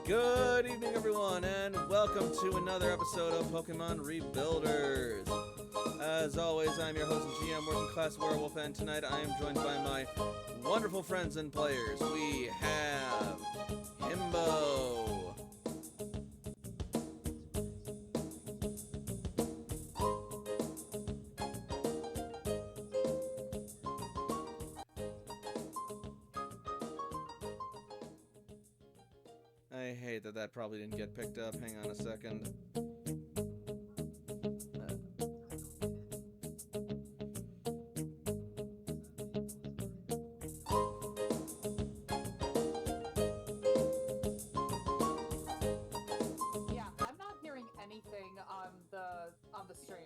Good evening, everyone, and welcome to another episode of Pokemon Rebuilders. As always, I'm your host and GM, Working Class Werewolf, and tonight I am joined by my wonderful friends and players. We have Himbo. I hate that probably didn't get picked up. Hang on a second. Yeah, I'm not hearing anything on the stream.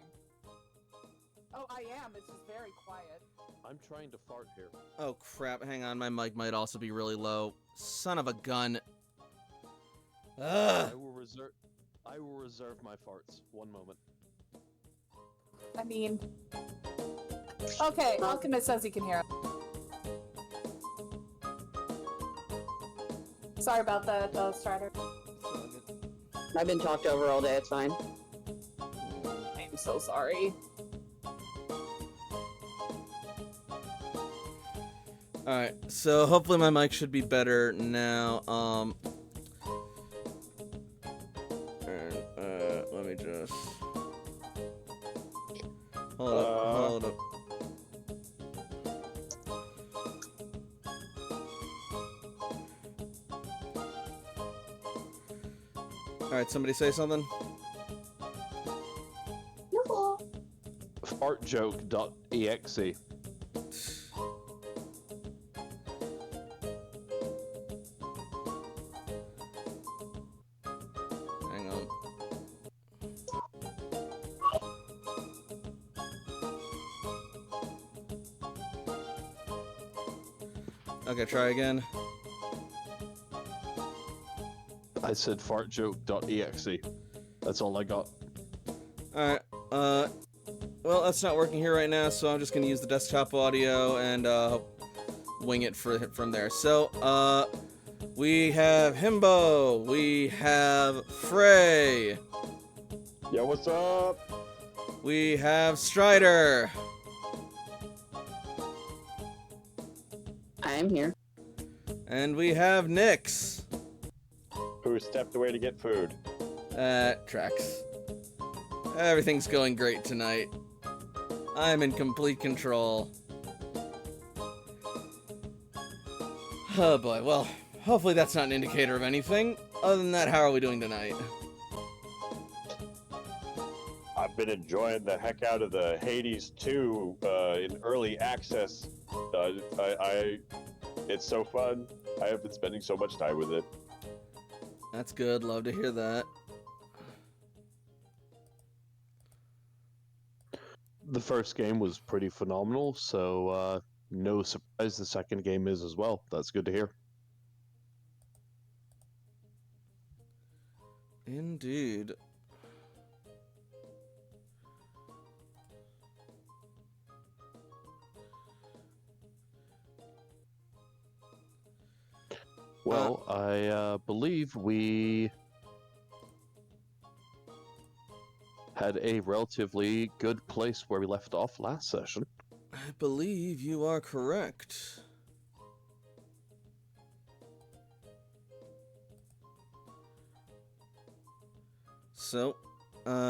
Oh, I am. It's just very quiet. I'm trying to fart here. Oh crap, hang on, my mic might also be really low. Son of a gun. Ugh. I will reserve my farts. One moment. I mean... Okay, Alchemist says he can hear it. Sorry about that, Strider. I've been talked over all day, it's fine. I'm so sorry. Alright, so hopefully my mic should be better now. Let me just... Hold up. Alright, somebody say something? No. Fartjoke.exe. Hang on. Okay, try again. I said fartjoke.exe. That's all I got. Alright, well, that's not working here right now, so I'm just gonna use the desktop audio and, wing it from there. So, we have Himbo, we have Frey, Yeah, what's up? we have Strider, I'm here. and we have Nyx. Who stepped away to get food? Trax. Everything's going great tonight. I'm in complete control. Oh boy, well, hopefully that's not an indicator of anything. Other than that, how are we doing tonight? I've been enjoying the heck out of the Hades 2 in early access. It's so fun. I have been spending so much time with it. That's good, love to hear that. The first game was pretty phenomenal, so no surprise the second game is as well. That's good to hear. Indeed. Well, I believe we had a relatively good place where we left off last session. I believe you are correct. So,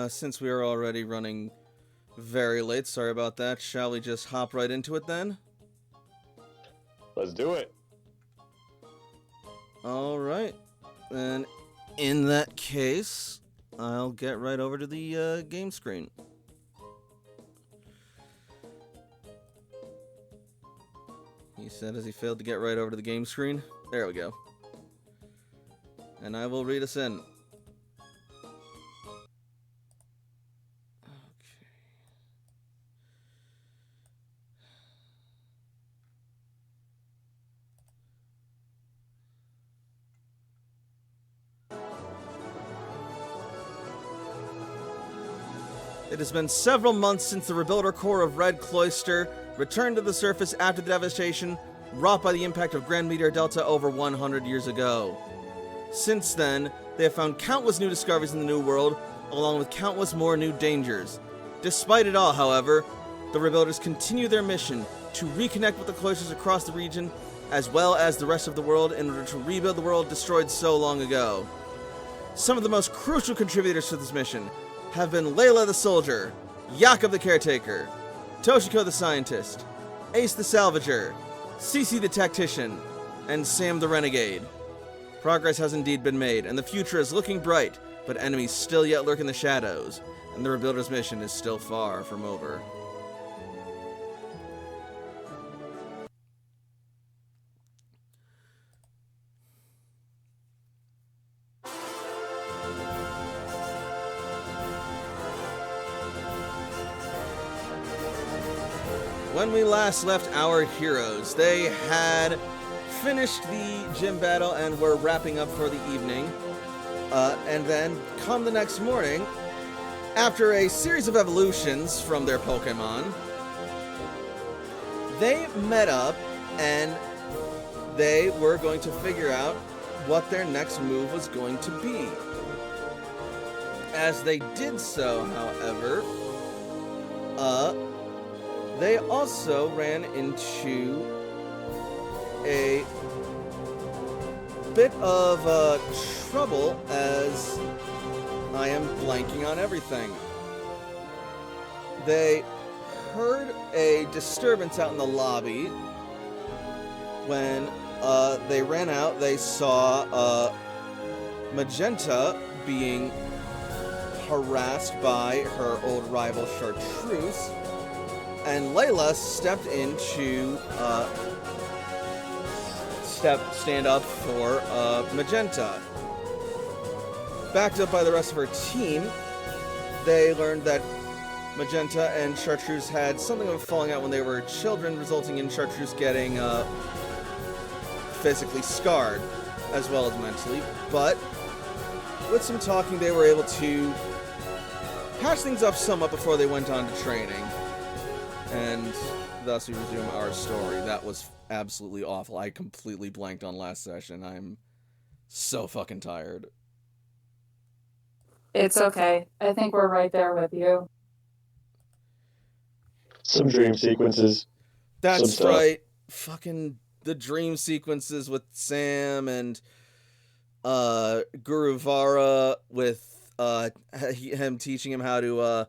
since we are already running very late, sorry about that, shall we just hop right into it then? Let's do it. Alright, then in that case, I'll get right over to the game screen. He said as he failed to get right over to the game screen. There we go. And I will read us in. Okay. It has been several months since the Rebuilder Corps of Red Cloister returned to the surface after the devastation wrought by the impact of Grand Meteor Delta over 100 years ago. Since then, they have found countless new discoveries in the New World, along with countless more new dangers. Despite it all, however, the Rebuilders continue their mission to reconnect with the Cloisters across the region, as well as the rest of the world, in order to rebuild the world destroyed so long ago. Some of the most crucial contributors to this mission have been Layla the Soldier, Jakob the Caretaker, Toshiko the Scientist, Ace the Salvager, Cece the Tactician, and Sam the Renegade. Progress has indeed been made, and the future is looking bright, but enemies still yet lurk in the shadows, and the Rebuilders' mission is still far from over. When we last left our heroes, they had finished the gym battle and were wrapping up for the evening. And then, come the next morning, after a series of evolutions from their Pokemon, they met up and they were going to figure out what their next move was going to be. As they did so, however, they also ran into a bit of trouble, as I am blanking on everything. They heard a disturbance out in the lobby. When they ran out, they saw Magenta being harassed by her old rival Chartreuse, and Layla stepped in to stand up for Magenta. Backed up by the rest of her team, they learned that Magenta and Chartreuse had something of a falling out when they were children, resulting in Chartreuse getting physically scarred, as well as mentally. But with some talking, they were able to patch things up somewhat before they went on to training. And thus we resume our story. That was absolutely awful. I completely blanked on last session. I'm so fucking tired. It's okay. I think we're right there with you. Some dream sequences. That's stuff. right. Fucking the dream sequences with Sam and Guruvara, with him teaching him how to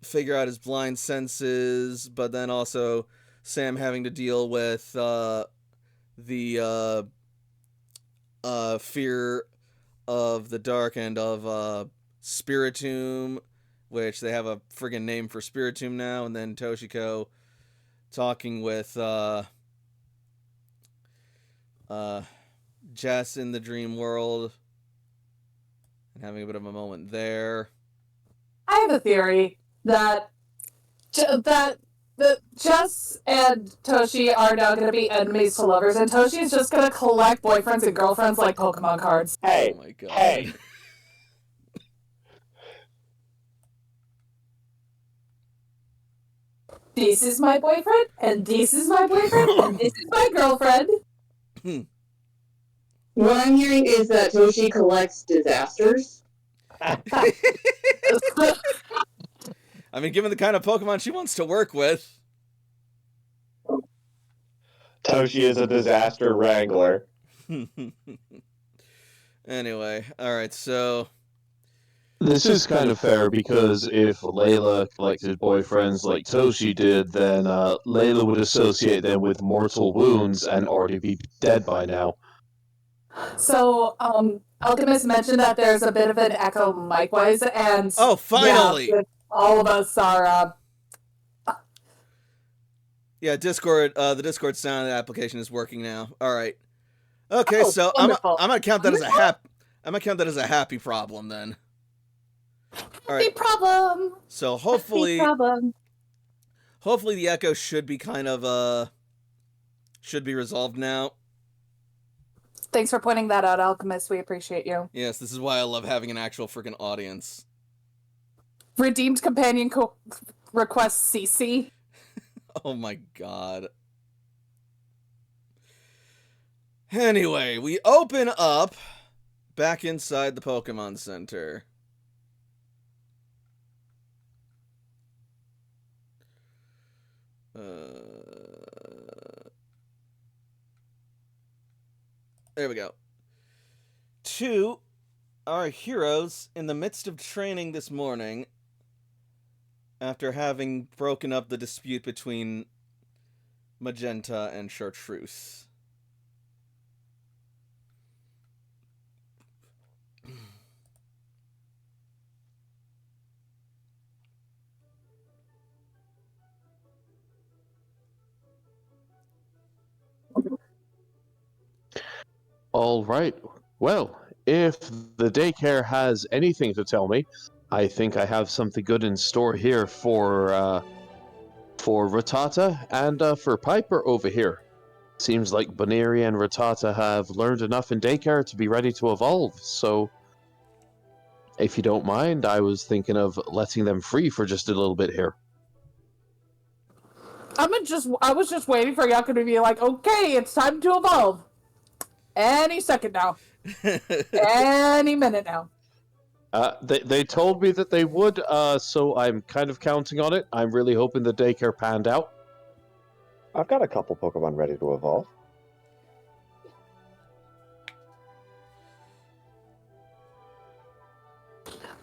figure out his blind senses, but then also Sam having to deal with the fear of the dark and of Spiritomb, which they have a friggin' name for Spiritomb now, and then Toshiko talking with Jess in the dream world and having a bit of a moment there. I have a theory that Jess and Toshi are now going to be enemies to lovers, and Toshi is just going to collect boyfriends and girlfriends like Pokemon cards. Hey, Oh my god. hey. This is my boyfriend, and this is my boyfriend, and this is my girlfriend. What I'm hearing is that Toshi collects disasters. I mean, given the kind of Pokemon she wants to work with. Toshi is a disaster wrangler. Anyway, alright, so This is kind of fair because if Layla collected boyfriends like Toshi did, then Layla would associate them with mortal wounds and already be dead by now. So, Alchemist mentioned that there's a bit of an echo mic-wise, and oh, finally! yeah, all of us are, Yeah, Discord, the Discord sound application is working now. Alright. Okay, Oh, so I'm wonderful. gonna count that as a happy problem then. Alright, Happy problem! so Happy hopefully problem. the echo should be kind of should be resolved now. Thanks for pointing that out, Alchemist. We appreciate you. Yes, this is why I love having an actual freaking audience. Redeemed companion request CC. Oh my god. Anyway, we open up back inside the Pokemon Center. There we go. Two, our heroes, in the midst of training this morning, after having broken up the dispute between Magenta and Chartreuse. All right. Well, if the daycare has anything to tell me, I think I have something good in store here for Rattata and for Piper over here. Seems like Baneri and Rattata have learned enough in daycare to be ready to evolve, so if you don't mind, I was thinking of letting them free for just a little bit here. I was just waiting for Yaku to be like, okay, it's time to evolve. Any second now. Any minute now. They told me that they would, so I'm kind of counting on it. I'm really hoping the daycare panned out. I've got a couple Pokemon ready to evolve.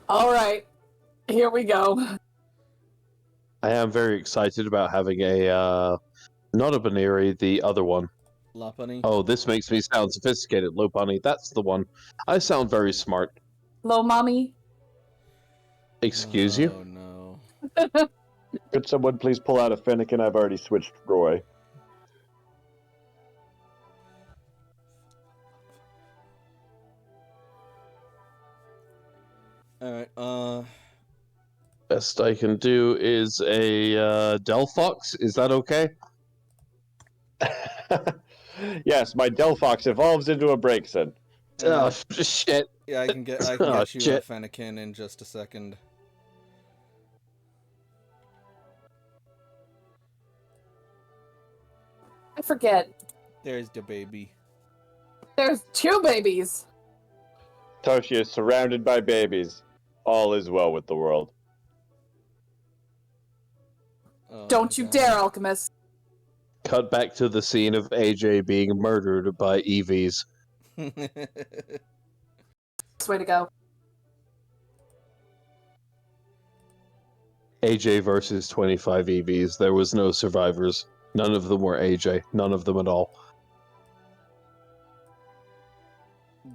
All right, here we go. I am very excited about having a, not a Baneri, the other one. Lopunny. Oh, this makes me sound sophisticated. Lopunny, that's the one. I sound very smart. Hello, mommy. Excuse you? Oh, no. Could someone please pull out a Fennekin? I've already switched Roy. Alright, Best I can do is a Delphox. Is that okay? Yes, my Delphox evolves into a Braixen. Oh, shit. yeah, I can get you shit. a Fennekin in just a second. I forget. There's the baby. There's 2 babies. Toshi is surrounded by babies. All is well with the world. Oh, Don't you God. dare, Alchemist. Cut back to the scene of AJ being murdered by EVs. Best way to go. AJ versus 25 EVs. There was no survivors. None of them were AJ. None of them at all.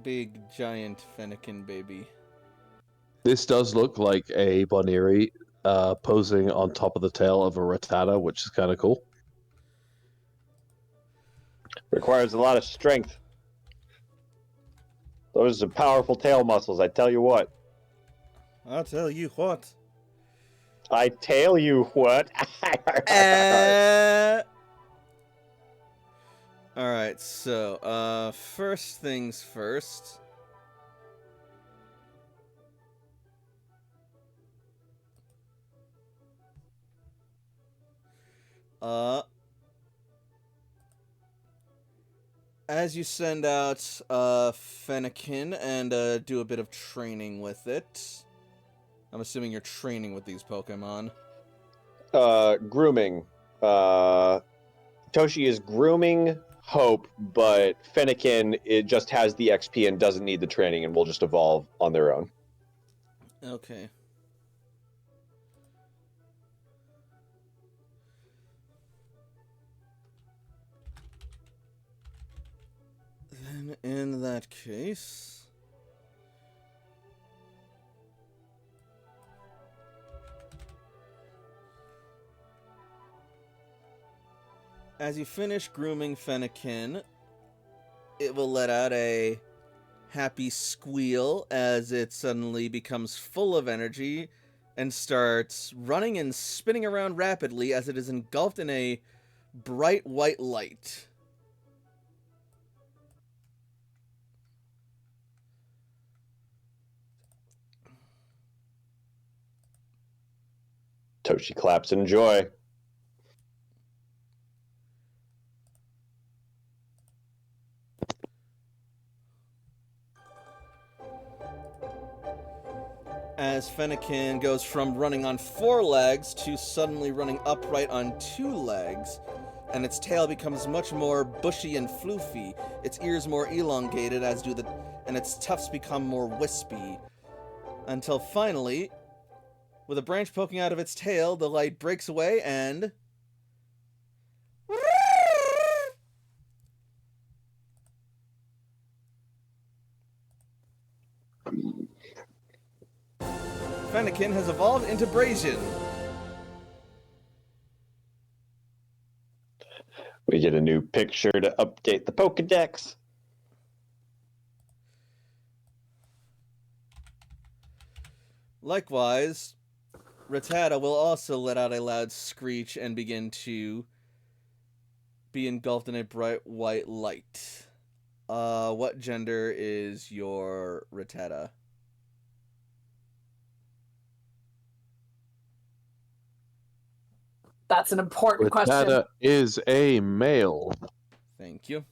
Big, giant Fennekin baby. This does look like a Baneri posing on top of the tail of a Rattata, which is kind of cool. Requires a lot of strength. Those are powerful tail muscles, I tell you what. I'll tell you what. I tell you what. Alright, so, first things first. As you send out Fennekin and do a bit of training with it. I'm assuming you're training with these Pokemon. Grooming. Toshi is grooming Hope, but Fennekin, it just has the XP and doesn't need the training and will just evolve on their own. Okay. Then in that case... As you finish grooming Fennekin, it will let out a happy squeal as it suddenly becomes full of energy and starts running and spinning around rapidly as it is engulfed in a bright white light. Toshi claps in joy. as Fennekin goes from running on 4 legs to suddenly running upright on 2 legs, and its tail becomes much more bushy and floofy, its ears more elongated, and its tufts become more wispy, until finally, with a branch poking out of its tail, the light breaks away and... Fennekin has evolved into Brazian. We get a new picture to update the Pokedex. Likewise, Rattata will also let out a loud screech and begin to be engulfed in a bright white light. What gender is your Rattata? That's an important question. Rattata is a male. Thank you.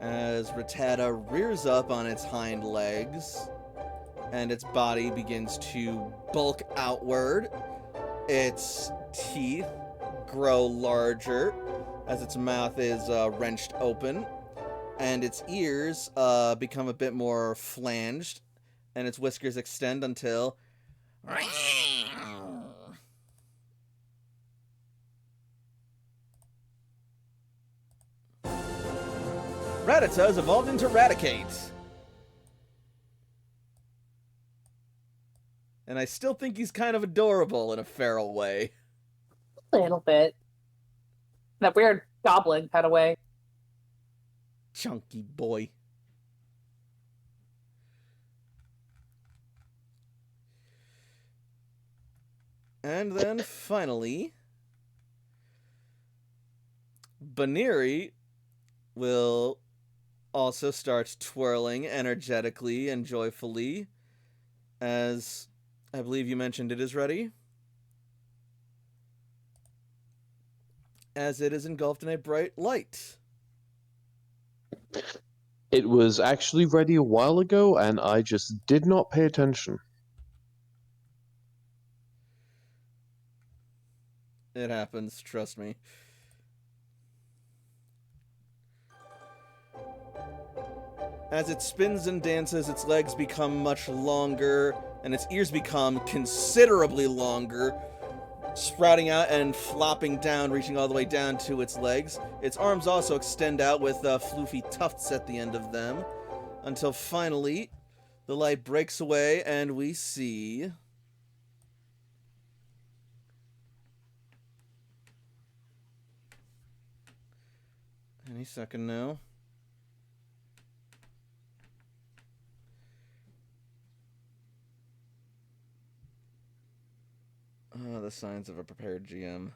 As Rattata rears up on its hind legs, and its body begins to bulk outward, its teeth grow larger as its mouth is wrenched open, and its ears become a bit more flanged, and its whiskers extend until... Rattata has evolved into Raticate. And I still think he's kind of adorable in a feral way. A little bit. That weird goblin kind of way. Chunky boy. And then finally, Baneri will also start twirling energetically and joyfully, as I believe you mentioned it is ready. As it is engulfed in a bright light. It was actually ready a while ago, and I just did not pay attention. It happens, trust me. As it spins and dances, its legs become much longer, and its ears become considerably longer, sprouting out and flopping down, reaching all the way down to its legs. Its arms also extend out with floofy tufts at the end of them, until finally the light breaks away and we see... Any second now. The signs of a prepared GM.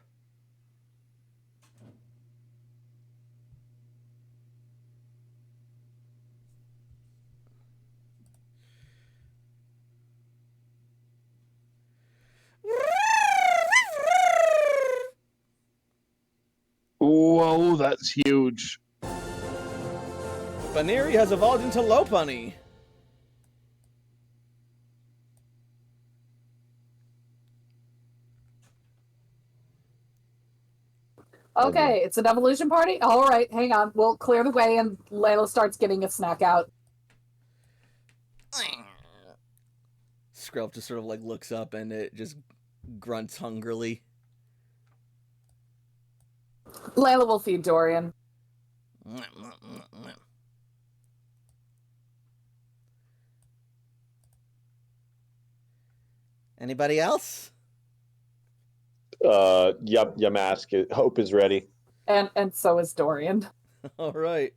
Whoa, that's huge. Baneri has evolved into Lopunny. Okay, it's an evolution party? Alright, hang on. We'll clear the way and Layla starts getting a snack out. Skrelp just sort of like looks up and it just grunts hungrily. Layla will feed Dorian. Anybody else? Yep, Yamask. Hope is ready. And so is Dorian. All right.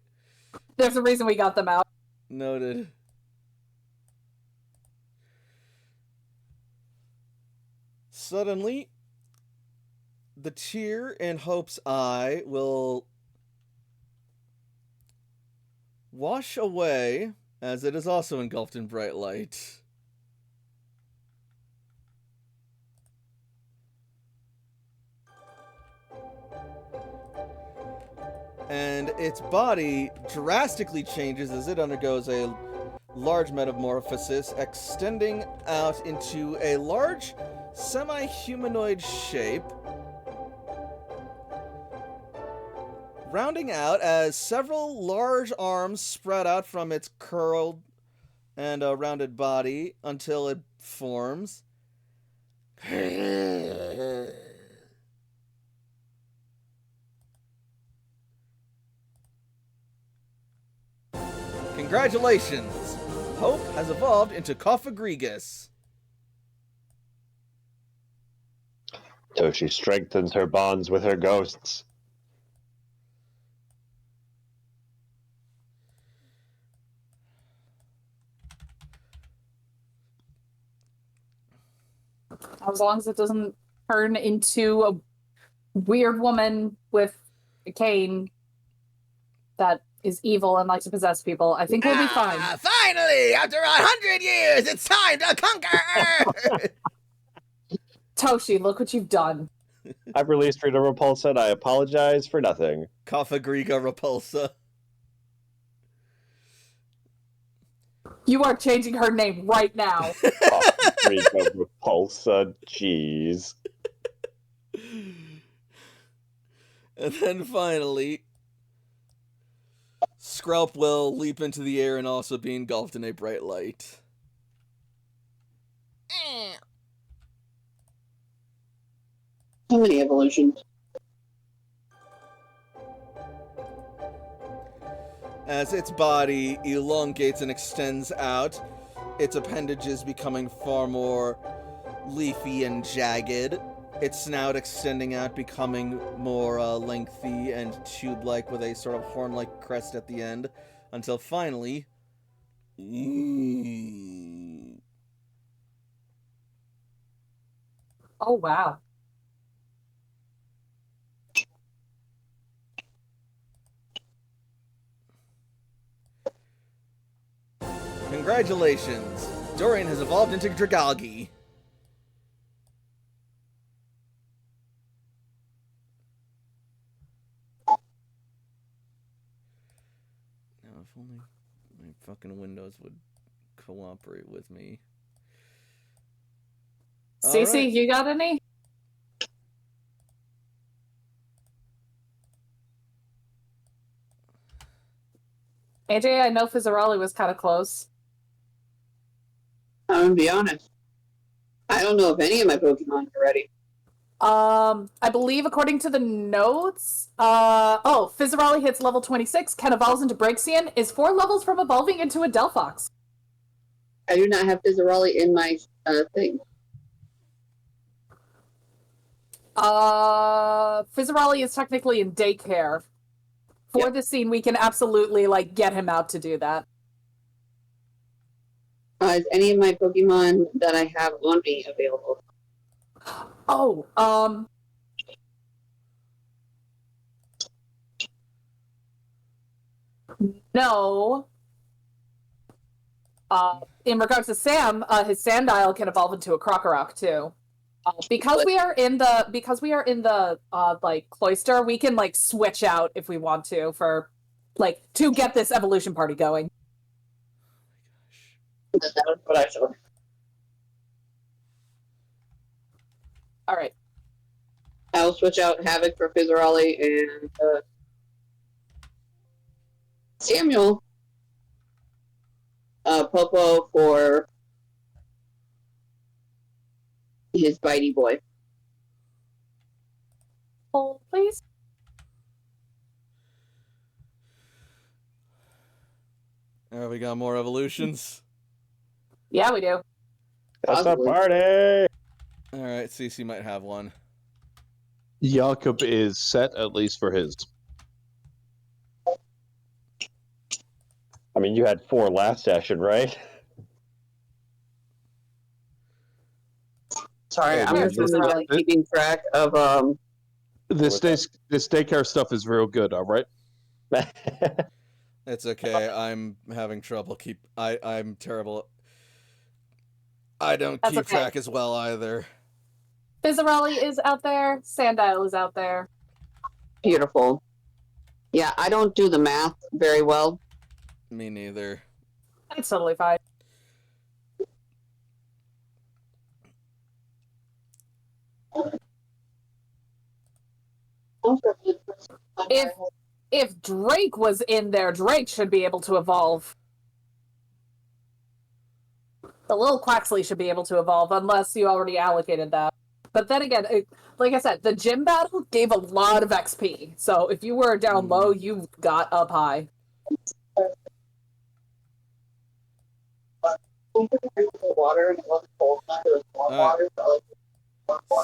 There's a reason we got them out. Noted. Suddenly, the tear in Hope's eye will wash away as it is also engulfed in bright light. and its body drastically changes as it undergoes a large metamorphosis, extending out into a large semi-humanoid shape, rounding out as several large arms spread out from its curled and rounded body until it forms. Congratulations! Hope has evolved into Cophagrigus. Toshi strengthens her bonds with her ghosts. As long as it doesn't turn into a weird woman with a cane that is evil and likes to possess people, I think we'll be fine. Finally, after 100 years, it's time to conquer! Toshi, look what you've done. I've released Rita Repulsa and I apologize for nothing. Cophagriga Repulsa. You are changing her name right now. Rita Repulsa, jeez. And then finally, Skrelp will leap into the air and also be engulfed in a bright light. How many evolutions? As its body elongates and extends out, its appendages becoming far more leafy and jagged, its snout extending out, becoming more lengthy and tube-like with a sort of horn-like crest at the end, until finally... Oh, wow. Congratulations! Dorian has evolved into Dragalgi. Now, if only my fucking Windows would cooperate with me. Cece, Alright. you got any? AJ, I know Fizzaroli was kind of close. I'm gonna be honest. I don't know if any of my Pokemon are ready. I believe according to the notes, Fizzaroli hits level 26, Ken evolves into Braixen, is 4 levels from evolving into a Delphox. I do not have Fizzaroli in my thing. Fizzaroli is technically in daycare. For the scene, we can absolutely, get him out to do that. Is any of my Pokemon that I have on me available? Oh, no. In regards to Sam, his Sandile can evolve into a Krokorok too. Because we are in the cloister, we can switch out if we want to to get this evolution party going. That was what I saw. All right. I'll switch out Havoc for Fizzaroli and Samuel. Popo for his bitey boy. Hold, please. We got more evolutions. Yeah, we do. That's a Possibly. party! Alright, Cece might have one. Jakob is set, at least for his. I mean, you had 4 last session, right? Sorry, Yeah, I'm yeah, just really keeping track of This daycare stuff is real good, alright? It's okay, I'm having trouble I'm terrible. I don't That's keep okay. track as well either. Fizzaroli is out there. Sandile is out there. beautiful. Yeah, I don't do the math very well. Me neither. That's totally fine. If Drake was in there, Drake should be able to evolve. The little Quaxley should be able to evolve, unless you already allocated that. But then again, like I said, the gym battle gave a lot of XP. So if you were down low, you got up high.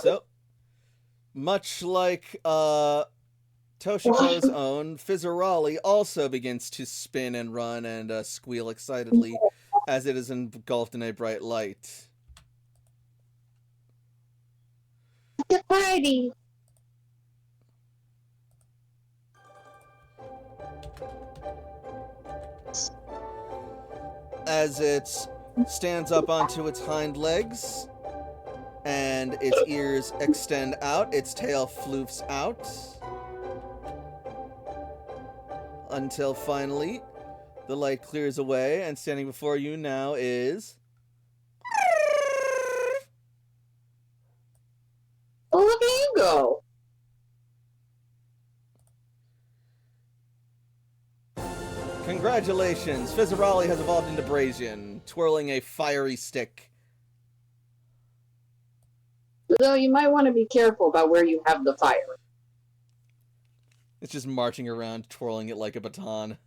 So, much like Toshiko's own, Fizzarali also begins to spin and run and squeal excitedly as it is engulfed in a bright light. Get ready. As it stands up onto its hind legs and its ears extend out, its tail floofs out until finally the light clears away, and standing before you now is... Well, look at you go. Congratulations, Fizzarali has evolved into Brazian, twirling a fiery stick. Though you might want to be careful about where you have the fire. It's just marching around, twirling it like a baton.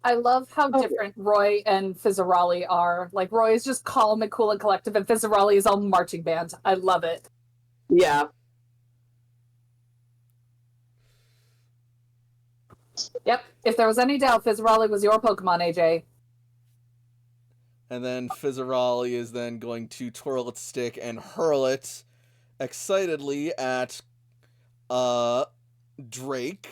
I love how different Roy and Fizzarali are. Like, Roy is just calm and cool and collective, and Fizzarali is all marching band. I love it. Yeah. Yep. If there was any doubt, Fizzarali was your Pokemon, AJ. And then Fizzarali is then going to twirl its stick and hurl it excitedly at Drake,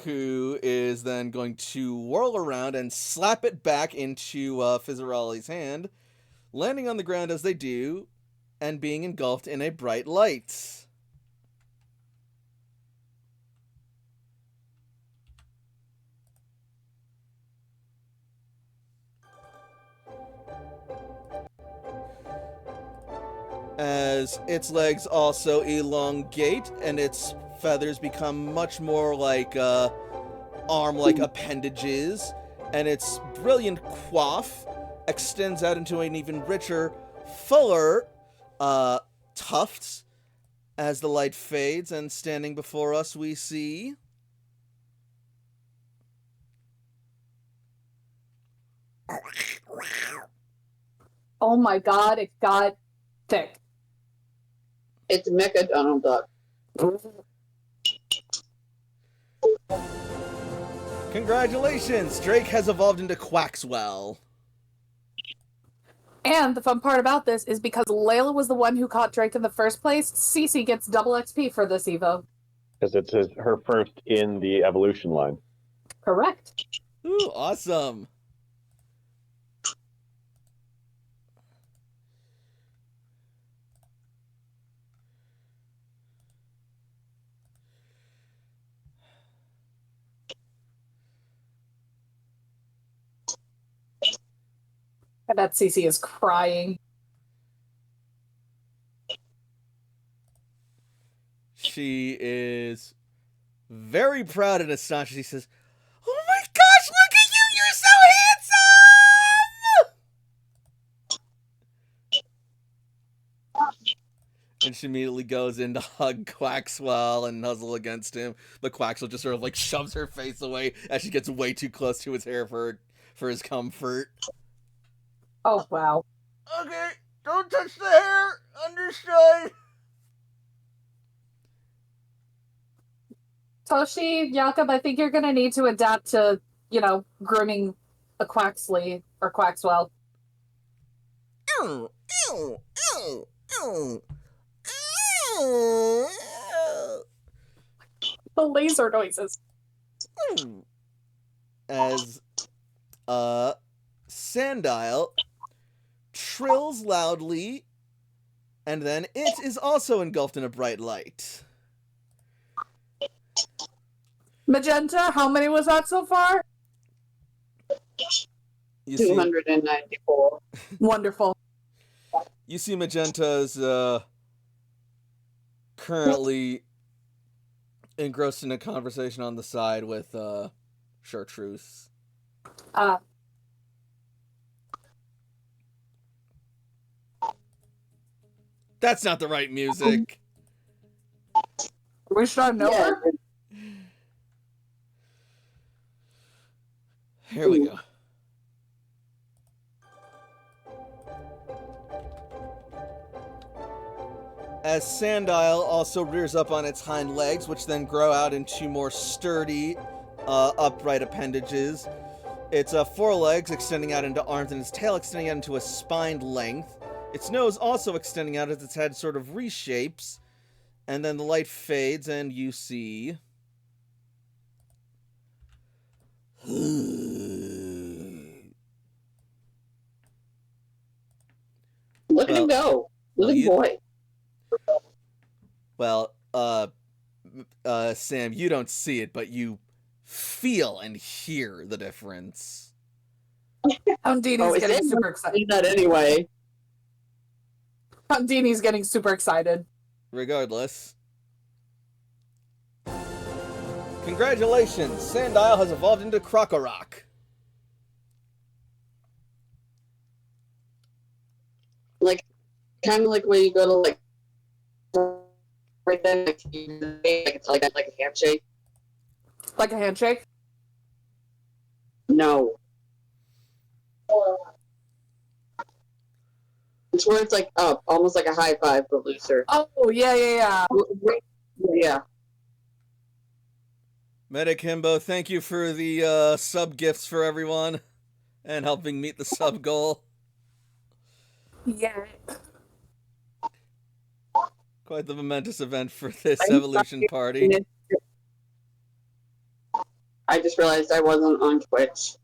who is then going to whirl around and slap it back into Fizzarali's hand, landing on the ground as they do, and being engulfed in a bright light. As its legs also elongate and its feathers become much more like arm-like appendages, and its brilliant coif extends out into an even richer, fuller tuft. As the light fades, and standing before us we see... Oh my god, it got thick. It's Mecha Donald Duck. Congratulations! Drake has evolved into Quaxwell. And the fun part about this is because Layla was the one who caught Drake in the first place, Cece gets double XP for this Evo. Because it's her first in the evolution line. Correct. Ooh, awesome. I bet Cece is crying. She is very proud and astonished. She says, "Oh my gosh, look at you! You're so handsome!" And she immediately goes in to hug Quaxwell and nuzzle against him. But Quaxwell just sort of like shoves her face away as she gets way too close to his hair for his comfort. Oh, wow. Okay, don't touch the hair. Understood. Toshi, Jakob, I think you're going to need to adapt to, grooming a Quaxley or Quaxwell. Ow, ow, ow, ow, ow. The laser noises. As Sandile trills loudly, and then it is also engulfed in a bright light. Magenta, how many was that so far? You see, 294. Wonderful. you see Magenta's currently engrossed in a conversation on the side with Chartreuse. That's not the right music. We should know Yeah. her? Here we go. As Sandile also rears up on its hind legs, which then grow out into more sturdy, upright appendages. Its forelegs extending out into arms and its tail extending out into a spined length. Its nose also extending out as its head sort of reshapes. And then the light fades and you see... Look at him go. Look at you- boy. Well, Sam, you don't see it, but you feel and hear the difference. Houndini's Oh, is getting it? super I excited. need that anyway. Houndini's getting super excited. Regardless. Congratulations! Sandile has evolved into Krokorok. Like, kind of like when you go to, like, right then, like, it's like a handshake. Like a handshake? No. It's where it's like up, almost like a high five, but looser. Oh, yeah. Yeah. Medic Himbo, thank you for the sub gifts for everyone and helping meet the sub goal. Yeah. Quite the momentous event for this evolution party. I just realized I wasn't on Twitch.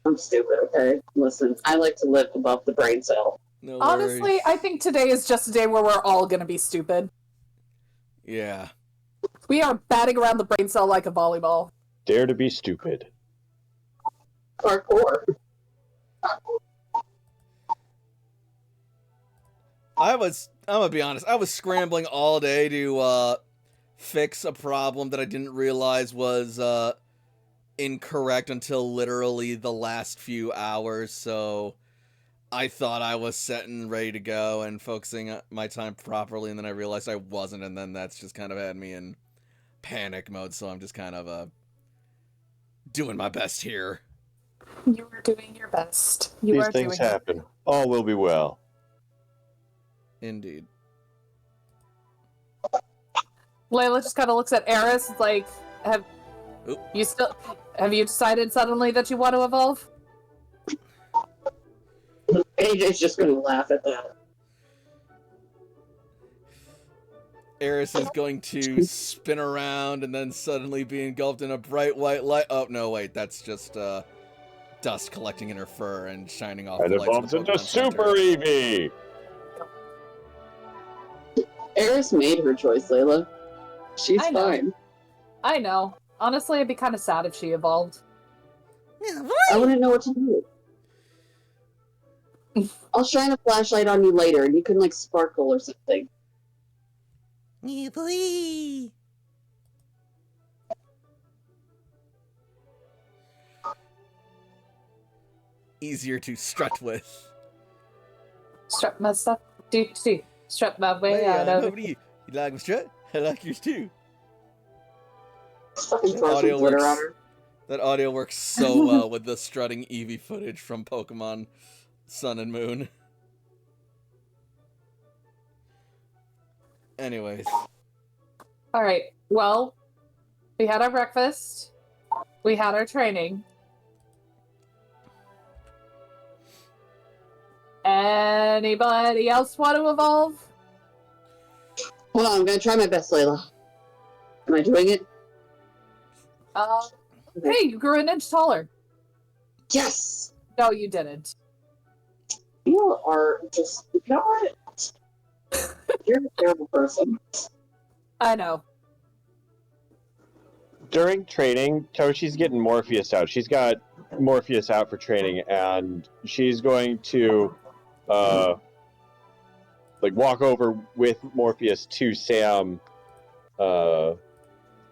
I'm stupid, okay? Listen, I like to live above the brain cell. No Honestly, worries. I think today is just a day where we're all gonna be stupid. Yeah. We are batting around the brain cell like a volleyball. Dare to be stupid. Parkour. I'm gonna be honest, I was scrambling all day to fix a problem that I didn't realize was incorrect until literally the last few hours, so I thought I was set and ready to go and focusing my time properly, and then I realized I wasn't, and then that's just kind of had me in panic mode, so I'm just kind of doing my best here. You are doing your best. You These are things doing happen. All will be well. Indeed. Layla just kind of looks at Eris like, have Oop. you decided suddenly that you want to evolve? AJ's just gonna laugh at that. Eris is going to spin around and then suddenly be engulfed in a bright white light. Oh, no, wait, that's just dust collecting in her fur and shining off And the it lights of bumps the into Pokemon Center. Super Eevee! Eris made her choice, Layla. She's I know. fine. I know. Honestly, I'd be kind of sad if she evolved. I wouldn't know what to do. I'll shine a flashlight on you later, and you can, like, sparkle or something. Easier to strut with. Strap my stuff. Do. Strap my way out of nobody, you like my strut? I like yours too. Just fucking That throw some audio glitter works. on her. That audio works so well with the strutting Eevee footage from Pokemon Sun and Moon. Anyways, Alright, well, we had our breakfast. We had our training. Anybody else want to evolve? Hold on, I'm gonna try my best, Layla. Am I doing it? Hey, you grew an inch taller. Yes! No, you didn't. You are just, you know what? You're a terrible person. I know. During training, Toshi's getting Morpheus out. She's got Morpheus out for training, and she's going to walk over with Morpheus to Sam to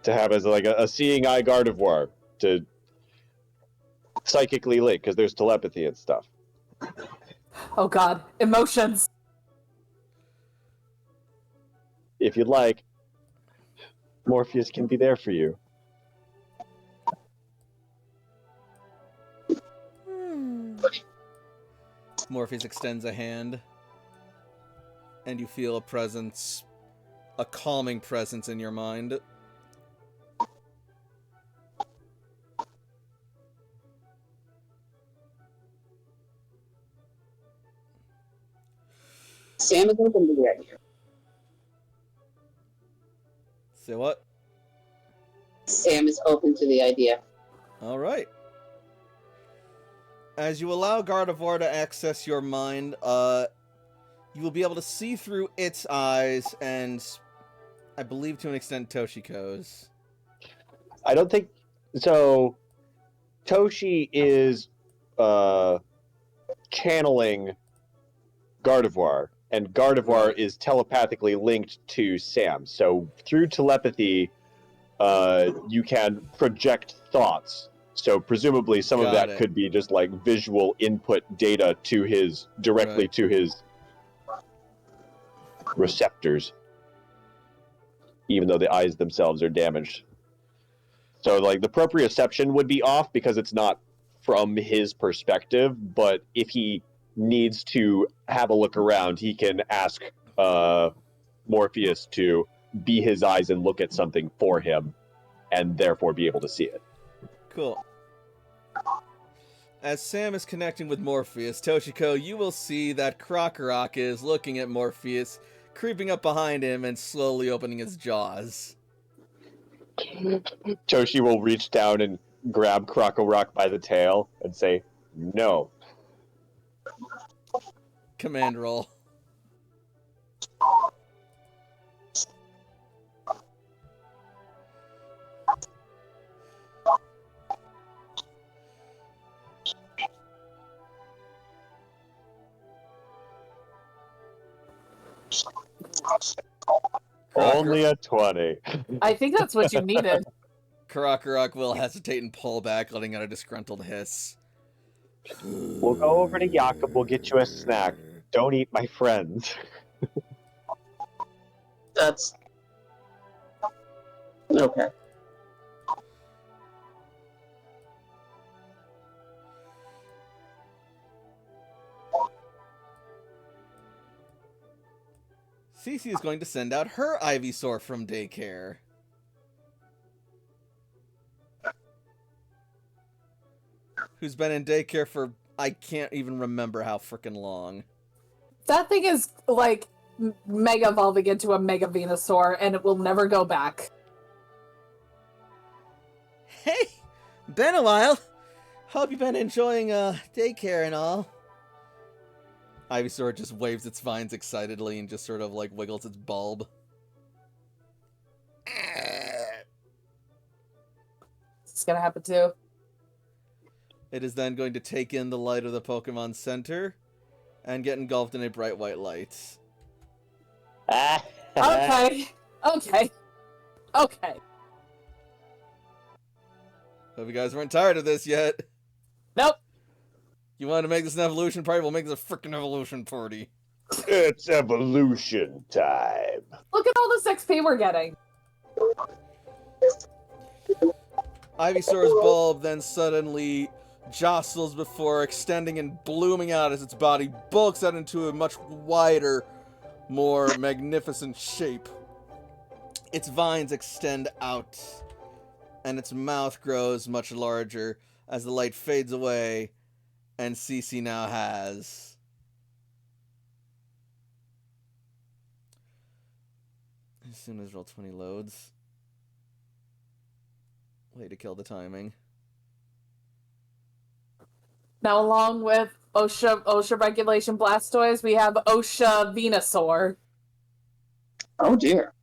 have as like a seeing eye Gardevoir to psychically link, because there's telepathy and stuff. Oh god, emotions. If you'd like, Morpheus can be there for you. Morpheus extends a hand, and you feel a presence, a calming presence in your mind. Sam is open to the idea. Say what? Sam is open to the idea. All right. As you allow Gardevoir to access your mind, you will be able to see through its eyes, and I believe to an extent Toshiko's. I don't think so. Toshi is channeling Gardevoir, and Gardevoir is telepathically linked to Sam. So through telepathy, you can project thoughts. So presumably some of that could be just like visual input data to his directly to his receptors, even though the eyes themselves are damaged. So like the proprioception would be off because it's not from his perspective, but if he needs to have a look around, he can ask Morpheus to be his eyes and look at something for him, and therefore be able to see it. Cool. As Sam is connecting with Morpheus, Toshiko, you will see that Krokorok is looking at Morpheus, creeping up behind him and slowly opening his jaws. Toshi will reach down and grab Krokorok by the tail and say, "No." Command roll. Only a 20. I think that's what you needed. Krokorok will hesitate and pull back, letting out a disgruntled hiss. We'll go over to Jakob, we'll get you a snack. Don't eat my friends. That's okay. Cece is going to send out her Ivysaur from daycare. Who's been in daycare for, I can't even remember how frickin' long. That thing is, like, mega evolving into a Mega Venusaur, and it will never go back. Hey! Been a while! Hope you've been enjoying, daycare and all. Ivysaur just waves its vines excitedly and just sort of, like, wiggles its bulb. It's gonna happen too. It is then going to take in the light of the Pokemon Center and get engulfed in a bright white light. Okay. Okay. Okay. Hope you guys weren't tired of this yet. Nope. You want to make this an evolution party? We'll make this a frickin' evolution party. It's evolution time. Look at all this XP we're getting. Ivysaur's bulb then suddenly jostles before extending and blooming out as its body bulks out into a much wider, more magnificent shape. Its vines extend out, and its mouth grows much larger as the light fades away, and Cece now has... As soon as Roll20 loads... Way to kill the timing. Now, along with OSHA Regulation Blastoise, we have OSHA Venusaur. Oh dear.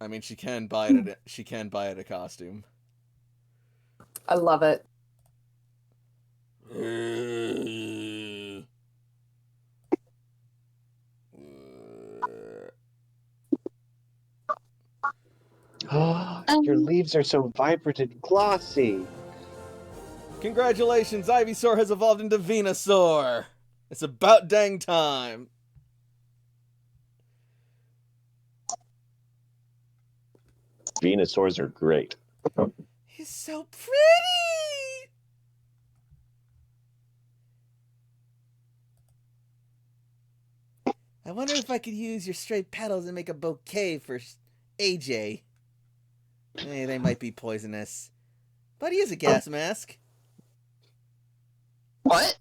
I mean, she can buy it. She can buy it a costume. I love it. Your leaves are so vibrant and glossy. Congratulations, Ivysaur has evolved into Venusaur. It's about dang time. Venusaurs are great. He's so pretty. I wonder if I could use your stray petals and make a bouquet for AJ. They might be poisonous. But he is a gas mask. What?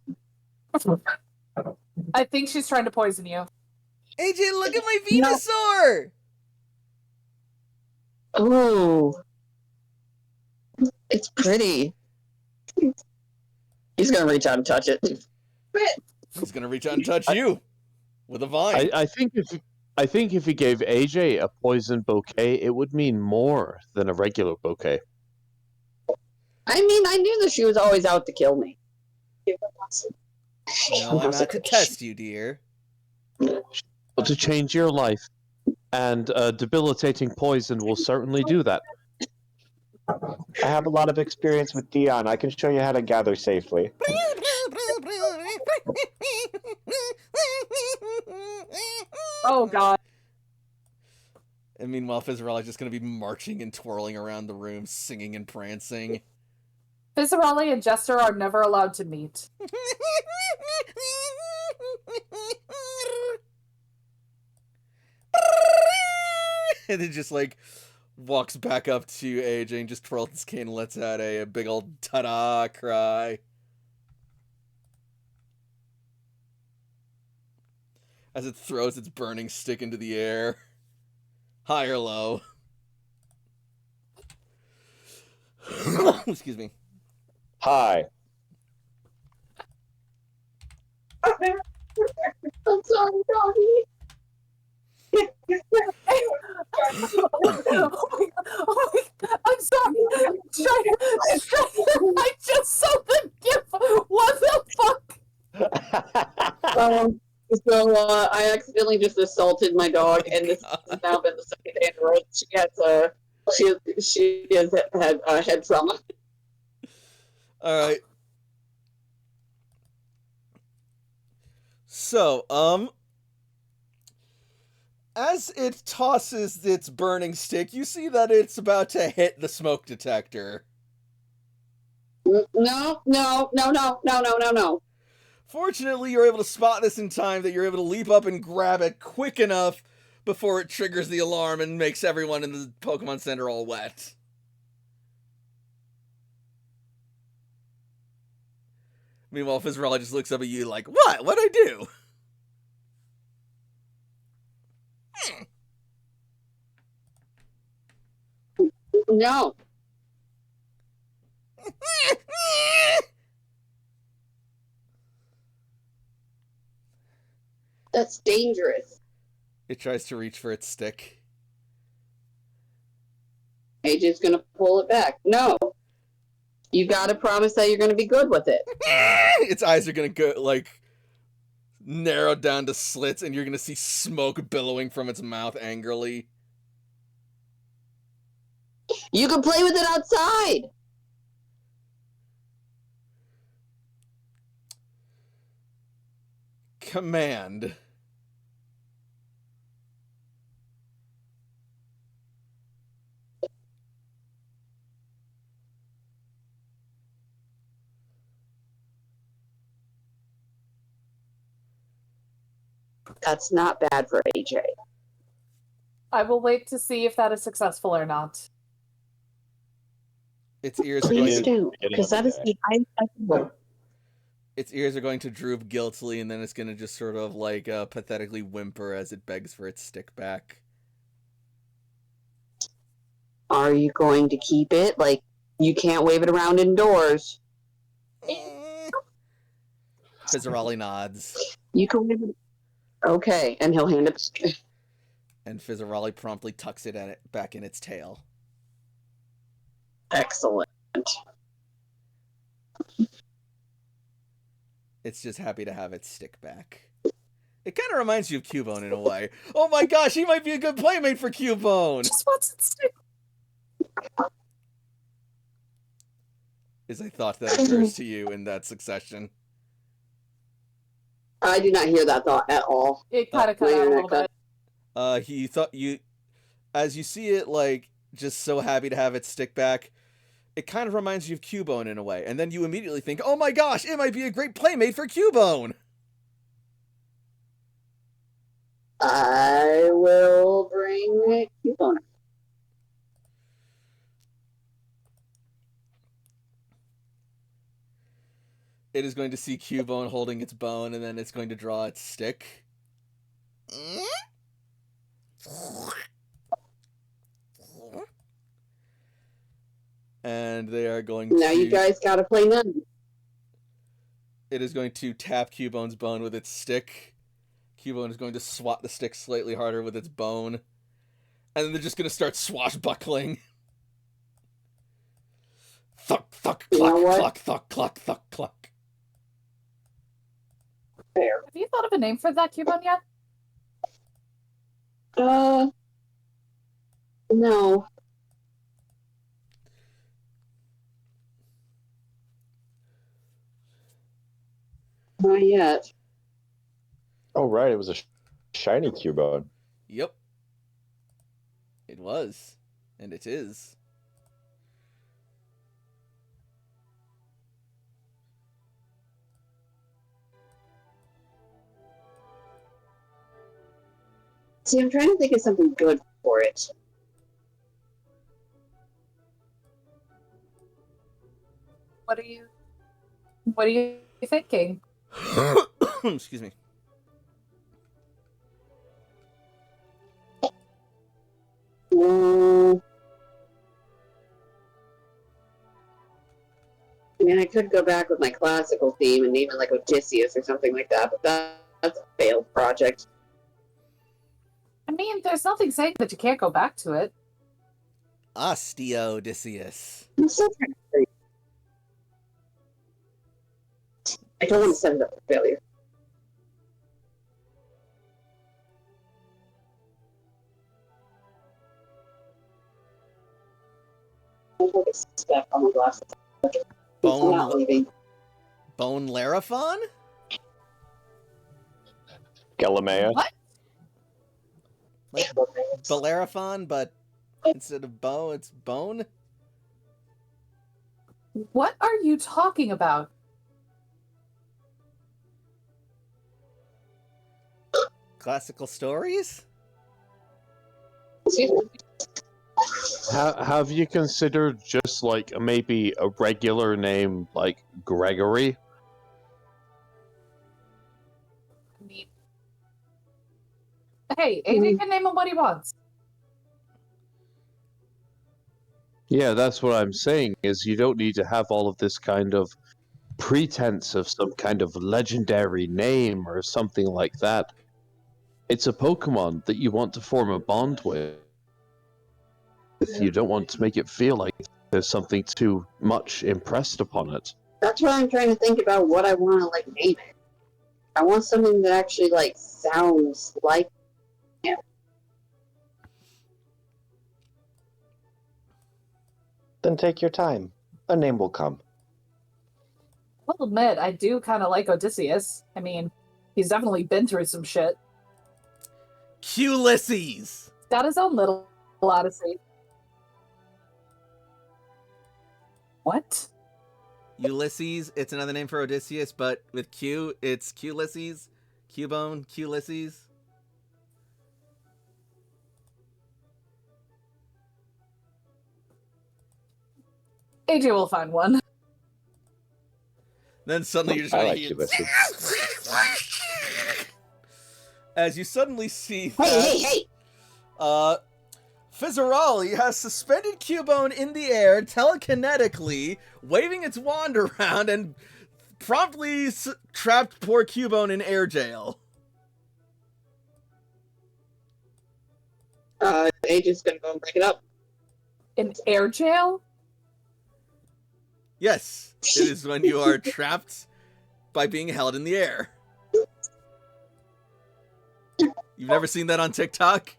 I think she's trying to poison you. AJ, look at my Venusaur! Oh. It's pretty. He's gonna reach out and touch it. He's gonna reach out and touch you with a vine. I think if he gave AJ a poison bouquet, it would mean more than a regular bouquet. I mean, I knew that she was always out to kill me. No, I'm out to test you, dear. But to change your life, and debilitating poison will certainly do that. I have a lot of experience with Dion. I can show you how to gather safely. Oh god. And meanwhile, Fizzarella is just going to be marching and twirling around the room, singing and prancing. Fizzarelli and Jester are never allowed to meet. And then just like walks back up to AJ and just twirls his cane and lets out a big old ta-da cry. As it throws its burning stick into the air. High or low. Excuse me. Hi. I'm sorry, Doggy. I'm sorry. I just saw the gif. What the fuck? So I accidentally just assaulted my dog, and this has now been the second day in a row. She has had head trauma. All right. So, as it tosses its burning stick, you see that it's about to hit the smoke detector. No. Fortunately, you're able to spot this in time that you're able to leap up and grab it quick enough before it triggers the alarm and makes everyone in the Pokemon Center all wet. Meanwhile, Fizzarella just looks up at you like, what? What'd I do? No. That's dangerous. It tries to reach for its stick. AJ's gonna pull it back. No. You gotta promise that you're gonna be good with it. Its eyes are gonna go, like, narrowed down to slits, and you're gonna see smoke billowing from its mouth angrily. You can play with it outside. Command. That's not bad for AJ. I will wait to see if that is successful or not. Its ears are Please going to, do, because that is the I. its ears are going to droop guiltily, and then it's going to just sort of like pathetically whimper as it begs for its stick back. Are you going to keep it? Like, you can't wave it around indoors. Fizzarelli nods. You can wave it. Okay, and he'll hand it. And Fizzarelli promptly tucks it back in its tail. Excellent. It's just happy to have its stick back. It kind of reminds you of Cubone in a way. Oh my gosh, he might be a good playmate for Cubone! Just wants it stick. Is a thought that occurs to you in that succession. I do not hear that thought at all. It kind of cut out a little bit. He thought you, as you see it, like, just so happy to have its stick back, it kind of reminds you of Cubone in a way. And then you immediately think, oh my gosh, it might be a great playmate for Cubone! I will bring Cubone. It is going to see Cubone holding its bone, and then it's going to draw its stick. And they are going Now to... you guys gotta play none. It is going to tap Cubone's bone with its stick. Cubone is going to swat the stick slightly harder with its bone. And then they're just going to start swashbuckling. Thuck, thuck, You know cluck, what? cluck, thuck, cluck, thuck, cluck. Fair. Have you thought of a name for that Cubone yet? No. Not yet. Oh, right. It was a shiny Cubone. Yep. It was. And it is. See, I'm trying to think of something good for it. What are you thinking? Excuse me. I mean, I could go back with my classical theme and name it like Odysseus or something like that, but that's a failed project. I mean, there's nothing saying that you can't go back to it. Osteo Odysseus. I'm still trying to figure. I don't want to set it up for failure. I'll take a step on the glasses. It's not leaving. Bone Larathon? Galamea. What? Like Bellerophon, but instead of bow, it's bone? What are you talking about? Classical stories? Excuse me. Have you considered just like maybe a regular name like Gregory? I mean, hey, AJ can name him what he wants. Yeah, that's what I'm saying, is you don't need to have all of this kind of pretense of some kind of legendary name or something like that. It's a Pokemon that you want to form a bond with. If you don't want to make it feel like there's something too much impressed upon it. That's why I'm trying to think about what I want to like name it. I want something that actually like sounds like him. Then take your time. A name will come. I'll admit, I do kind of like Odysseus. I mean, he's definitely been through some shit. Ulysses! He's got his own little odyssey. What? Ulysses, it's another name for Odysseus, but with Q, it's Ulysses. Cubone, Ulysses. AJ will find one. Then suddenly you're just I gonna like hear Ulysses. as you suddenly see Hey, that hey, hey! Fizzarali has suspended Cubone in the air telekinetically, waving its wand around and promptly trapped poor Cubone in air jail. AJ's gonna go and break it up. In air jail? Yes, it is when you are trapped by being held in the air. You've never seen that on TikTok?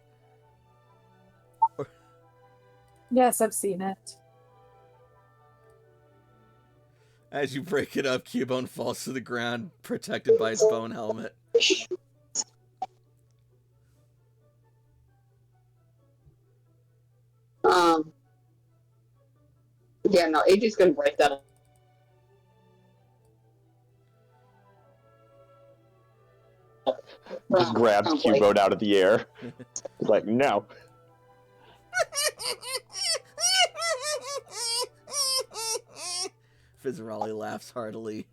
Yes, I've seen it. As you break it up, Cubone falls to the ground, protected by its bone helmet. Yeah, no, AJ's gonna break that. Just grabs Oh, boy. Cubone out of the air. Like, no. Fizzarolli laughs heartily.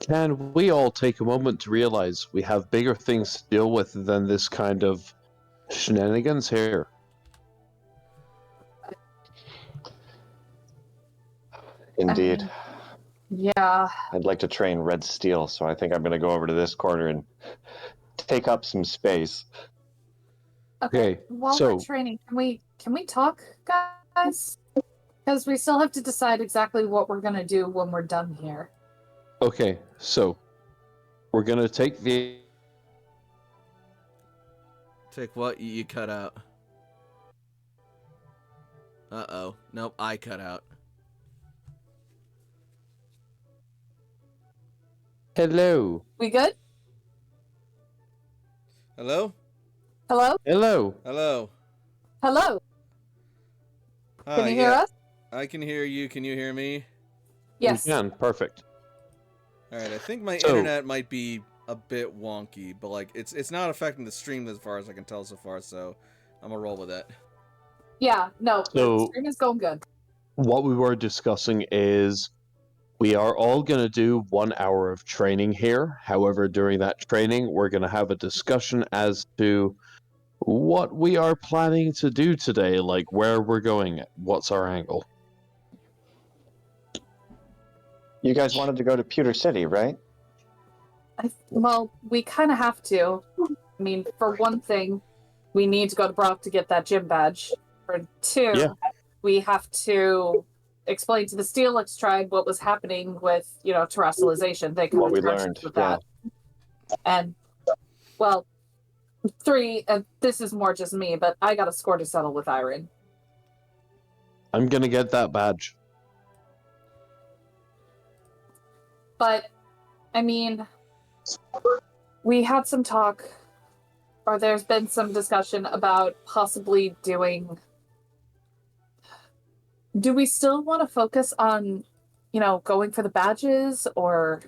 Can we all take a moment to realize we have bigger things to deal with than this kind of shenanigans here? Indeed. Yeah. I'd like to train Red Steel, so I think I'm going to go over to this corner and take up some space. Okay, While so- we're training, can we talk, guys? Because we still have to decide exactly what we're gonna do when we're done here. Okay, so we're gonna take the Take what? You cut out. Uh-oh. Nope, I cut out. hello, We good? Hello? Hello? hello. Hello? Hello? Can you hear us? I can hear you. Can you hear me? Yes. We can. Perfect. Alright, I think my So- internet might be a bit wonky, but like it's not affecting the stream as far as I can tell so far, so I'm gonna roll with it. Yeah, no, the So- stream is going good. What we were discussing is we are all going to do 1 hour of training here. However, during that training, we're going to have a discussion as to what we are planning to do today, like where we're going, what's our angle. You guys wanted to go to Pewter City, right? Well, we kind of have to. I mean, for one thing, we need to go to Brock to get that gym badge. For two, Yeah. we have to explain to the Steelix tribe what was happening with, terrestrialization. They come What we into learned, with that. And, well, three, and this is more just me, but I got a score to settle with Iron. I'm going to get that badge. But, I mean, we had some talk, or there's been some discussion about possibly doing. Do we still want to focus on, going for the badges, or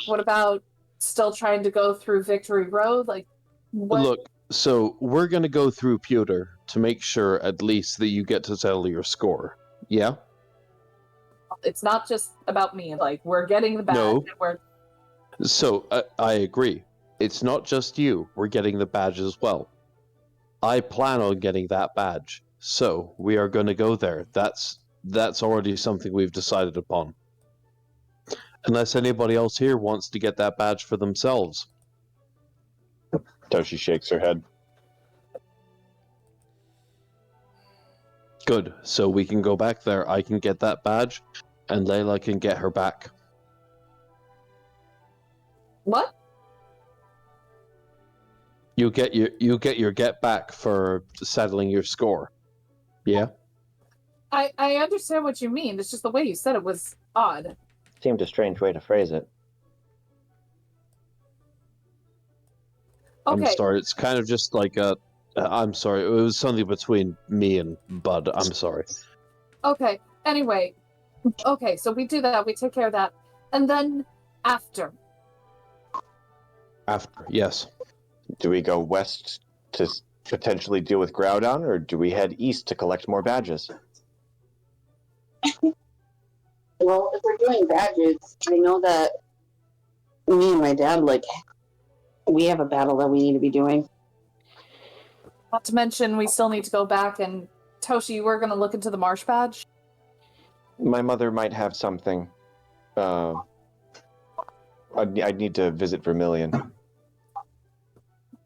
what about still trying to go through Victory Road? Like, what? Look, so we're going to go through Pewter to make sure at least that you get to settle your score. Yeah? It's not just about me. Like, we're getting the badge. No. And we're So, I agree. It's not just you. We're getting the badge as well. I plan on getting that badge. So, we are going to go there. That's already something we've decided upon. Unless anybody else here wants to get that badge for themselves. Toshi shakes her head. Good. So we can go back there. I can get that badge, and Layla can get her back. what? You get your get back for settling your score. Yeah. I understand what you mean. It's just the way you said it was odd. Seemed a strange way to phrase it. Okay. I'm sorry. It's kind of just like a. I'm sorry. It was something between me and Bud. I'm sorry. Okay. Anyway. Okay, so we do that. We take care of that. And then after. After, yes. Do we go west to potentially deal with Groudon, or do we head east to collect more badges? Well, if we're doing badges, I know that me and my dad, we have a battle that we need to be doing. Not to mention, we still need to go back and Toshi, we're going to look into the Marsh badge. My mother might have something. I'd need to visit Vermilion.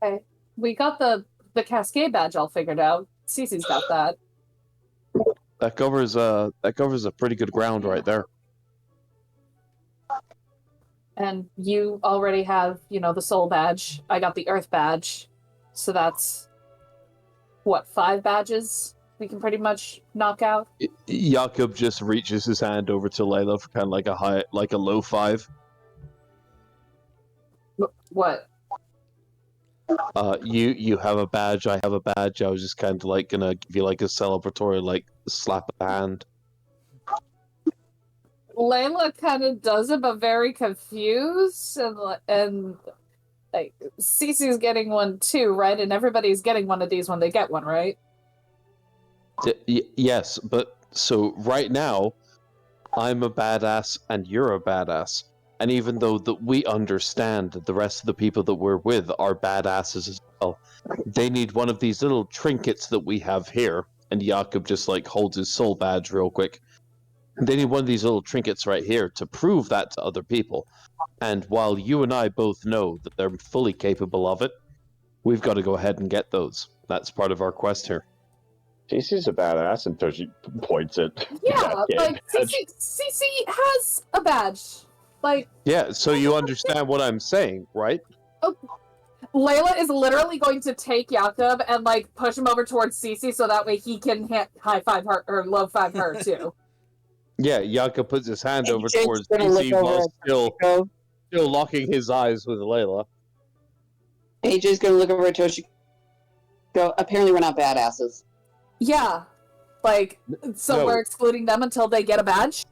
Okay. We got the Cascade badge all figured out. Cece's got that. That covers a pretty good ground right there. And you already have, the soul badge. I got the earth badge. So that's, 5 badges we can pretty much knock out? Jakob just reaches his hand over to Layla for kind of like a low 5. What? You have a badge, I have a badge. I was just kind of like gonna give you like a celebratory like slap of the hand. Layla kind of does it, but very confused, and like Cece's getting one too, right? And everybody's getting one of these when they get one, right? Yes, but so right now, I'm a badass and you're a badass. And even though that we understand that the rest of the people that we're with are badasses as well, they need one of these little trinkets that we have here. And Jakob just like holds his soul badge real quick. They need one of these little trinkets right here to prove that to other people. And while you and I both know that they're fully capable of it, we've got to go ahead and get those. That's part of our quest here. Cece's a badass until she points it. Yeah, like Cece has a badge. Like, yeah, so you understand what I'm saying, right? Layla is literally going to take Jakob and like push him over towards Cece so that way he can high five her or low five her too. Yeah, Jakob puts his hand over Jake's towards gonna PC look while over still locking his eyes with Layla. AJ's gonna look over at Toshi. Go. Apparently, we're not badasses. Yeah, like so No. we're excluding them until they get a badge.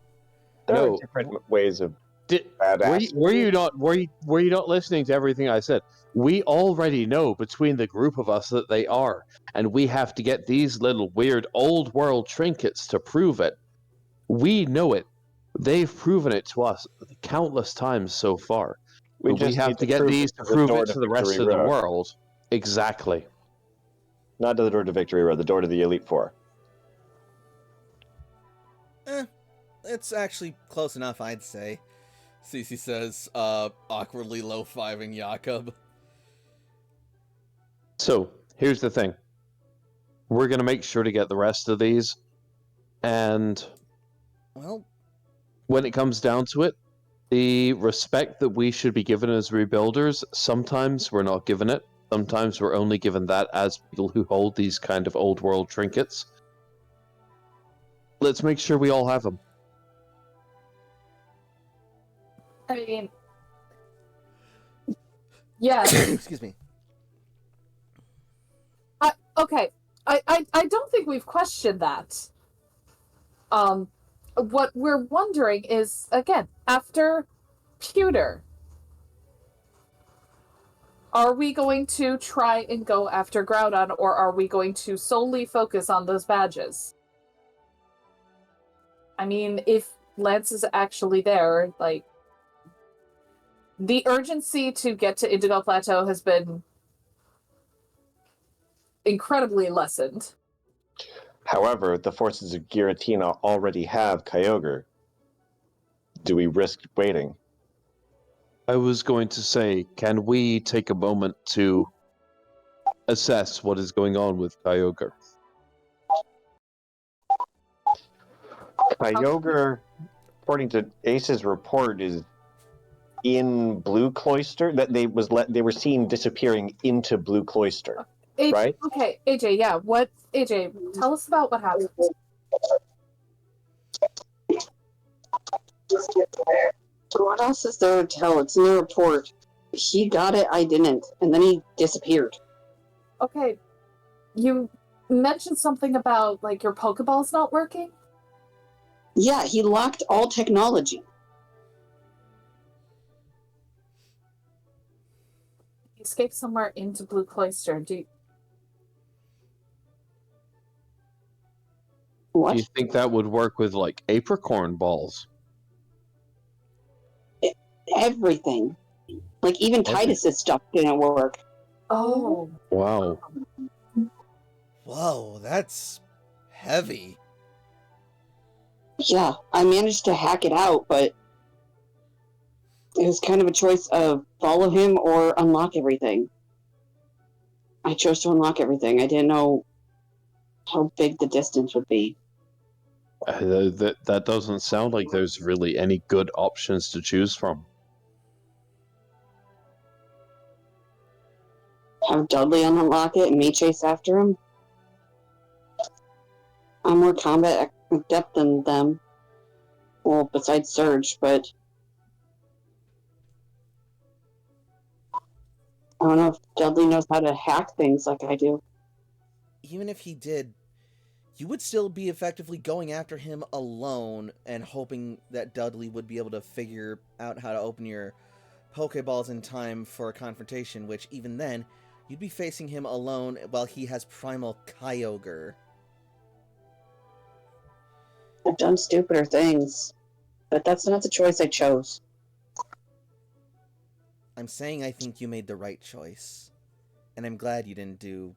There No. are different ways of badass. Were you not listening to everything I said? We already know between the group of us that they are, and we have to get these little weird old world trinkets to prove it. We know it. They've proven it to us countless times so far. We But we just have need to to get prove these it to to the prove door it to to the rest Victory of the Road. world. Exactly. Not to the door to Victory Road, the door to the Elite Four. It's actually close enough, I'd say. Cece says, awkwardly low-fiving Jakob. So, here's the thing. We're going to make sure to get the rest of these. And Well, when it comes down to it, the respect that we should be given as rebuilders, sometimes we're not given it. Sometimes we're only given that as people who hold these kind of old world trinkets. Let's make sure we all have them. I mean, yeah. excuse me. Okay. I don't think we've questioned that. What we're wondering is, again, after Pewter, are we going to try and go after Groudon, or are we going to solely focus on those badges? I mean, if Lance is actually there, like, the urgency to get to Indigo Plateau has been incredibly lessened. However, the forces of Giratina already have Kyogre. Do we risk waiting? I was going to say, can we take a moment to assess what is going on with Kyogre? Kyogre, according to Ace's report, is in Blue Cloister. That they were seen disappearing into Blue Cloister. Right? Okay, AJ, yeah. AJ, tell us about what happened. What else is there to tell? It's in the report. He got it, I didn't. And then he disappeared. Okay, you mentioned something about, like, your Pokeballs not working? Yeah, he locked all technology. He escaped somewhere into Blue Cloister. What? Do you think that would work with, like, apricorn balls? Everything. Like, even Okay. Titus's stuff didn't work. Oh. Wow. Whoa, that's heavy. Yeah, I managed to hack it out, but it was kind of a choice of follow him or unlock everything. I chose to unlock everything. I didn't know how big the distance would be. That doesn't sound like there's really any good options to choose from. Have Dudley unlock it and me chase after him? I'm more combat adept than them. Well, besides Surge, but I don't know if Dudley knows how to hack things like I do. Even if he did, you would still be effectively going after him alone and hoping that Dudley would be able to figure out how to open your Pokeballs in time for a confrontation, which even then, you'd be facing him alone while he has Primal Kyogre. I've done stupider things, but that's not the choice I chose. I'm saying I think you made the right choice. And I'm glad you didn't do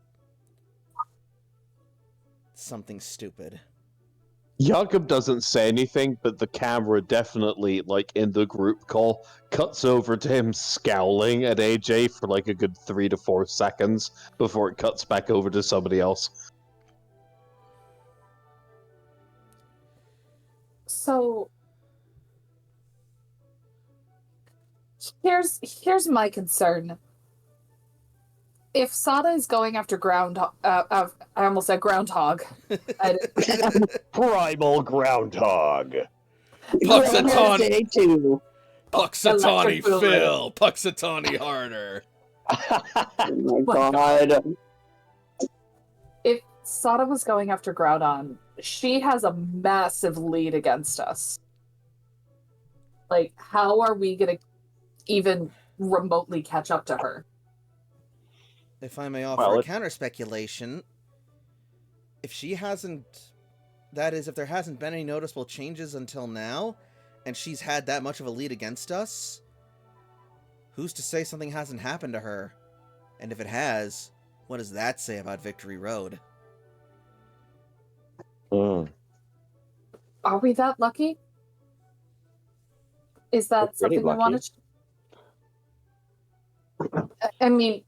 something stupid. Jakob doesn't say anything, but the camera definitely, like in the group call, cuts over to him scowling at AJ for like a good 3 to 4 seconds before it cuts back over to somebody else. So here's my concern. If Sada is going after I almost said groundhog. Primal Groundhog. Puxatawny. Too. Puxatawny Electric Boomer. Phil! Puxatawny harder! Oh my god. If Sada was going after Groudon, she has a massive lead against us. Like, how are we gonna even remotely catch up to her? If I may offer Well, a counter speculation, if she hasn't, that is, if there hasn't been any noticeable changes until now, and she's had that much of a lead against us, who's to say something hasn't happened to her? And if it has, what does that say about Victory Road? Mm. Are we that lucky? Is We're that pretty something we want lucky. to... I mean,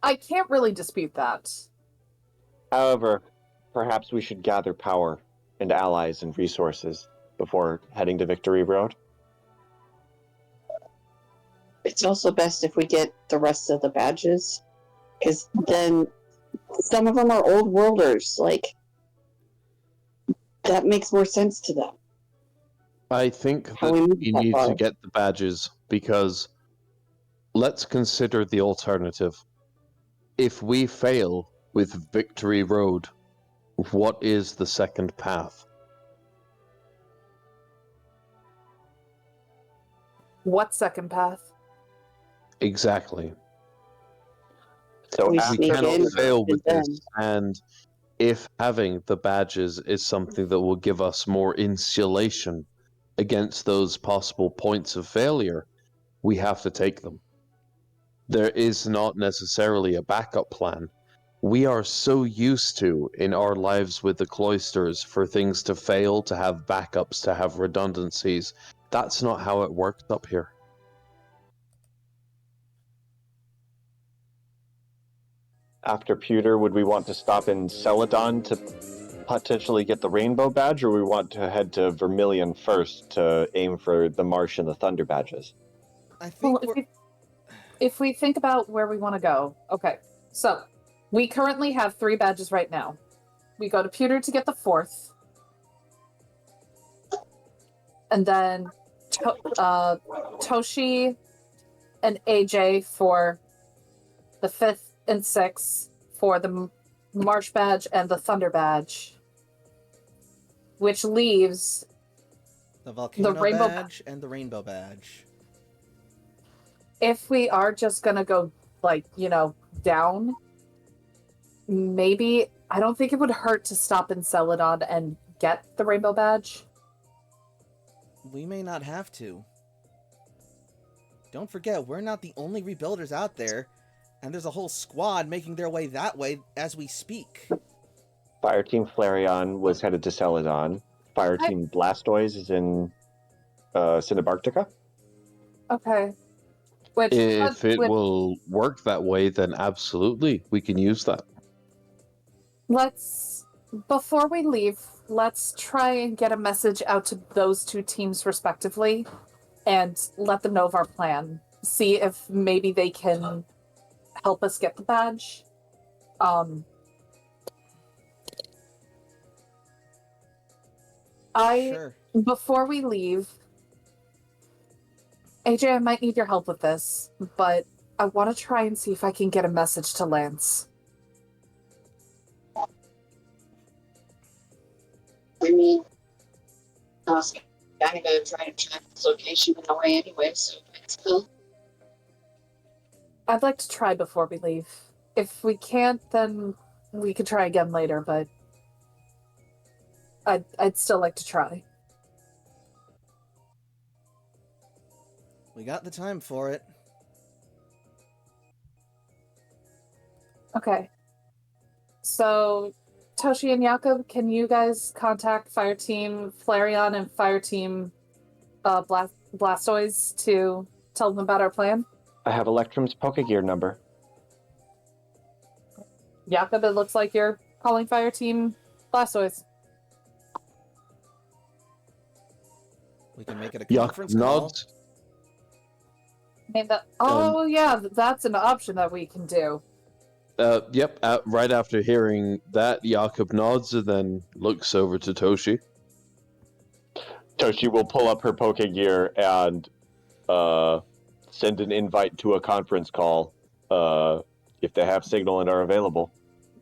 I can't really dispute that. However, perhaps we should gather power and allies and resources before heading to Victory Road. It's also best if we get the rest of the badges, because then some of them are old worlders. Like, that makes more sense to them. I think How that we move we that need far. to get the badges because let's consider the alternative. If we fail with Victory Road, what is the second path? What second path? Exactly. So We We after sneak cannot in, fail with and this, and if having the badges is something that will give us more insulation against those possible points of failure, we have to take them. There is not necessarily a backup plan. We are so used to, in our lives with the cloisters, for things to fail, to have backups, to have redundancies. That's not how it works up here. after Pewter, would we want to stop in Celadon to potentially get the Rainbow Badge, or we want to head to Vermilion first to aim for the Marsh and the Thunder Badges? I think Well, if we think about where we want to go, okay. So, we currently have 3 badges right now. We go to Pewter to get the 4th. And then Toshi and AJ for the 5th and 6th for the Marsh Badge and the Thunder Badge. Which leaves the Volcano Rainbow Badge and the Rainbow Badge. if we are just gonna go, like, down, maybe, I don't think it would hurt to stop in Celadon and get the Rainbow Badge. We may not have to. Don't forget, we're not the only rebuilders out there, and there's a whole squad making their way that way as we speak. Fireteam Flareon was headed to Celadon. Fire Team Blastoise is in Cinnabarctica. Okay. Which If it will work that way, then absolutely, we can use that. before we leave, let's try and get a message out to those two teams respectively and let them know of our plan. See if maybe they can help us get the badge. Sure. Before we leave, AJ, I might need your help with this, but I want to try and see if I can get a message to Lance. I mean, I was kind of going to try to track this location in a way anyway, so still. I'd like to try before we leave. If we can't, then we could try again later, but I'd still like to try. We got the time for it. Okay. So, Toshi and Jakob, can you guys contact Fire Team Flareon and Fire Team Blastoise to tell them about our plan? I have Electrum's Pokegear number. Jakob, it looks like you're calling Fire Team Blastoise. We can make it a Yuck, conference call. nods. Yeah, that's an option that we can do. Yep, right after hearing that, Jakob nods and then looks over to Toshi. Toshi will pull up her Pokegear and send an invite to a conference call if they have signal and are available.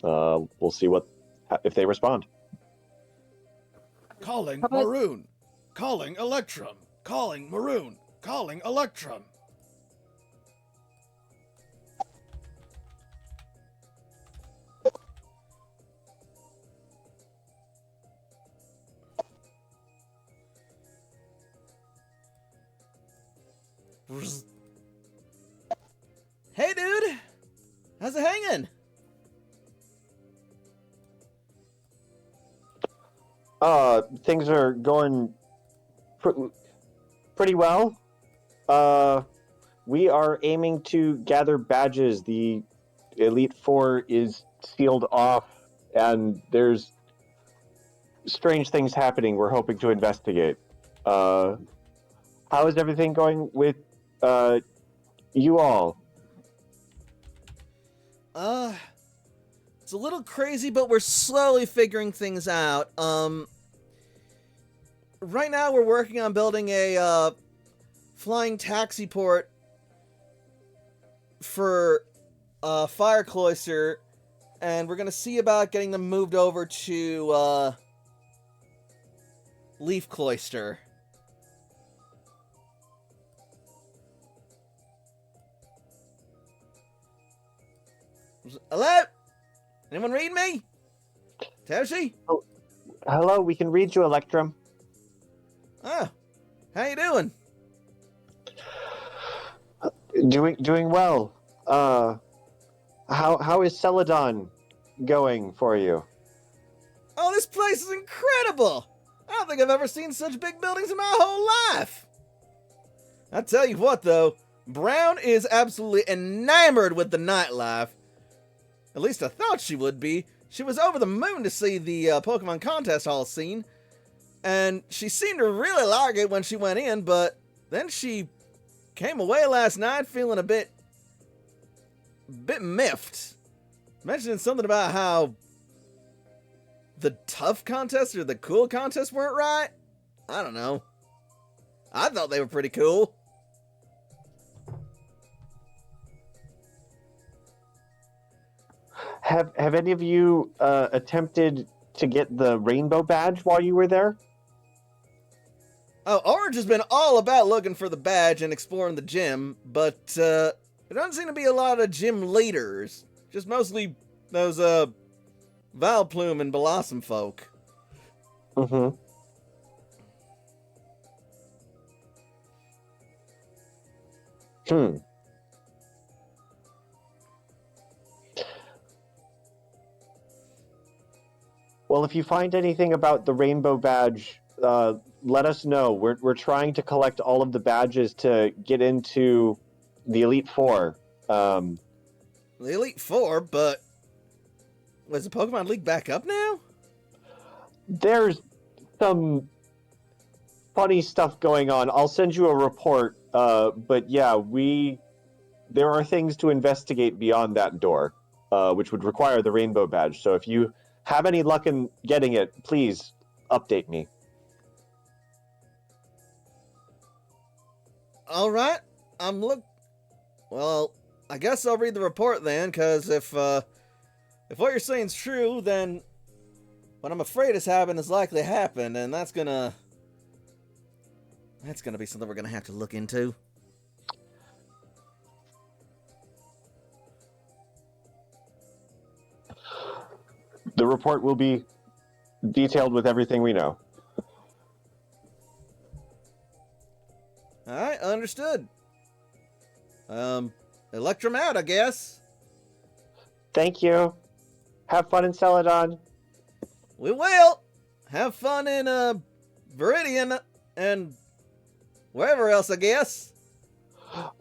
We'll see if they respond. Calling How about- Maroon. Calling Electrum. Calling Maroon. Calling Electrum. Hey, dude! How's it hanging? Things are going pretty well. We are aiming to gather badges. The Elite Four is sealed off, and there's strange things happening we're hoping to investigate. How is everything going with you all? It's a little crazy, but we're slowly figuring things out. Right now we're working on building a flying taxi port for Fire Cloister, and we're gonna see about getting them moved over to Leaf Cloister. Hello? Anyone read me? Toshi? Hello, we can read you, Electrum. Oh, how you doing? Doing well. How is Celadon going for you? Oh, this place is incredible! I don't think I've ever seen such big buildings in my whole life! I tell you what, though, Brown is absolutely enamored with the nightlife. At least I thought she would be. She was over the moon to see the Pokemon contest hall scene, and she seemed to really like it when she went in, but then she came away last night feeling a bit miffed. Mentioning something about how the tough contest or the cool contest weren't right. I don't know. I thought they were pretty cool. Have any of you attempted to get the rainbow badge while you were there? Oh, Orange has been all about looking for the badge and exploring the gym, but there doesn't seem to be a lot of gym leaders. Just mostly those Valplume and Blossom folk. Mm-hmm. Well, if you find anything about the rainbow badge let us know. We're trying to collect all of the badges to get into the Elite Four. The Elite Four, but was the Pokemon League back up now? There's some funny stuff going on. I'll send you a report. But yeah, there are things to investigate beyond that door, which would require the Rainbow Badge. So if you have any luck in getting it, please update me. All right, Well, I guess I'll read the report then, because if what you're saying is true, then what I'm afraid has happened has likely happened, and that's gonna be something we're gonna have to look into. The report will be detailed with everything we know. All right, understood. Electrum out, I guess. Thank you. Have fun in Celadon. We will. Have fun in Viridian and wherever else, I guess.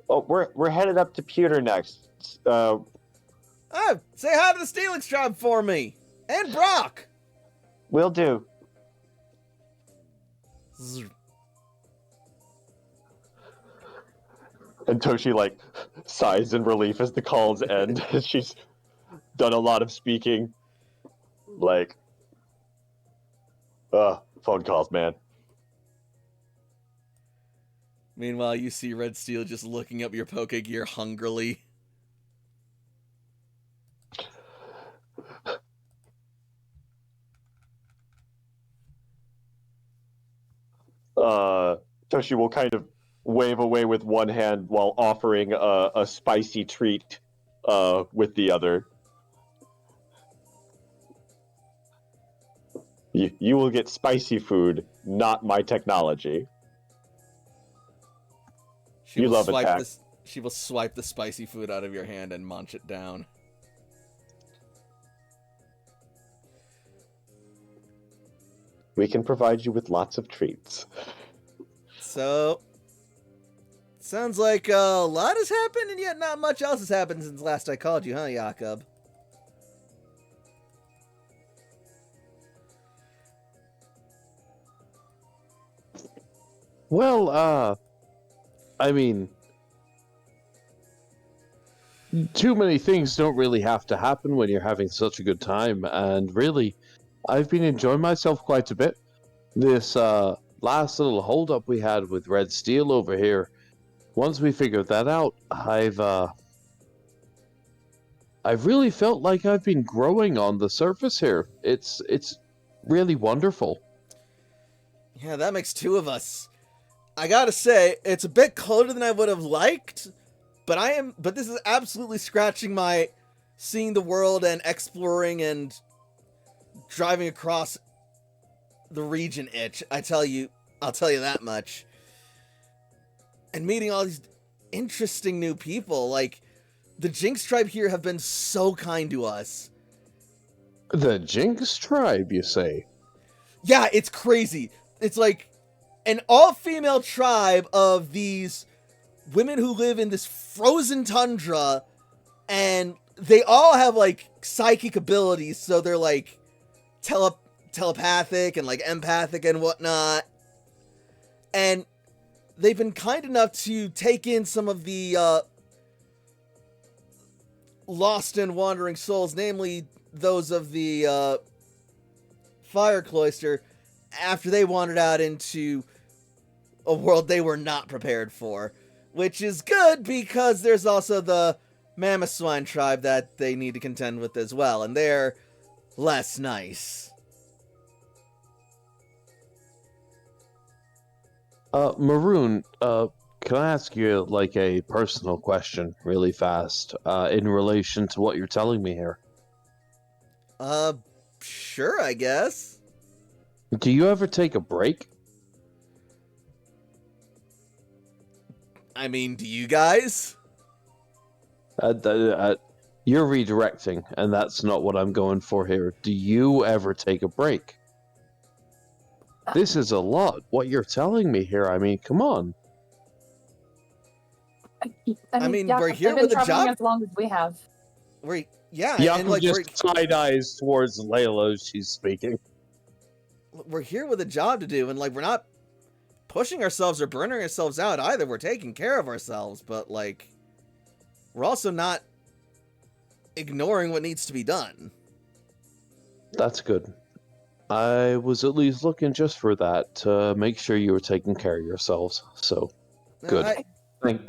Oh, we're headed up to Pewter next. Oh, say hi to the Steelix tribe for me. And Brock. Will do. And Toshi like sighs in relief as the calls end. She's done a lot of speaking. Like, phone calls, man. Meanwhile, you see Red Steel just looking up your Pokegear hungrily. Toshi will kind of wave away with one hand while offering a spicy treat with the other. You will get spicy food, not my technology. You love attack. She will swipe the spicy food out of your hand and munch it down. We can provide you with lots of treats. So, sounds like a lot has happened, and yet not much else has happened since last I called you, huh, Jakob? Well, I mean, too many things don't really have to happen when you're having such a good time, and really, I've been enjoying myself quite a bit. This last little holdup we had with Red Steel over here, once we figured that out, I've really felt like I've been growing on the surface here. It's really wonderful. Yeah, that makes two of us. I gotta say, it's a bit colder than I would have liked, but this is absolutely scratching my seeing the world and exploring and driving across the region itch. I'll tell you that much. And meeting all these interesting new people, like the Jinx tribe here have been so kind to us. The Jinx tribe, you say? Yeah, it's crazy. It's like an all-female tribe of these women who live in this frozen tundra, and they all have like psychic abilities, so they're like telepathic and like empathic and whatnot. And they've been kind enough to take in some of the lost and wandering souls, namely those of the Fire Cloister, after they wandered out into a world they were not prepared for. Which is good, because there's also the Mammoth tribe that they need to contend with as well, and they're less nice. Maroon, can I ask you, like, a personal question really fast, in relation to what you're telling me here? Sure, I guess. Do you ever take a break? I mean, do you guys? You're redirecting, and that's not what I'm going for here. Do you ever take a break? This is a lot. What you're telling me here, I mean, come on. I mean, yeah, we're here they've been with a traveling job. as long as we have. And Yaku like just side eyes towards Layla as she's speaking. we're here with a job to do, and like we're not pushing ourselves or burning ourselves out either. We're taking care of ourselves, but like we're also not ignoring what needs to be done. That's good. I was at least looking just for that to make sure you were taking care of yourselves. So, good.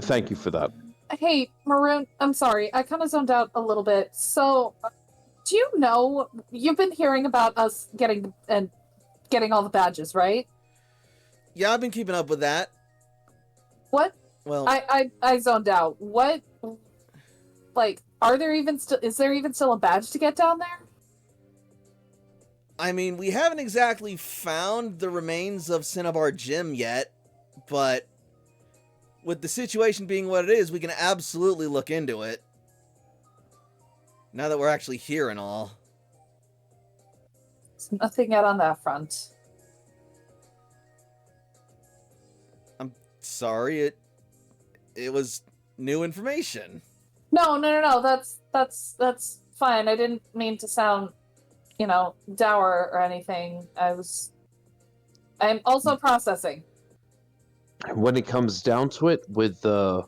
Thank you for that. Hey, Maroon, I'm sorry. I kind of zoned out a little bit. So, do you know you've been hearing about us getting all the badges, right? Yeah, I've been keeping up with that. What? Well, I zoned out. What? Like, are there even still? Is there even still a badge to get down there? I mean, we haven't exactly found the remains of Cinnabar Gym yet, but with the situation being what it is, we can absolutely look into it. Now that we're actually here and all. There's nothing yet on that front. I'm sorry, it was new information. No. That's fine. I didn't mean to sound, dour or anything. I'm also processing. When it comes down to it, with the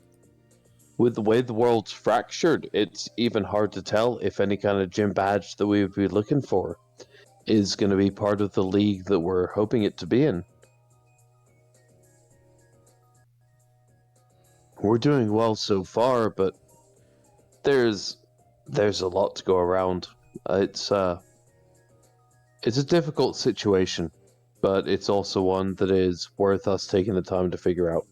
way the world's fractured, it's even hard to tell if any kind of gym badge that we would be looking for is going to be part of the league that we're hoping it to be in. We're doing well so far, but there's a lot to go around. It's a difficult situation, but it's also one that is worth us taking the time to figure out.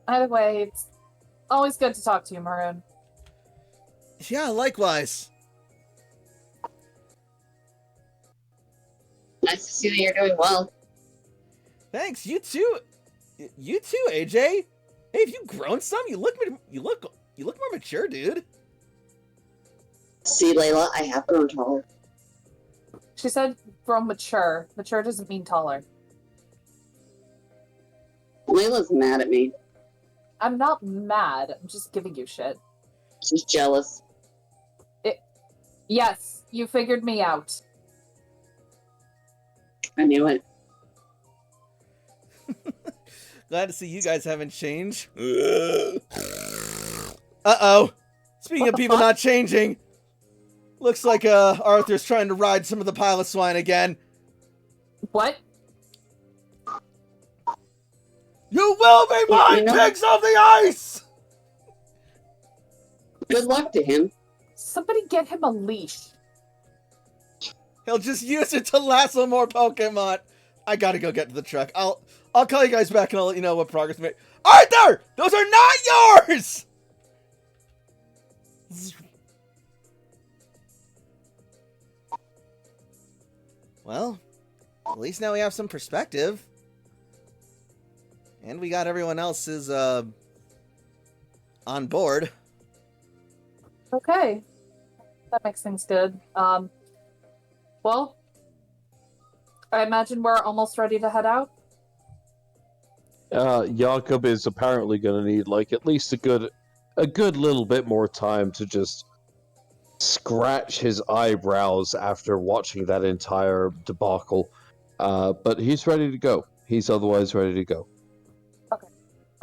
Either way, it's always good to talk to you, Maroon. Yeah, likewise. Nice to see that you're doing well. Thanks, you too. You too, AJ. Hey, have you grown some? You look more mature, dude. See, Layla, I have grown taller. She said grow mature. Mature doesn't mean taller. Layla's mad at me. I'm not mad. I'm just giving you shit. She's jealous. Yes, you figured me out. I knew it. Glad to see you guys haven't changed. Uh-oh. Speaking of people not changing, looks like Arthur's trying to ride some of the pile of swine again. What? You will be my pigs of the ice! Good luck to him. Somebody get him a leash. He'll just use it to lasso more Pokemon. I gotta go get to the truck. I'll call you guys back and I'll let you know what progress we made. Arthur! Those are not yours! Well, at least now we have some perspective. And we got everyone else's, on board. Okay. That makes things good. Well, I imagine we're almost ready to head out. Jakob is apparently going to need at least a good little bit more time to just scratch his eyebrows after watching that entire debacle. But he's ready to go. He's otherwise ready to go.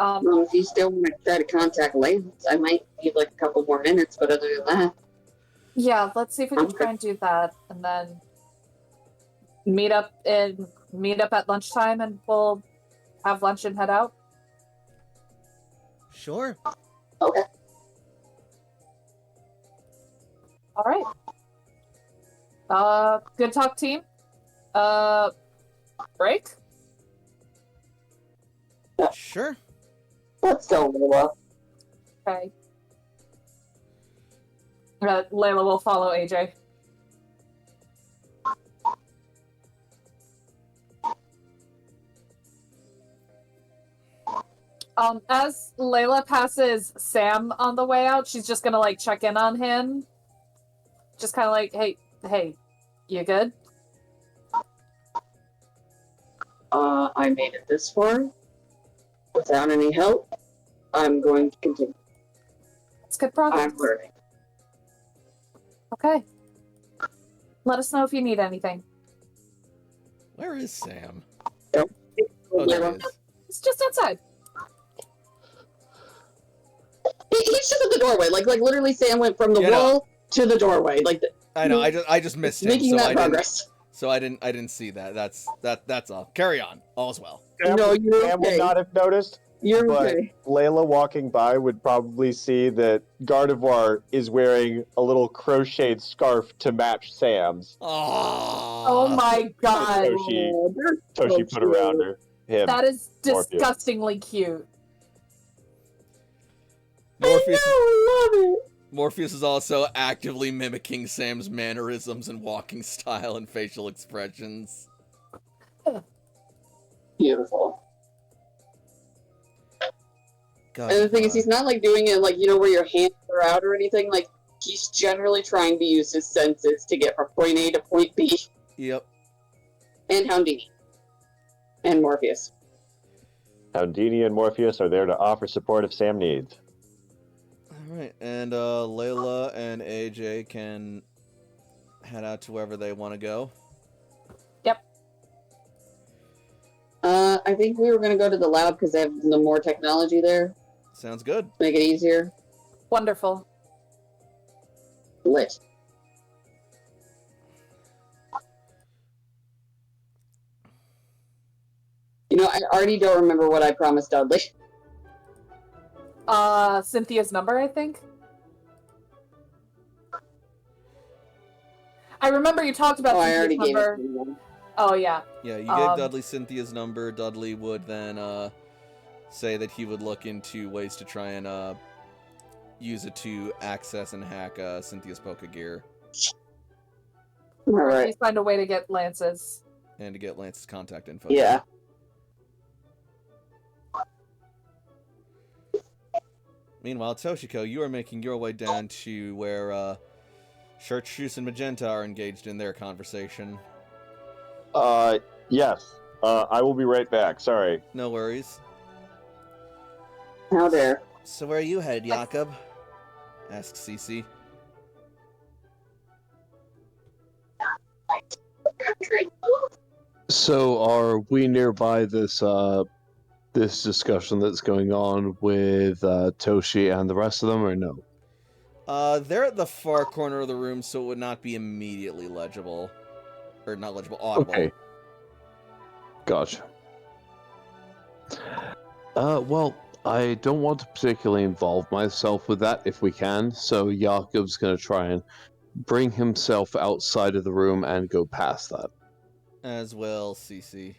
Well, if you still want to try to contact Layla, I might need a couple more minutes, but other than that... Yeah, let's see if we can try and do that, and then meet up at lunchtime, and we'll have lunch and head out. Sure. Okay. All right. Good talk, team. Break? Sure. Let's go, Layla. Okay. Layla will follow AJ. As Layla passes Sam on the way out, she's just gonna like check in on him. Just kind of like, hey, you good? I made it this far without any help. I'm going to continue. It's good progress. I'm learning. Okay. Let us know if you need anything. Where is Sam? Don't. Oh, there he is. It's just outside. He's just at the doorway. Like literally, Sam went from the Yeah, no. wall to the doorway. Like I know. I just missed him. making So that I progress. didn't. So I didn't see that. That's all. Carry on. All's well. Sam, No, you're Sam okay. would not have noticed, You're but okay. Layla walking by would probably see that Gardevoir is wearing a little crocheted scarf to match Sam's. Oh my god. Toshi. Oh, they're Toshi so put around him. That is Morpheus. disgustingly cute. Morpheus. I love it. Morpheus is also actively mimicking Sam's mannerisms and walking style and facial expressions. Beautiful. God, And the thing is, he's not like doing it like, where your hands are out or anything. Like, he's generally trying to use his senses to get from point A to point B. Yep. And Houdini. And Morpheus. Houdini and Morpheus are there to offer support if Sam needs. Alright, and Layla and AJ can head out to wherever they want to go. I think we were going to go to the lab because they have the more technology there. Sounds good. Make it easier. Wonderful. Lit. I already don't remember what I promised Dudley. Cynthia's number, I think. I remember you talked about Oh, I Cynthia's already gave number. it to you. Oh, yeah. Yeah, you gave Dudley Cynthia's number. Dudley would then say that he would look into ways to try and use it to access and hack Cynthia's Pokegear All right. Please find a way to get Lance's. and to get Lance's contact info. Yeah. Meanwhile, Toshiko, you are making your way down to where Chartreuse and Magenta are engaged in their conversation. Yes. I will be right back. Sorry. No worries. How dare. So where are you headed, Jakob? Asks Cece. So, are we nearby this this discussion that's going on with Toshi and the rest of them, or no? They're at the far corner of the room, so it would not be immediately legible. Or not legible, audible. Okay. Gotcha. Well, I don't want to particularly involve myself with that if we can, so Jakob's going to try and bring himself outside of the room and go past that. As well, Cece.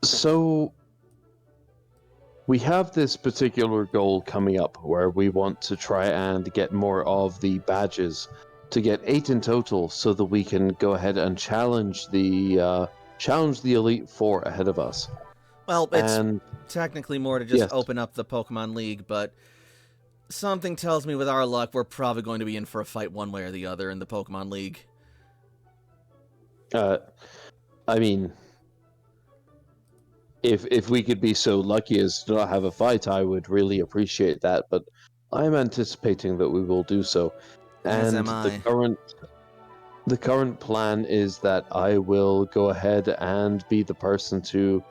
So, we have this particular goal coming up where we want to try and get more of the badges, to get 8 in total, so that we can go ahead and challenge the Elite Four ahead of us. Well, it's And technically more to just Yes. open up the Pokemon League, but something tells me with our luck, we're probably going to be in for a fight one way or the other in the Pokemon League. I mean, if we could be so lucky as to not have a fight, I would really appreciate that. But I'm anticipating that we will do so. As And am I. the current plan is that I will go ahead and be the person to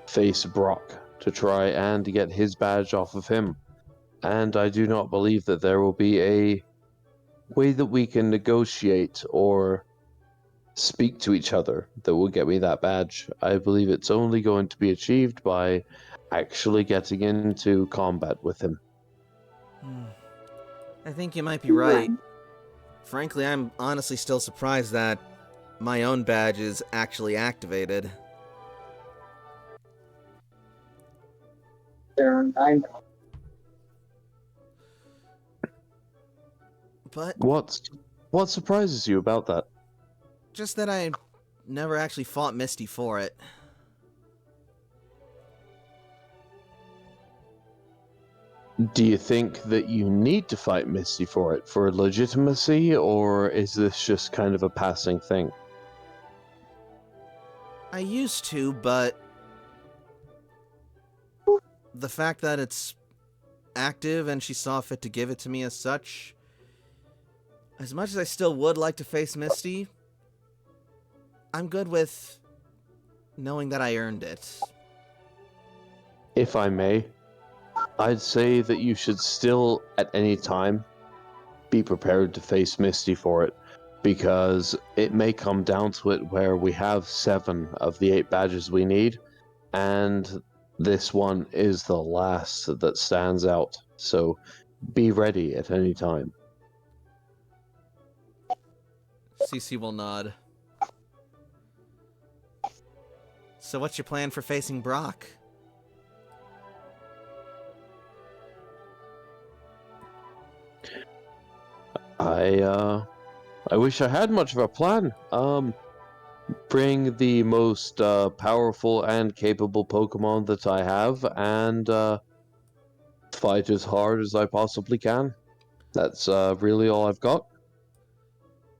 face Brock to try and get his badge off of him. And I do not believe that there will be a way that we can negotiate or speak to each other that will get me that badge. I believe it's only going to be achieved by actually getting into combat with him. I think you might be right. Frankly, I'm honestly still surprised that my own badge is actually activated. But What surprises you about that? just that I never actually fought Misty for it. Do you think that you need to fight Misty for it, for legitimacy, or is this just kind of a passing thing? I used to, but the fact that it's active and she saw fit to give it to me as such, as much as I still would like to face Misty, I'm good with knowing that I earned it. If I may, I'd say that you should still, at any time, be prepared to face Misty for it, because it may come down to it where we have 7 of the 8 badges we need, and this one is the last that stands out. So be ready at any time. CC will nod. So what's your plan for facing Brock? I wish I had much of a plan. Bring the most powerful and capable Pokemon that I have, and fight as hard as I possibly can. That's really all I've got.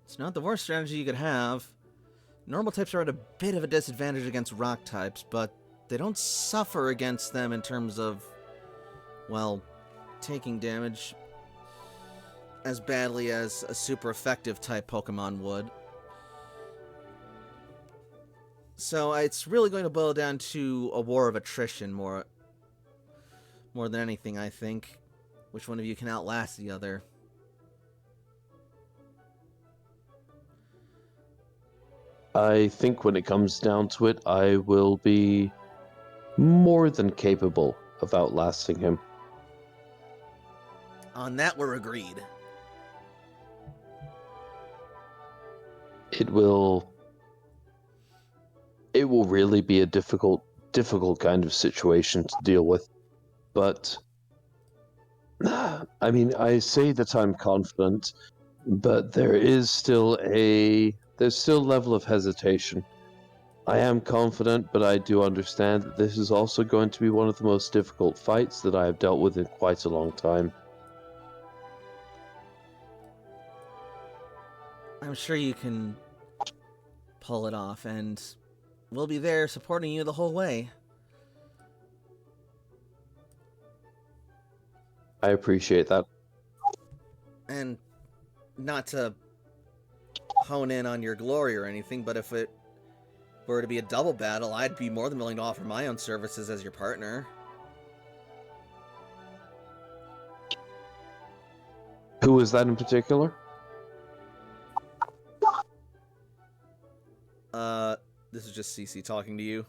It's not the worst strategy you could have. Normal types are at a bit of a disadvantage against rock types, but they don't suffer against them in terms of, well, taking damage as badly as a super effective type Pokemon would. So it's really going to boil down to a war of attrition more than anything, I think. Which one of you can outlast the other? I think when it comes down to it, I will be more than capable of outlasting him. On that, we're agreed. It will really be a difficult kind of situation to deal with. But I mean, I say that I'm confident, but there's still a level of hesitation. I am confident, but I do understand that this is also going to be one of the most difficult fights that I have dealt with in quite a long time. I'm sure you can pull it off, and we'll be there supporting you the whole way. I appreciate that. And not to hone in on your glory or anything, but if it were to be a double battle, I'd be more than willing to offer my own services as your partner. Who is that in particular? This is just CC talking to you.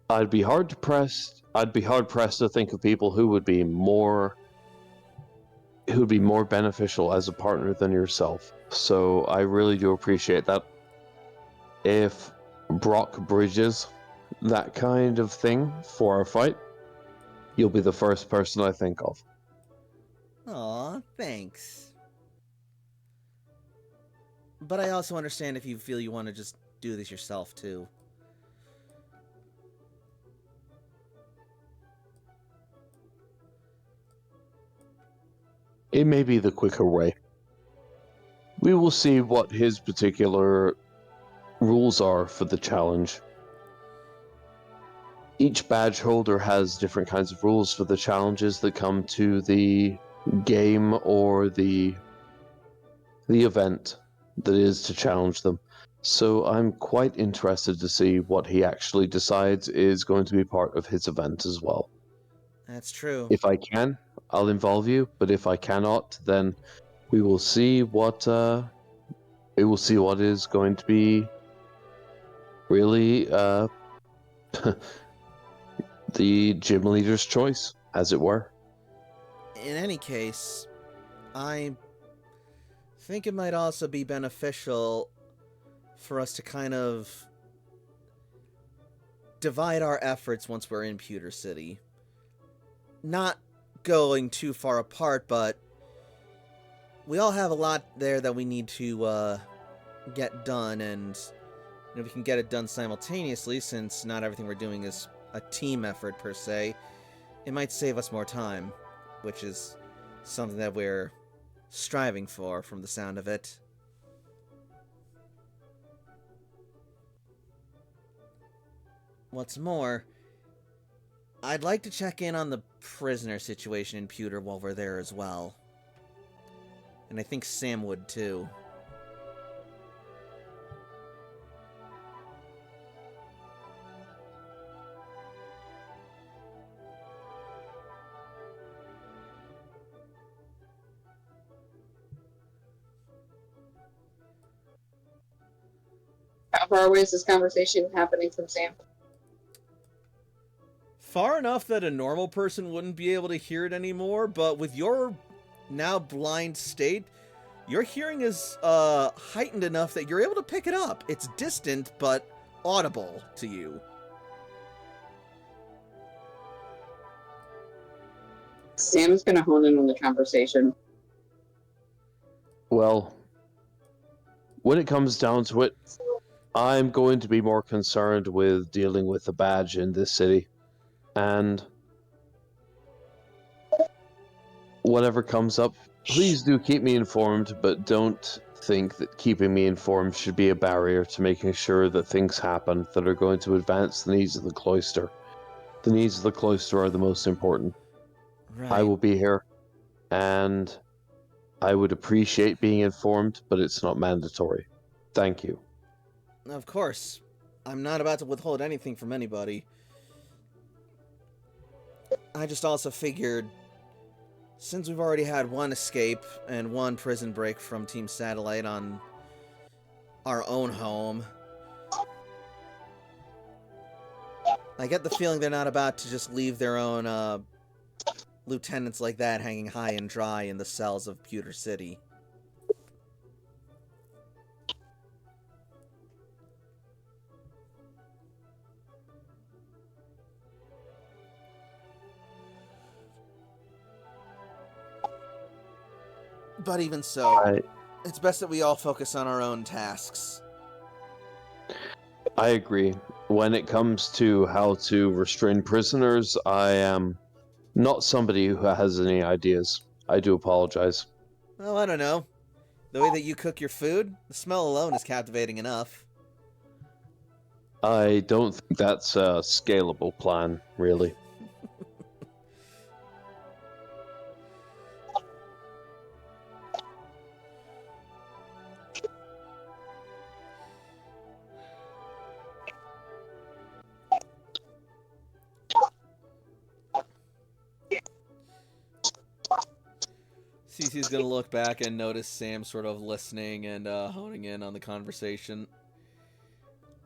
I'd be hard pressed to think of people who would be more beneficial as a partner than yourself. So I really do appreciate that. If Brock bridges that kind of thing for our fight, you'll be the first person I think of. Aw, thanks. But I also understand if you feel you want to just do this yourself, too. It may be the quicker way. We will see what his particular rules are for the challenge. Each badge holder has different kinds of rules for the challenges that come to the game or the event that is to challenge them. So I'm quite interested to see what he actually decides is going to be part of his event as well. That's true. If I can, I'll involve you, but if I cannot, then we will see what is going to be really the gym leader's choice, as it were. In any case, I think it might also be beneficial for us to kind of divide our efforts once we're in Pewter City. Not going too far apart, but we all have a lot there that we need to get done, and And if we can get it done simultaneously, since not everything we're doing is a team effort per se, it might save us more time, which is something that we're striving for from the sound of it. What's more, I'd like to check in on the prisoner situation in Pewter while we're there as well. And I think Sam would too. How far away is this conversation happening from Sam? Far enough that a normal person wouldn't be able to hear it anymore, but with your now blind state, your hearing is heightened enough that you're able to pick it up. It's distant, but audible to you. Sam's gonna hone in on the conversation. Well, when it comes down to it, I'm going to be more concerned with dealing with the badge in this city. And whatever comes up, please do keep me informed, but don't think that keeping me informed should be a barrier to making sure that things happen that are going to advance the needs of the cloister. The needs of the cloister are the most important. Right. I will be here, and I would appreciate being informed, but it's not mandatory. Thank you. Of course. I'm not about to withhold anything from anybody. I just also figured, since we've already had one escape and one prison break from Team Satellite on our own home, I get the feeling they're not about to just leave their own lieutenants like that hanging high and dry in the cells of Pewter City. But even so, it's best that we all focus on our own tasks. I agree. When it comes to how to restrain prisoners, I am not somebody who has any ideas. I do apologize. Well, I don't know. The way that you cook your food, the smell alone is captivating enough. I don't think that's a scalable plan, really. Cece's gonna look back and notice Sam sort of listening and honing in on the conversation.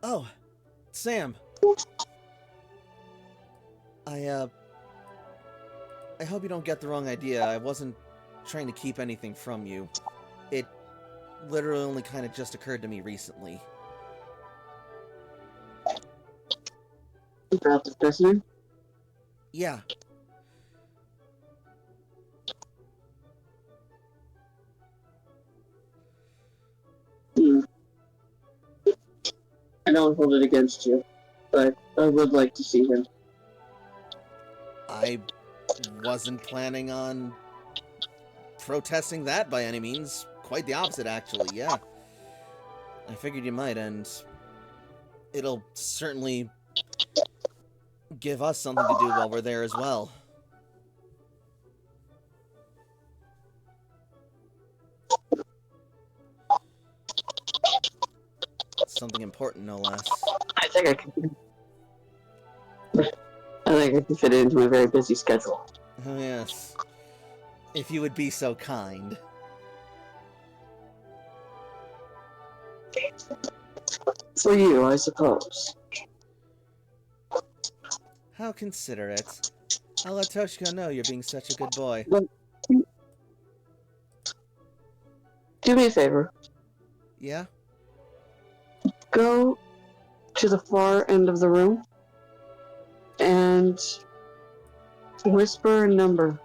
Oh, Sam. I hope you don't get the wrong idea. I wasn't trying to keep anything from you. It literally only kind of just occurred to me recently. About the prisoner? Yeah. I don't hold it against you, but I would like to see him. I wasn't planning on protesting that by any means. Quite the opposite, actually, yeah. I figured you might, and it'll certainly give us something to do while we're there as well. Something important, no less. I think I can fit it into my very busy schedule. Oh, yes. If you would be so kind. For you, I suppose. How considerate. I'll let Toshiko know you're being such a good boy. Do me a favor. Yeah? Go to the far end of the room and whisper a number.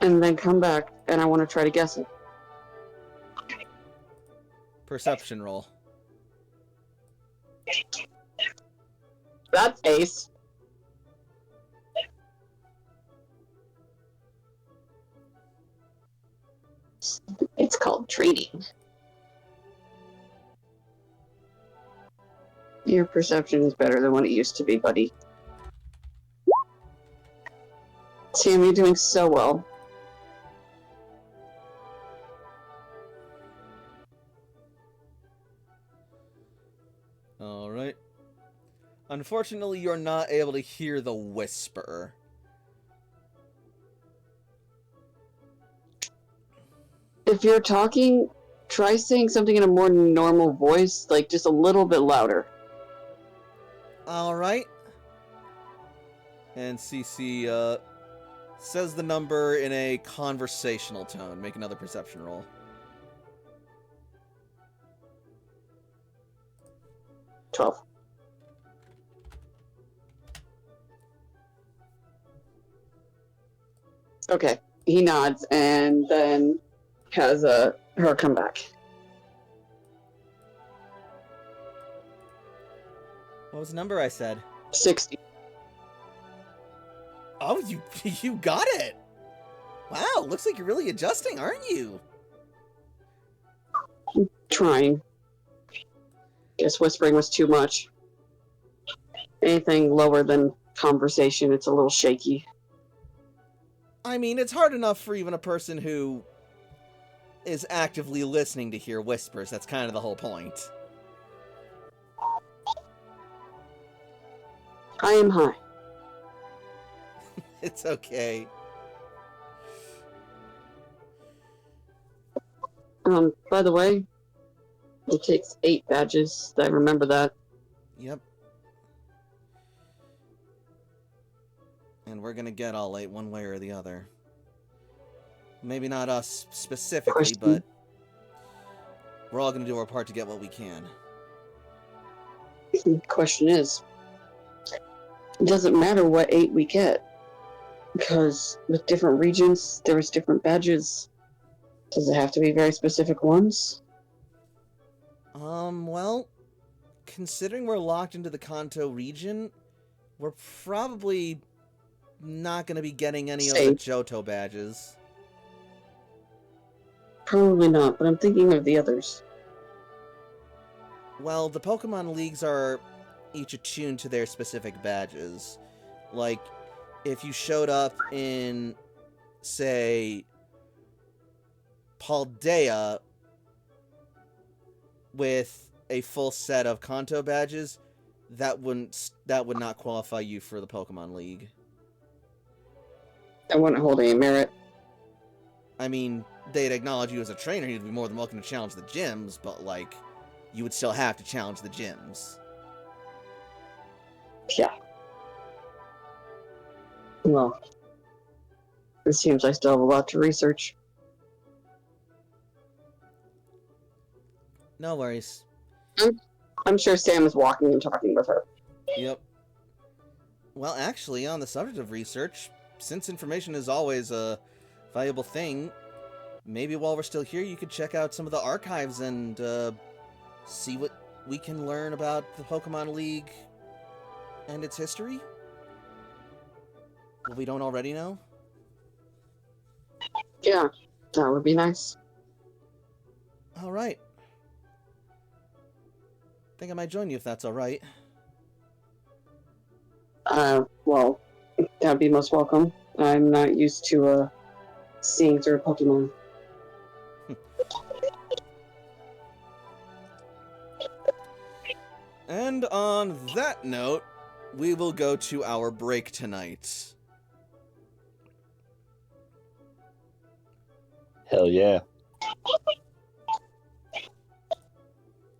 And then come back, and I want to try to guess it. Perception roll. that face. It's called training. Your perception is better than what it used to be, buddy. Sam, you're doing so well. All right. Unfortunately, you're not able to hear the whisper. If you're talking, try saying something in a more normal voice, like just a little bit louder. All right. And Cece says the number in a conversational tone. Make another perception roll. $12. Okay. He nods and then has her come back. What was the number I said? 60. Oh, you got it. Wow, looks like you're really adjusting, aren't you? Trying. Guess whispering was too much. Anything lower than conversation, it's a little shaky. I mean, it's hard enough for even a person who is actively listening to hear whispers. That's kind of the whole point. I am high. It's okay. By the way, it takes 8 badges. I remember that. Yep. And we're gonna get all 8 one way or the other. Maybe not us specifically, Question. but we're all gonna do our part to get what we can. The question is, it doesn't matter what 8 we get, because with different regions, there's different badges. Does it have to be very specific ones? Well, considering we're locked into the Kanto region, we're probably not gonna be getting any of the Same. Johto badges. Probably not, but I'm thinking of the others. Well, the Pokemon Leagues are each attuned to their specific badges. Like, if you showed up in, say, Paldea with a full set of Kanto badges, that would not qualify you for the Pokemon League. I wouldn't hold any merit. I mean, they'd acknowledge you as a trainer, you'd be more than welcome to challenge the gyms, but, like, you would still have to challenge the gyms. Yeah. Well, it seems I still have a lot to research. No worries. I'm sure Sam is walking and talking with her. Yep. Well, actually, on the subject of research, since information is always a valuable thing, maybe while we're still here, you could check out some of the archives and see what we can learn about the Pokemon League and its history? What we don't already know? Yeah, that would be nice. All right. Think I might join you if that's all right. Well, that'd be most welcome. I'm not used to, seeing through Pokemon. And on that note, we will go to our break tonight. Hell yeah.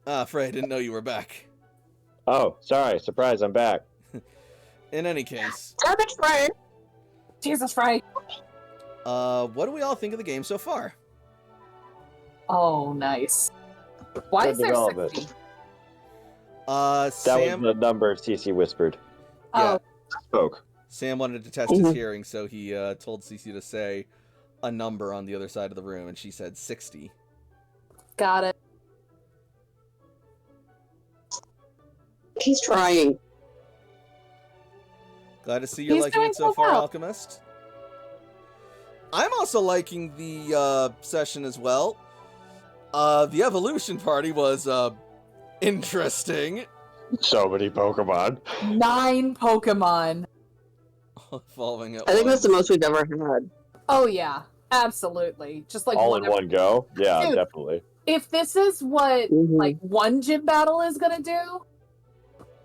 Ah, Frey, I didn't know you were back. Oh, sorry. Surprise, I'm back. In any case, Garbage Frey! Jesus Frey! what do we all think of the game so far? Oh, nice. Why Good is there development. 60? That Sam, was the number CC whispered. yeah, Oh, Spoke. Sam wanted to test his hearing, so he told Cece to say a number on the other side of the room, and she said 60. got it. He's trying. Glad to see you're He's liking doing it so so far, well. Alchemist. I'm also liking the session as well. The evolution party was interesting. So many Pokemon. 9 Pokemon. Evolving at I think that's the once. most we've ever had. Oh yeah, absolutely. Just like All one in one go. Yeah, Dude. definitely. If this is what Mhm. like one gym battle is gonna do,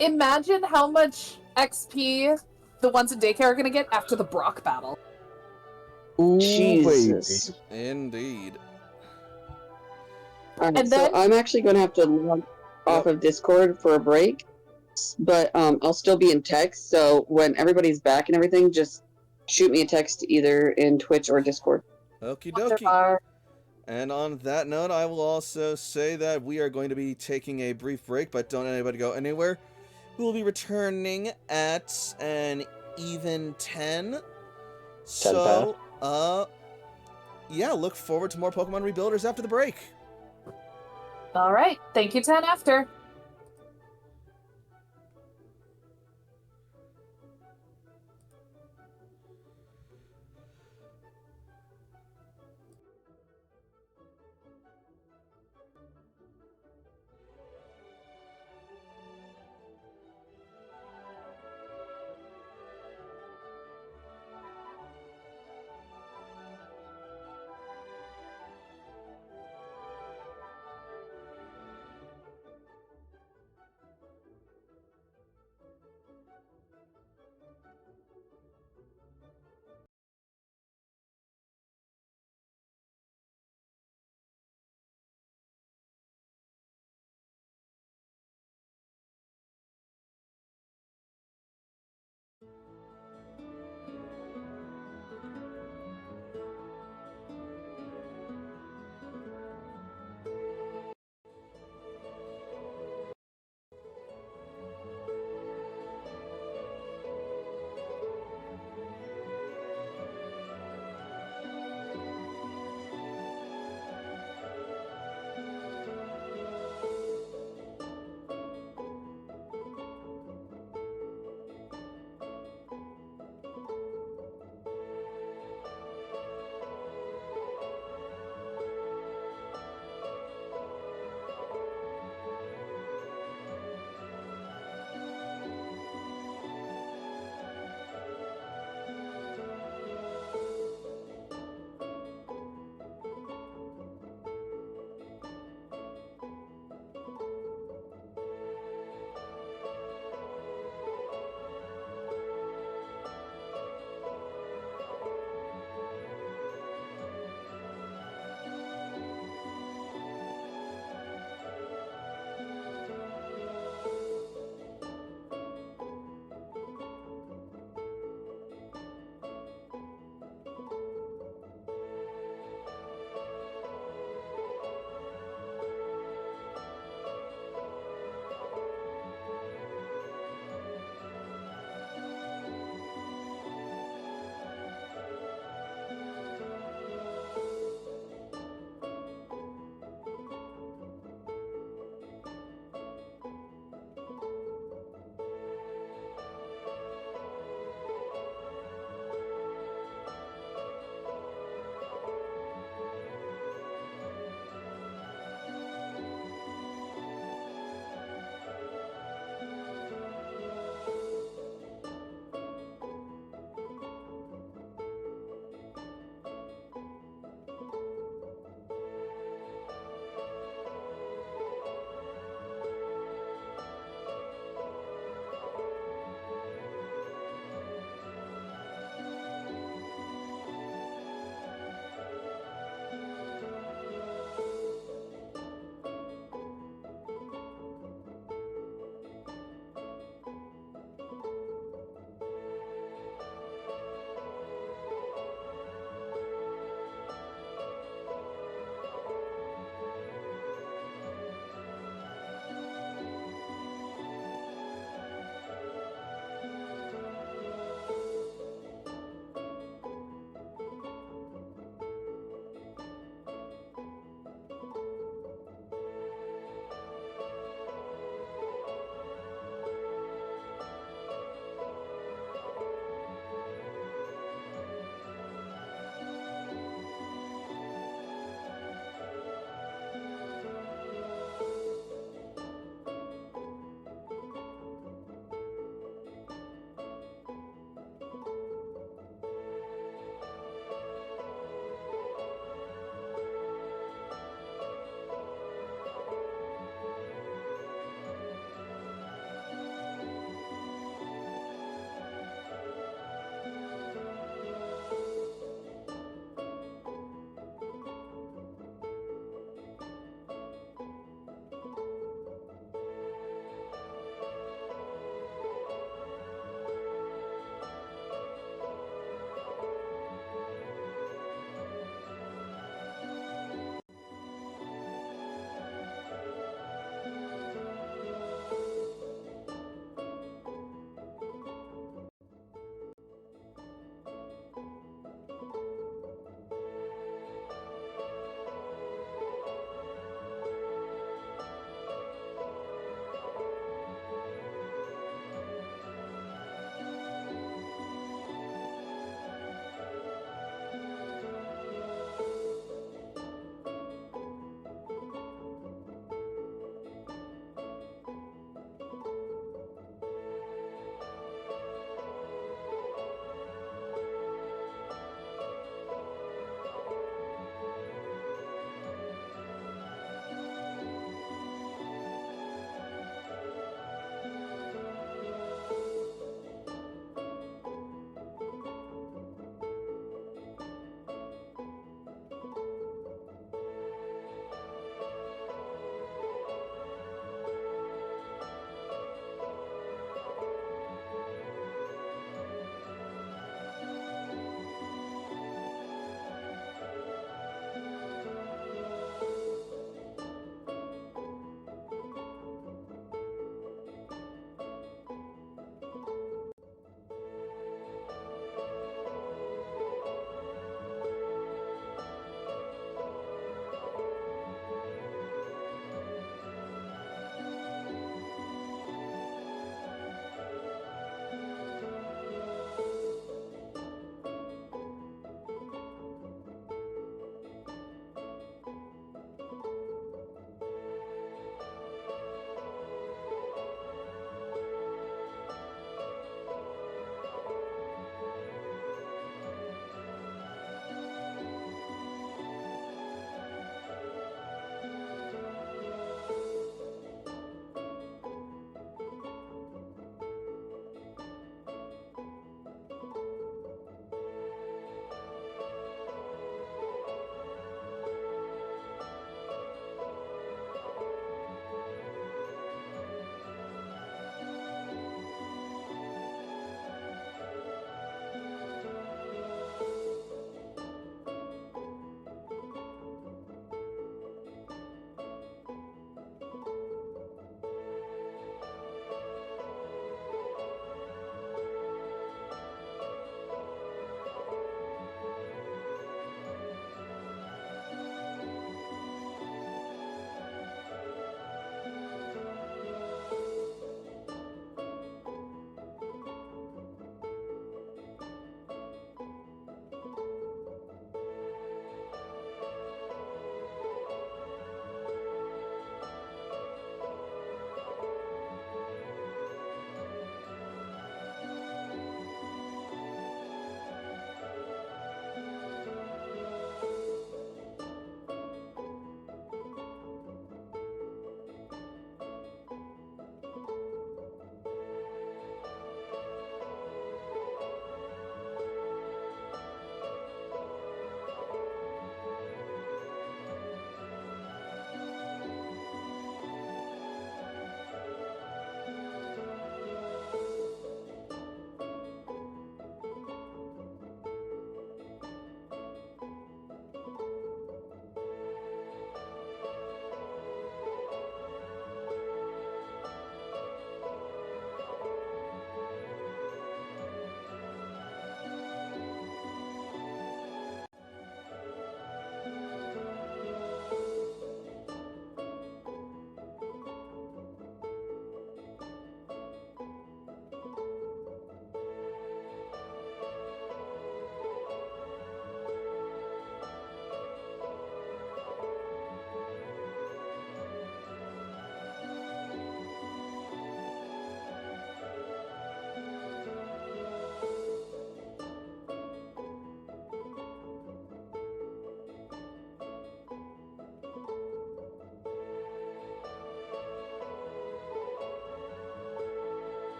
imagine how much XP the ones in daycare are gonna get after the Brock battle. Ooh, Jesus. Indeed. Alright, And so then- I'm actually going to have to log off of Discord for a break, but I'll still be in text. So when everybody's back and everything, just shoot me a text either in Twitch or Discord. Okie Wonder dokie. Bar. And on that note, I will also say that we are going to be taking a brief break, but don't anybody go anywhere. We will be returning at an even 10. So, yeah, look forward to more Pokemon Rebuilders after the break. All right. Thank you, 10 after.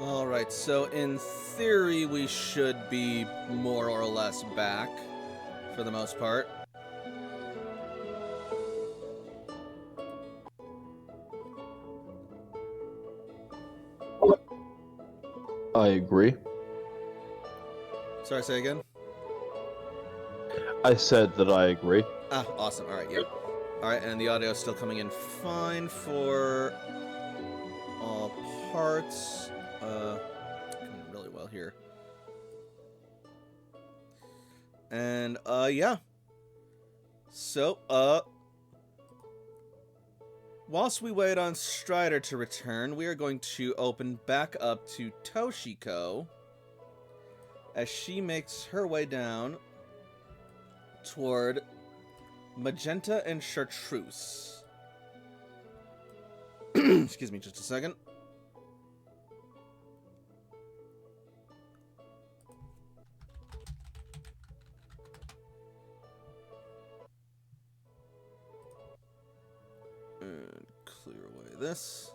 Alright, so in theory we should be more or less back, for the most part. I agree. Sorry, say again? I said that I agree. Ah, awesome. Alright, yep. Alright, and the audio is still coming in fine for all parts. Coming in really well here. And, yeah. So, whilst we wait on Strider to return, we are going to open back up to Toshiko as she makes her way down toward Magenta and Chartreuse. Excuse me just a second. And clear away this.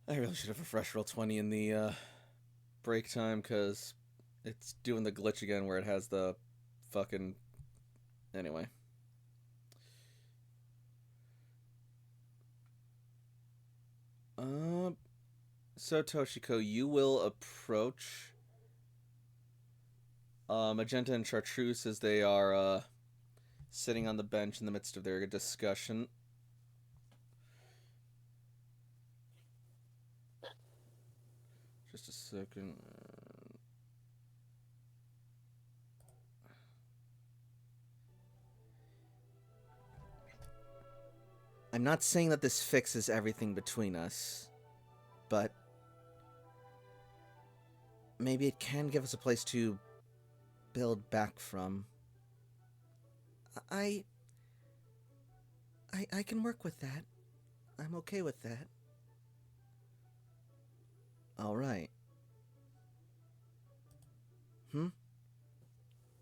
I really should have refreshed Roll20 in the break time, because it's doing the glitch again where it has the fucking... Anyway. So Toshiko, you will approach Magenta and Chartreuse as they are sitting on the bench in the midst of their discussion. Just a second. I'm not saying that this fixes everything between us, but maybe it can give us a place to build back from. I can work with that. I'm okay with that. All right.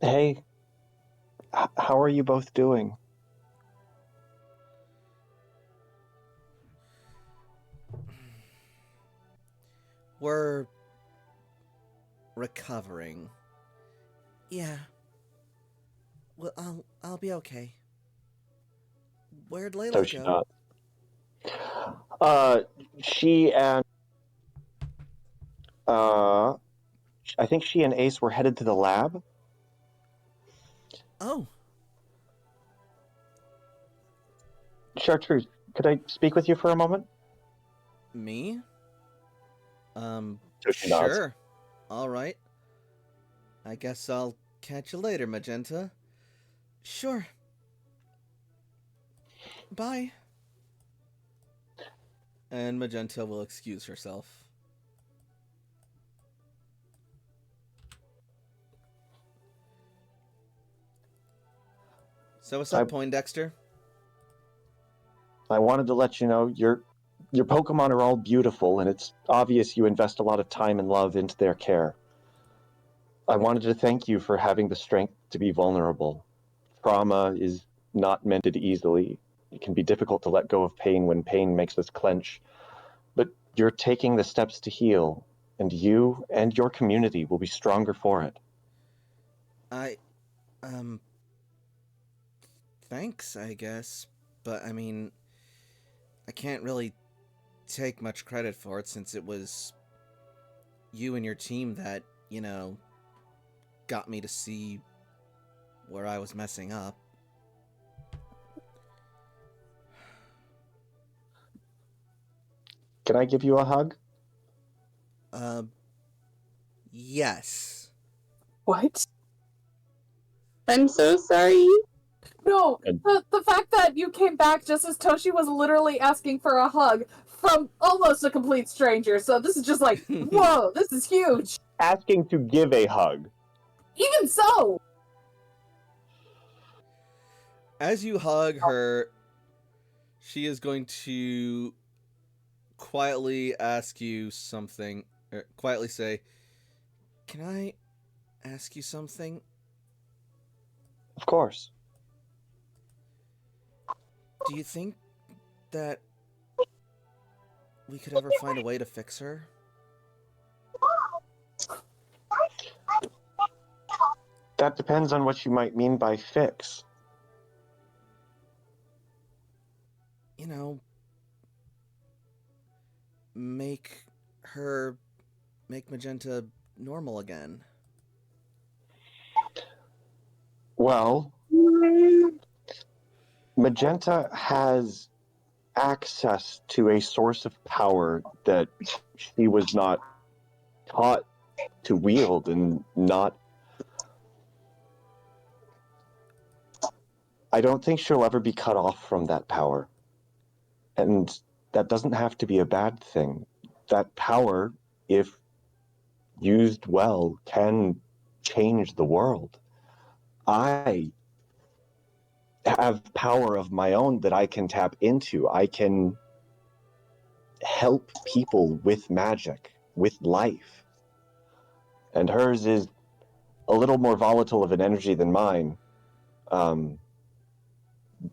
Hey, how are you both doing? We're recovering. Yeah. Well, I'll be okay. Where'd Layla So she's go? not. She and I think she and Ace were headed to the lab. Oh, Chartreuse, could I speak with you for a moment? me? So she nods. Sure. All right. I guess I'll catch you later, Magenta. Sure. Bye. And Magenta will excuse herself. So what's up, Poindexter? I wanted to let you know your Pokemon are all beautiful, and it's obvious you invest a lot of time and love into their care. I wanted to thank you for having the strength to be vulnerable. Trauma is not mended easily. It can be difficult to let go of pain when pain makes us clench. But you're taking the steps to heal, and you and your community will be stronger for it. Thanks, I guess. But, I mean, I can't really take much credit for it since it was you and your team that, you know, got me to see where I was messing up. Can I give you a hug? Yes. What? I'm so sorry. No, And- the fact that you came back just as Toshi was literally asking for a hug from almost a complete stranger, so this is just like, whoa, this is huge. Asking to give a hug. Even so! As you hug her, she is going to quietly ask you something, or quietly say, "Can I ask you something?" Of course. Do you think that we could ever find a way to fix her? That depends on what you might mean by fix. You know, make Magenta normal again. Well, Magenta has access to a source of power that she was not taught to wield and not. I don't think she'll ever be cut off from that power. And that doesn't have to be a bad thing. That power, if used well, can change the world. I have power of my own that I can tap into. I can help people with magic, with life. And hers is a little more volatile of an energy than mine.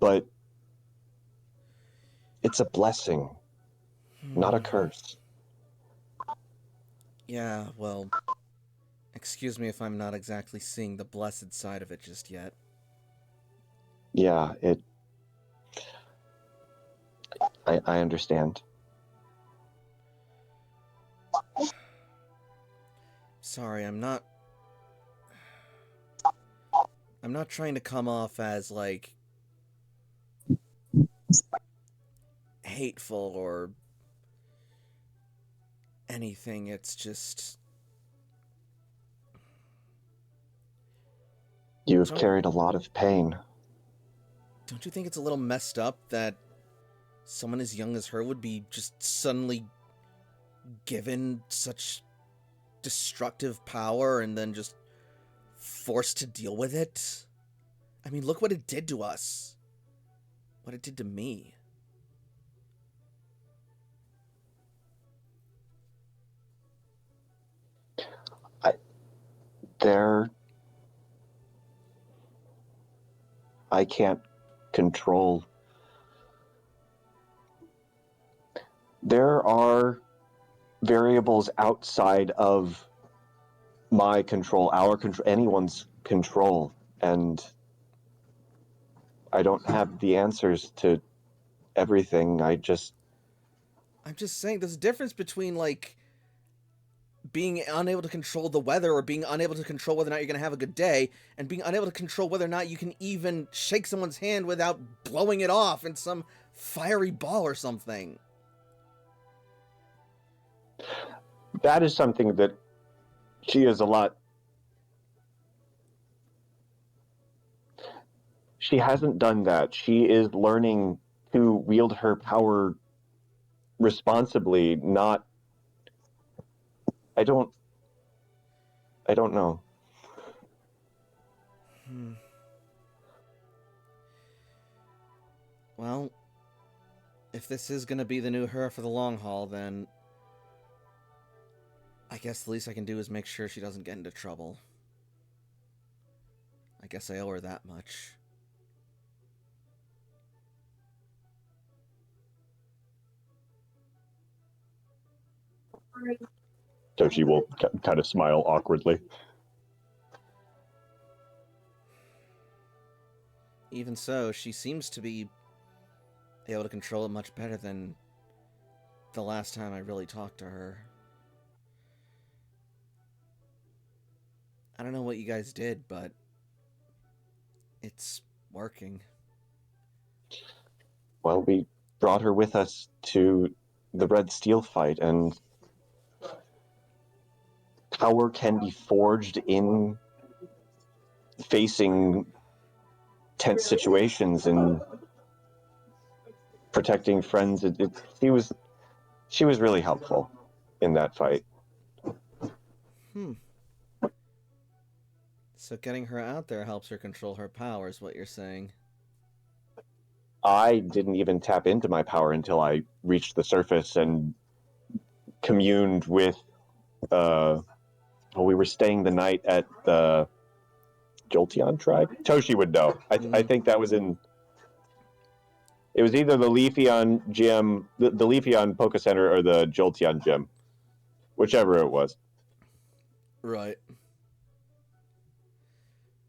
But it's a blessing, not a curse. Yeah, well, excuse me if I'm not exactly seeing the blessed side of it just yet. Yeah, I understand. Sorry, I'm not trying to come off as, like, hateful or anything. It's just... You have carried a lot of pain. Don't you think it's a little messed up that someone as young as her would be just suddenly given such destructive power and then just forced to deal with it? I mean, look what it did to us. What it did to me. I can't control. There are variables outside of my control, our control, anyone's control, and I don't have the answers to everything. I'm just saying there's a difference between, like, being unable to control the weather or being unable to control whether or not you're going to have a good day and being unable to control whether or not you can even shake someone's hand without blowing it off in some fiery ball or something. That is something that she is a lot. She hasn't done that. She is learning to wield her power responsibly, not. I don't know. Well, if this is going to be the new her for the long haul, then I guess the least I can do is make sure she doesn't get into trouble. I guess I owe her that much. Toshi will kind of smile awkwardly. Even so, she seems to be able to control it much better than the last time I really talked to her. I don't know what you guys did, but it's working. Well, we brought her with us to the Red Steel fight, and power can be forged in facing tense situations and protecting friends. She was really helpful in that fight. So getting her out there helps her control her power, is what you're saying. I didn't even tap into my power until I reached the surface and communed with. We were staying the night at the Jolteon tribe. Toshi would know. I think that was in It was either the Leafeon gym, the Leafeon Poke Center, or the Jolteon gym, whichever it was. Right.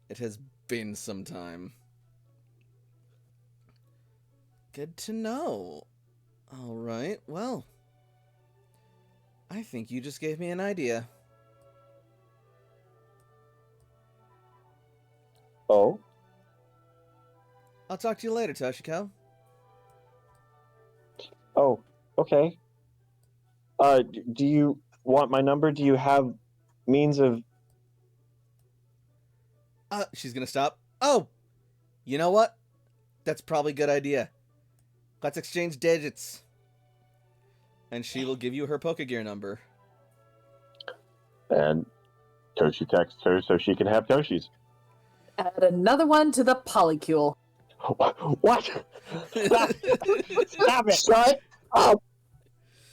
It has been some time. Good to know. All right, well, I think you just gave me an idea. Oh, I'll talk to you later, Toshiko. Oh, okay. Do you want my number? Do you have means of? She's gonna stop. Oh! You know what? That's probably a good idea. Let's exchange digits. And she will give you her Pokegear number. and Toshi texts her so she can have Toshi's. Add another one to the polycule. What? Stop it! Shut up.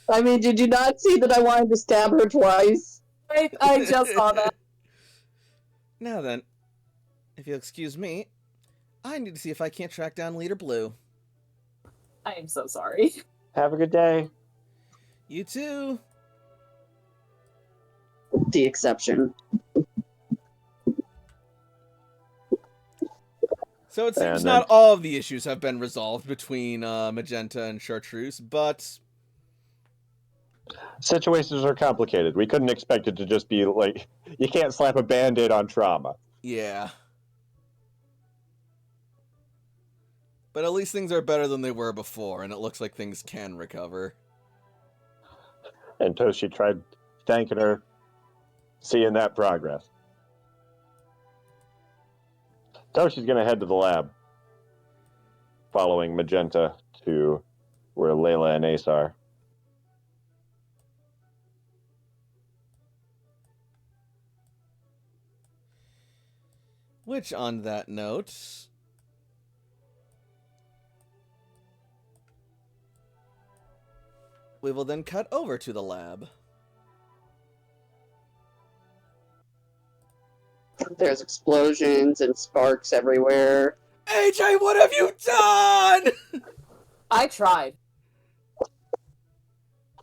I mean, did you not see that I wanted to stab her twice? I just saw that. Now then, if you'll excuse me, I need to see if I can't track down Leader Blue. I am so sorry. Have a good day. You too. The exception. So it seems And not then- all of the issues have been resolved between Magenta and Chartreuse, but Situations are complicated. We couldn't expect it to just be like, you can't slap a band-aid on trauma. yeah. But at least things are better than they were before, and it looks like things can recover. And Toshi tried thanking her, seeing that progress. Toshi's going to head to the lab, following Magenta to where Layla and Ace are. Which, on that note, we will then cut over to the lab. There's explosions and sparks everywhere. AJ, what have you done? I tried.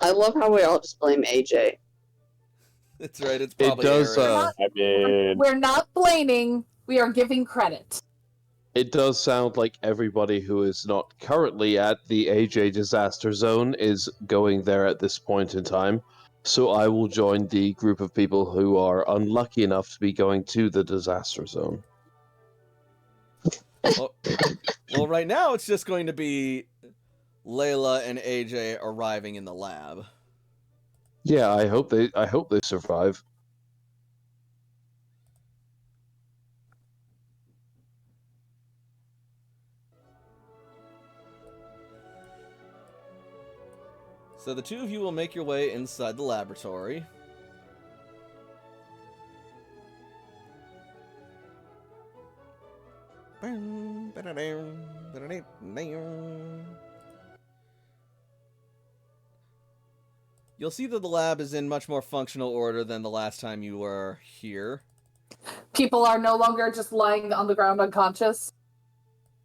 I love how we all just blame AJ. That's right, it's It probably does. Aaron. I mean, We're not blaming. We are giving credit. It does sound like everybody who is not currently at the AJ disaster zone is going there at this point in time. So I will join the group of people who are unlucky enough to be going to the disaster zone. Well, right now it's just going to be Layla and AJ arriving in the lab. Yeah, I hope they survive. So the two of you will make your way inside the laboratory. You'll see that the lab is in much more functional order than the last time you were here. People are no longer just lying on the ground unconscious.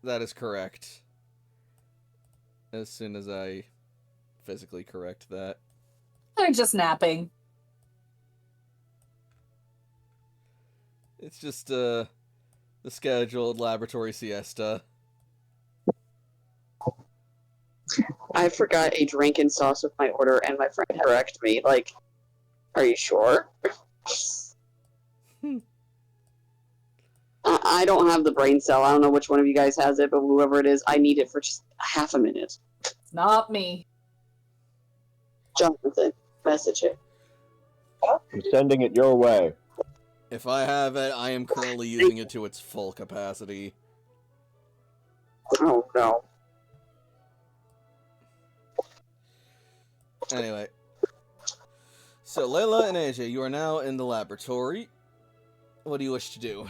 That is correct. As soon as I physically correct that. They're just napping. It's just the scheduled laboratory siesta. I forgot a drink and sauce with my order, and my friend corrected me. Like, are you sure? I don't have the brain cell. I don't know which one of you guys has it, but whoever it is, I need it for just half a minute. Not me. Jonathan, message it. I'm sending it your way. If I have it, I am currently using it to its full capacity. Oh no. Anyway. So, Layla and AJ, you are now in the laboratory. What do you wish to do?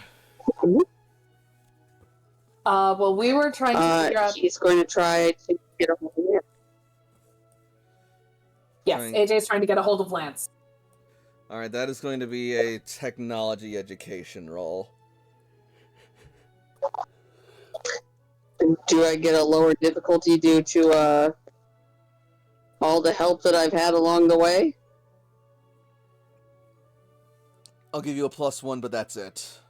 Well, we were trying to figure out. He's going to try to get a hold of it. Yes, Trying- AJ's trying to get a hold of Lance. Alright, that is going to be a technology education roll. Do I get a lower difficulty due to all the help that I've had along the way? I'll give you a +1, but that's it.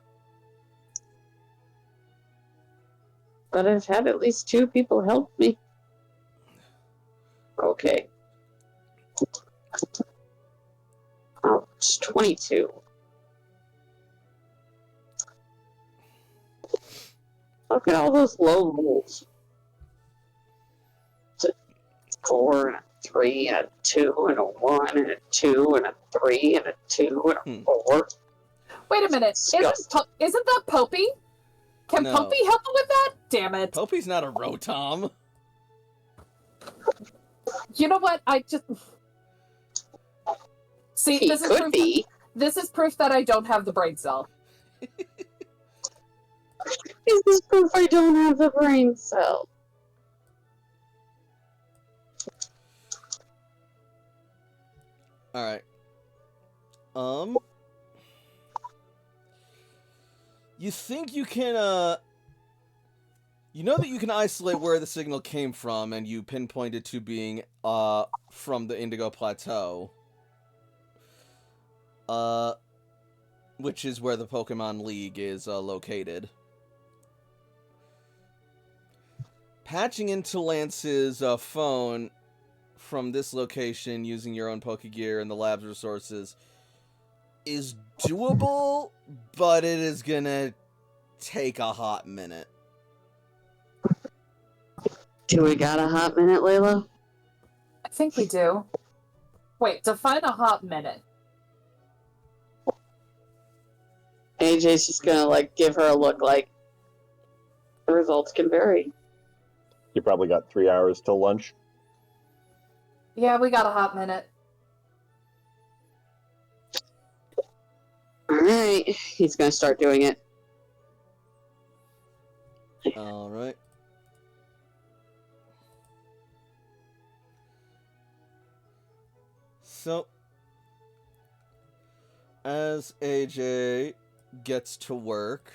But I've had at least 2 people help me. Okay. Oh, it's 22. Look at all those low rolls. It's a 4 and a 3 and a 2 and a 1 and a 2 and a 3 and a 2 and a 4. Wait a minute. Isn't that Popey? Can No. Popey help with that? Damn it. Popey's not a Rotom. You know what? I just... See, He this is could proof. be. This is proof that I don't have the brain cell. Is this proof I don't have the brain cell? Alright. You think you can, you know that you can isolate where the signal came from, and you pinpointed to being, from the Indigo Plateau. Which is where the Pokemon League is, located. Patching into Lance's, phone from this location using your own Pokegear and the lab's resources is doable, but it is gonna take a hot minute. Do we got a hot minute, Layla? I think we do. Wait, define a hot minute. AJ's just gonna, give her a look like the results can vary. You probably got 3 hours till lunch. Yeah, we got a hot minute. Alright, he's gonna start doing it. Alright. So, as AJ gets to work,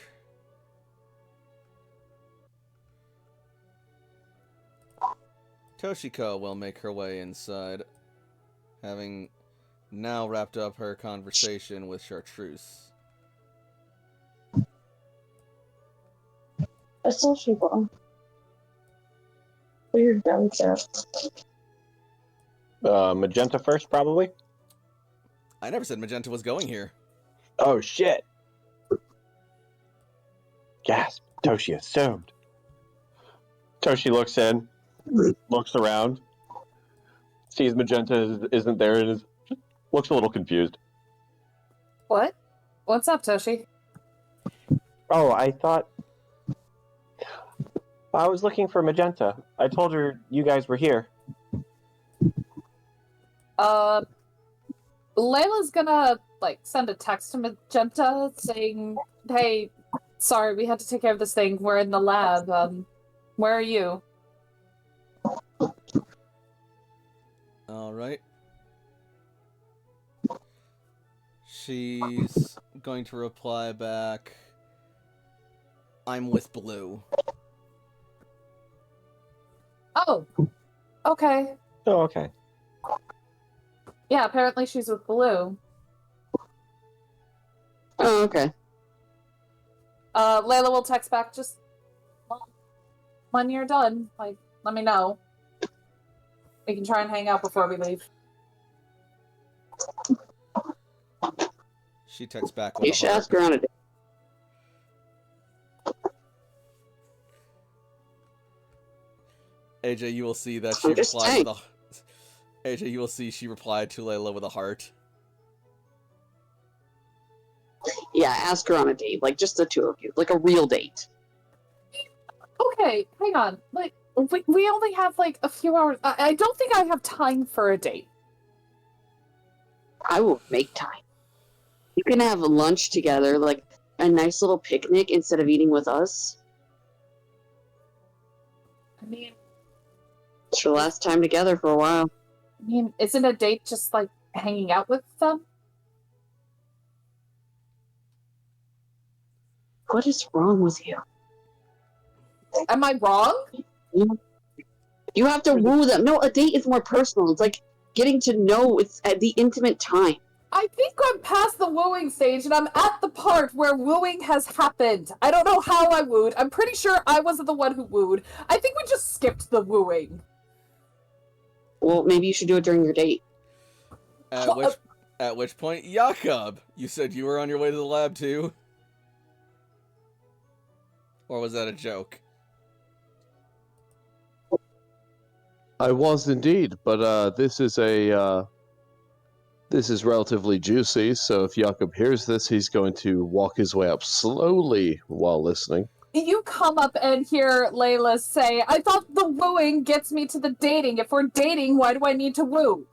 Toshiko will make her way inside, having now wrapped up her conversation with Chartreuse. That's all she wants. Weird, Magenta first, probably? I never said Magenta was going here. Oh, shit! Gasp. Toshi assumed. Toshi looks in, looks around, sees Magenta isn't there, and looks a little confused. What? What's up, Toshi? Oh, I thought... I was looking for Magenta. I told her you guys were here. Layla's gonna, send a text to Magenta saying, hey, sorry, we had to take care of this thing. We're in the lab. Where are you? Alright. She's going to reply back, I'm with Blue. Oh, okay. Oh, okay. Yeah, apparently she's with Blue. Oh, okay. Layla will text back just when you're done. Let me know. We can try and hang out before we leave. She texts back with You a should heart. ask her on a date. AJ, you will see that she I'm just replied saying. with a... AJ, you will see she replied to Layla with a heart. Yeah, ask her on a date. Just the two of you. A real date. Okay, hang on. We only have, a few hours. I don't think I have time for a date. I will make time. You can have lunch together, a nice little picnic instead of eating with us. I mean, It's your last time together for a while. isn't a date just, hanging out with them? What is wrong with you? Am I wrong? You have to woo them. No, a date is more personal. It's like getting to know. It's at the intimate time. I think I'm past the wooing stage, and I'm at the part where wooing has happened. I don't know how I wooed. I'm pretty sure I wasn't the one who wooed. I think we just skipped the wooing. Well, maybe you should do it during your date. At which point, Jakob, you said you were on your way to the lab too? Or was that a joke? I was indeed, but this is relatively juicy, so if Jakob hears this, he's going to walk his way up slowly while listening. You come up and hear Layla say, I thought the wooing gets me to the dating. If we're dating, why do I need to woo?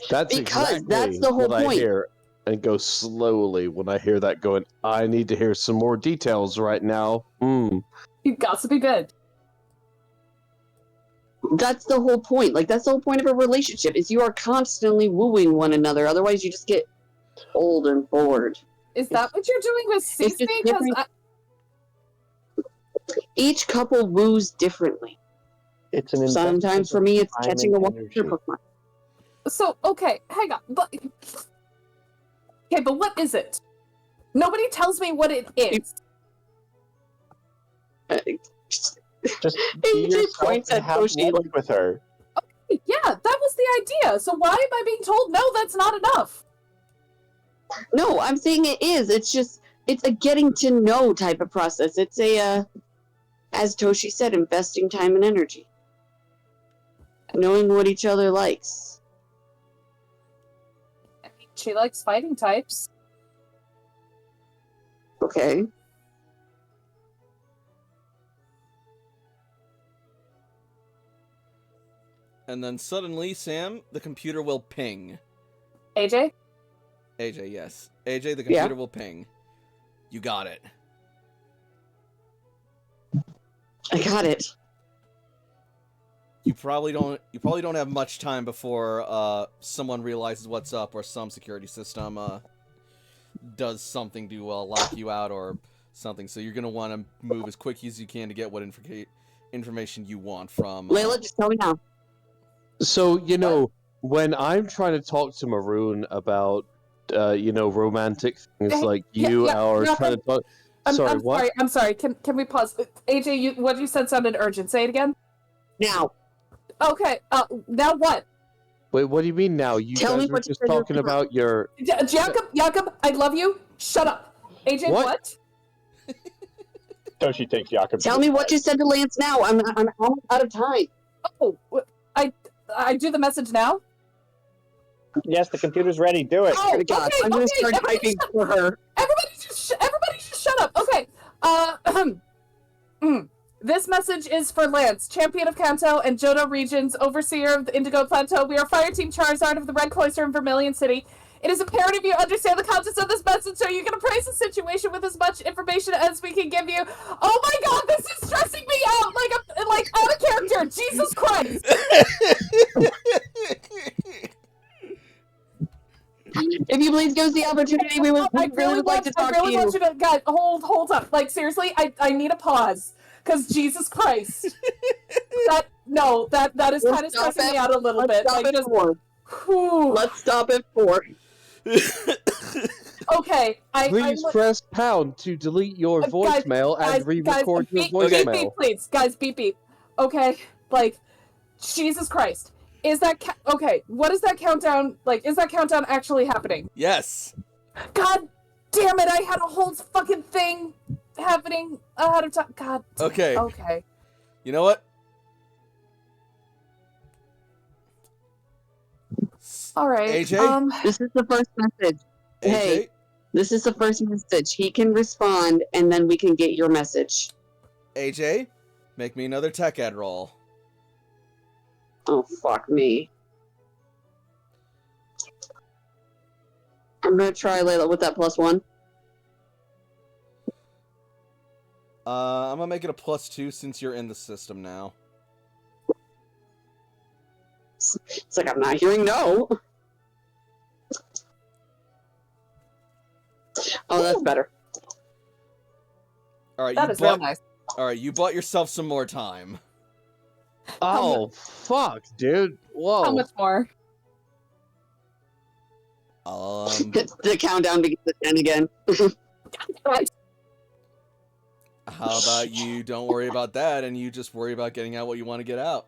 That's Because exactly that's the whole what point. I hear, and go slowly when I hear that going, I need to hear some more details right now. You gossipy bit. That's the whole point. Like, that's the whole point of a relationship, is you are constantly wooing one another. Otherwise, you just get old and bored. Is that what you're doing with just Cece? Because different. Each couple woos differently. It's an Sometimes for me, it's time catching a and water energy. Pokemon. So, okay, hang on. But what is it? Nobody tells me what it is. Just He be just yourself points and at have Toshi, lunch like- with her. Yeah, that was the idea. So why am I being told no, that's not enough? No, I'm saying it is. It's a getting to know type of process. It's a, as Toshi said, investing time and energy. Knowing what each other likes. I mean, she likes fighting types. Okay. And then suddenly, Sam, the computer will ping. AJ? AJ, yes. AJ, the computer will ping. You got it. I got it. You probably don't have much time before someone realizes what's up, or some security system does something to lock you out or something. So you're gonna want to move as quick as you can to get what information you want from. Layla, just tell me now. So, when I'm trying to talk to Maroon about, romantic things like you are no, trying to talk... I'm sorry. Can we pause? AJ, what you said sounded urgent. Say it again. Now. Okay, now what? Wait, what do you mean now? You Tell me guys were what you just said you were talking about your... Jakob, I love you. Shut up. AJ, what? Toshi takes Jakob. Tell me what you said to Lance now. I'm almost out of time. Oh, I do the message now? Yes, the computer's ready. Do it. Oh, God, okay, I'm gonna start everybody typing shut- for her. Everybody just shut up. Okay. This message is for Lance, champion of Kanto and Johto regions, overseer of the Indigo Plateau. We are Fire Team Charizard of the Red Cloister in Vermilion City. It is imperative you understand the contents of this message so you can appraise the situation with as much information as we can give you. Oh my god, this is stressing me out like out of character. Jesus Christ. If you please give us the opportunity, we would really would like to talk I really to you. want you to, guys, hold up. Like, seriously, I need a pause. Because Jesus Christ. that is We'll kind of stop stressing me at- out a little Let's bit. stop Like, at just, 4. whew. Let's stop at 4. Okay, Please press pound to delete your Guys, voicemail and re-record your beep, voicemail. beep, please. Guys, beep, beep. Okay, like, Jesus Christ. Is that, okay, what is that countdown, like, is that countdown actually happening? Yes. God damn it, I had a whole fucking thing happening ahead of time. God. Okay. Okay. You know what? All right. AJ? This is the first message. AJ? Hey. This is the first message. He can respond, and then we can get your message. AJ? Make me another tech ed roll. Oh, fuck me. I'm gonna try Layla with that +1. I'm gonna make it a +2 since you're in the system now. It's like I'm not hearing no. Oh, that's better. All right, That you is real bump, nice. All right, you bought yourself some more time. Oh, fuck, dude. Whoa. How much more? The countdown begins at 10 again. How about you don't worry about that and you just worry about getting out what you want to get out?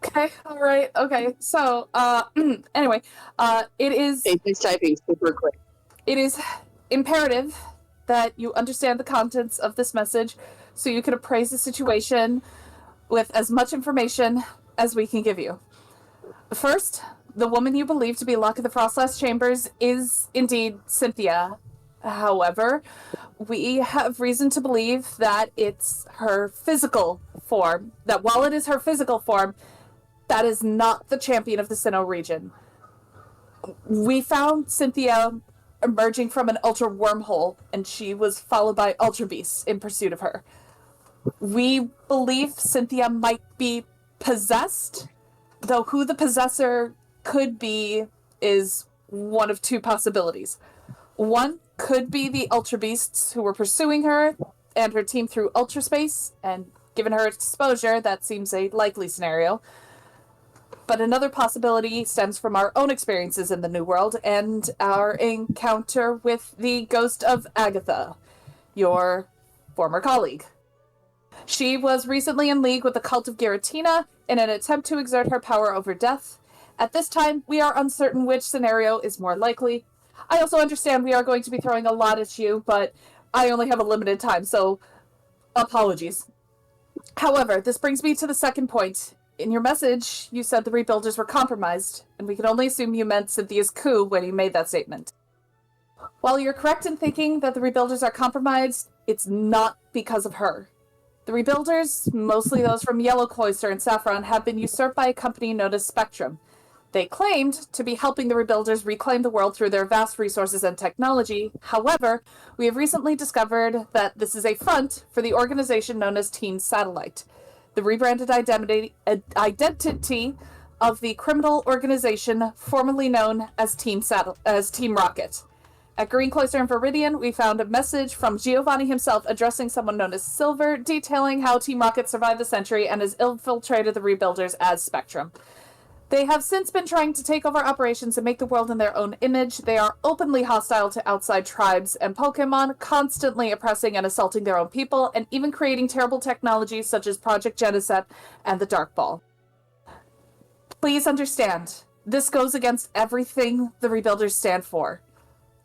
Okay, alright, okay. So, anyway, it is He's typing super quick. it is imperative that you understand the contents of this message so you can appraise the situation with as much information as we can give you. First, the woman you believe to be locked in the Frostlass chambers is indeed Cynthia. However, we have reason to believe that it's her physical form, that while it is her physical form, that is not the champion of the Sinnoh region. We found Cynthia emerging from an Ultra wormhole, and she was followed by Ultra Beasts in pursuit of her. We believe Cynthia might be possessed, though who the possessor could be is one of two possibilities. One could be the Ultra Beasts who were pursuing her and her team through Ultra Space, and given her exposure, that seems a likely scenario. But another possibility stems from our own experiences in the New World and our encounter with the ghost of Agatha, your former colleague. She was recently in league with the cult of Giratina in an attempt to exert her power over death. At this time, we are uncertain which scenario is more likely. I also understand we are going to be throwing a lot at you, but I only have a limited time, so apologies. However, this brings me to the second point. In your message, you said the Rebuilders were compromised, and we can only assume you meant Cynthia's coup when you made that statement. While you're correct in thinking that the Rebuilders are compromised, it's not because of her. The Rebuilders, mostly those from Yellow Cloister and Saffron, have been usurped by a company known as Spectrum. They claimed to be helping the Rebuilders reclaim the world through their vast resources and technology. However, we have recently discovered that this is a front for the organization known as Team Satellite, the rebranded identity of the criminal organization formerly known as Team Rocket. At Green Cloister and Viridian, we found a message from Giovanni himself addressing someone known as Silver, detailing how Team Rocket survived the century and has infiltrated the Rebuilders as Spectrum. They have since been trying to take over operations and make the world in their own image. They are openly hostile to outside tribes and Pokemon, constantly oppressing and assaulting their own people, and even creating terrible technologies such as Project Geneset and the Dark Ball. Please understand, this goes against everything the Rebuilders stand for.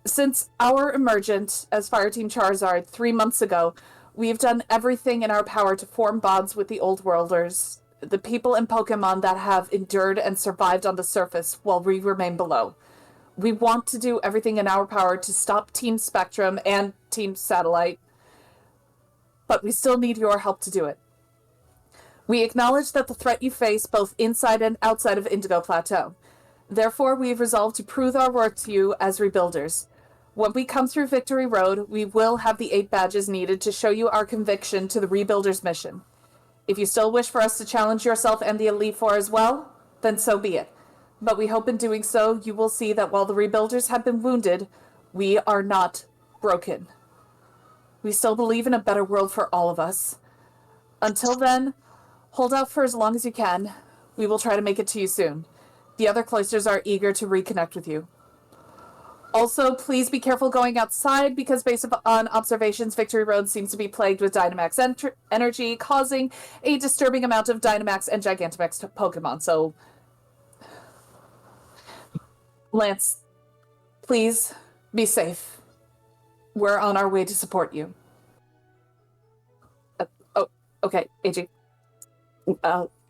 Since our emergent as Fireteam Charizard 3 months ago, we've done everything in our power to form bonds with the Old Worlders, the people and Pokemon that have endured and survived on the surface while we remain below. We want to do everything in our power to stop Team Spectrum and Team Satellite, but we still need your help to do it. We acknowledge that the threat you face both inside and outside of Indigo Plateau. Therefore, we've resolved to prove our worth to you as Rebuilders. When we come through Victory Road, we will have the 8 badges needed to show you our conviction to the Rebuilders' mission. If you still wish for us to challenge yourself and the Elite Four as well, then so be it. But we hope in doing so, you will see that while the Rebuilders have been wounded, we are not broken. We still believe in a better world for all of us. Until then, hold out for as long as you can. We will try to make it to you soon. The other cloisters are eager to reconnect with you. Also, please be careful going outside because based on observations, Victory Road seems to be plagued with Dynamax energy, causing a disturbing amount of Dynamax and Gigantamax Pokemon. So, Lance, please be safe. We're on our way to support you. Oh, okay, AG.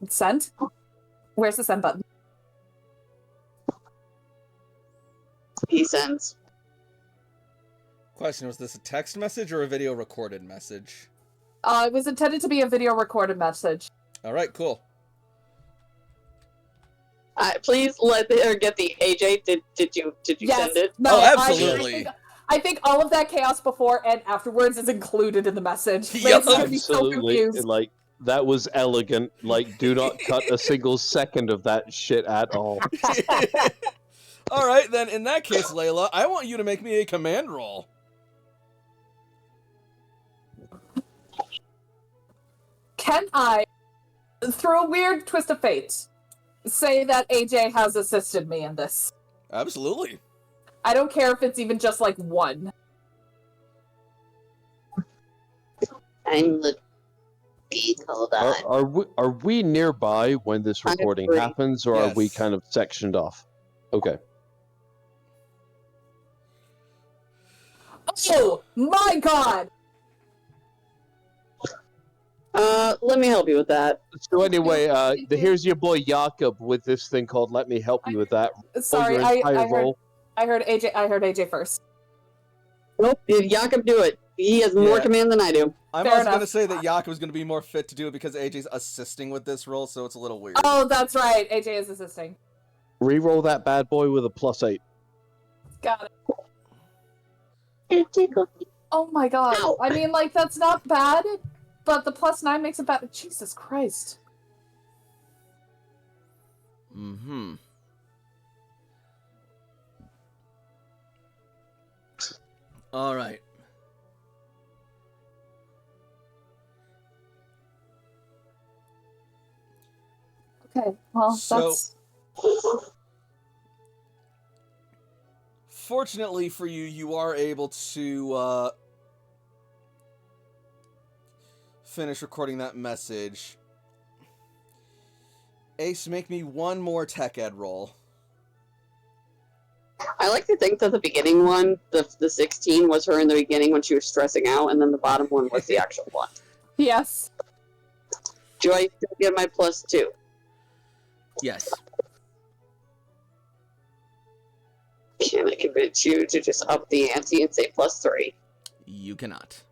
Send? Where's the send button? He sends. Question, was this a text message or a video recorded message? It was intended to be a video recorded message. Alright, cool. Please let her get the AJ. Did you Yes. send it? No, Oh, absolutely. I think all of that chaos before and afterwards is included in the message. Yep. Lance is gonna be so Absolutely. confused. Like, that was elegant. Like, do not cut a single second of that shit at all. Alright, then in that case, Layla, I want you to make me a command roll. can I, through a weird twist of fate, say that AJ has assisted me in this? Absolutely. I don't care if it's even just like one. I'm the geek. Hold on. Are we nearby when this I recording agree. happens, or are we Yes. kind of sectioned off? Okay. Oh my god! Let me help you with that. So anyway, here's your boy Jakob with this thing called "Let Me Help You with That." Sorry, Your I entire heard roll. I heard AJ first. Nope, Jakob do it. He has more Yeah. command than I do. I'm Fair also enough. going to say that Jakob is going to be more fit to do it because AJ's assisting with this roll, so it's a little weird. Oh, that's right. AJ is assisting. Reroll that bad boy with a +8. Got it. Oh my god. Ow. I mean, like, that's not bad, but the +9 makes it bad. Jesus Christ. Mm-hmm. All right. Okay, well, So- that's... Fortunately for you, you are able to finish recording that message. Ace, make me one more tech ed roll. I like to think that the beginning one, the 16, was her in the beginning when she was stressing out, and then the bottom one was the actual one. Yes. Do I still get my +2? Yes. Can I convince you to just up the ante and say +3? You cannot.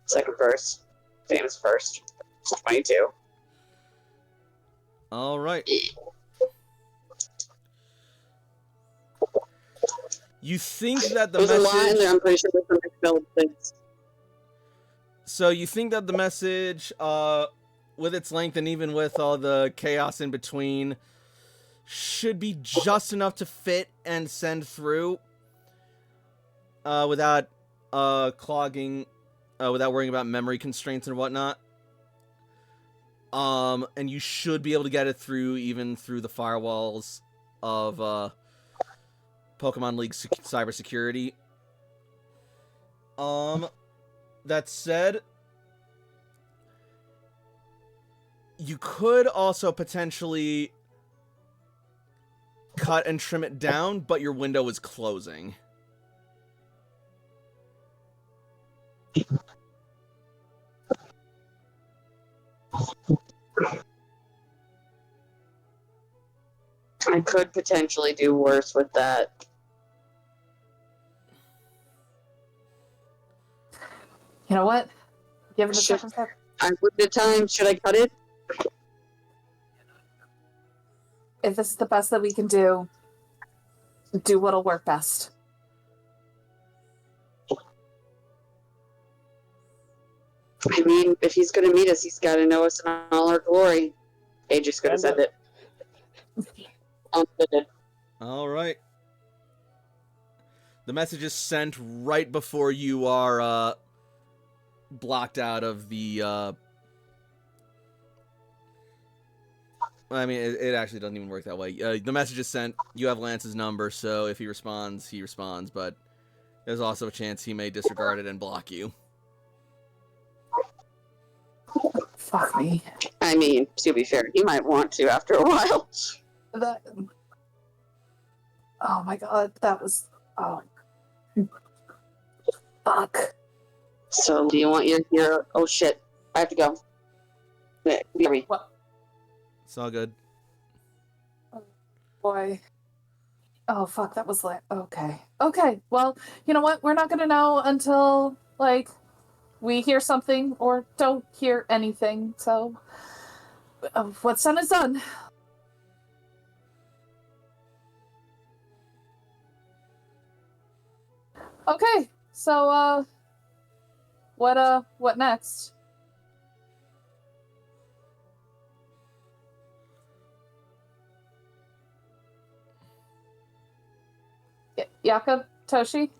Second verse. Famous first. 22. All right. You think that the There's a line in message... there, I'm pretty sure there's some misspelled things. So you think that the message, with its length and even with all the chaos in between, should be just enough to fit and send through, without clogging, without worrying about memory constraints and whatnot. And you should be able to get it through even through the firewalls of Pokemon League cybersecurity. That said, you could also potentially cut and trim it down, but your window is closing. I could potentially do worse with that. You know what? Given the Sure. circumstance... I looked at time. Should I cut it? If this is the best that we can do what'll work best. I mean, if he's going to meet us, he's got to know us in all our glory. AJ's going to send it. Unfitted. All right. The message is sent right before you are blocked out of the. I mean, it actually doesn't even work that way. The message is sent. You have Lance's number, so if he responds, he responds. But there's also a chance he may disregard it and block you. Fuck me. I mean, to be fair, he might want to after a while. That... Oh my god, that was... Oh. Fuck. So, do you want your hero? Oh shit, I have to go. Hurry. What? It's all good. Boy. Oh, fuck, that was like... Okay. Okay, well, you know what? We're not gonna know until, like, we hear something or don't hear anything, so... what's done is done. Okay, so, what next? Jakob, Toshi?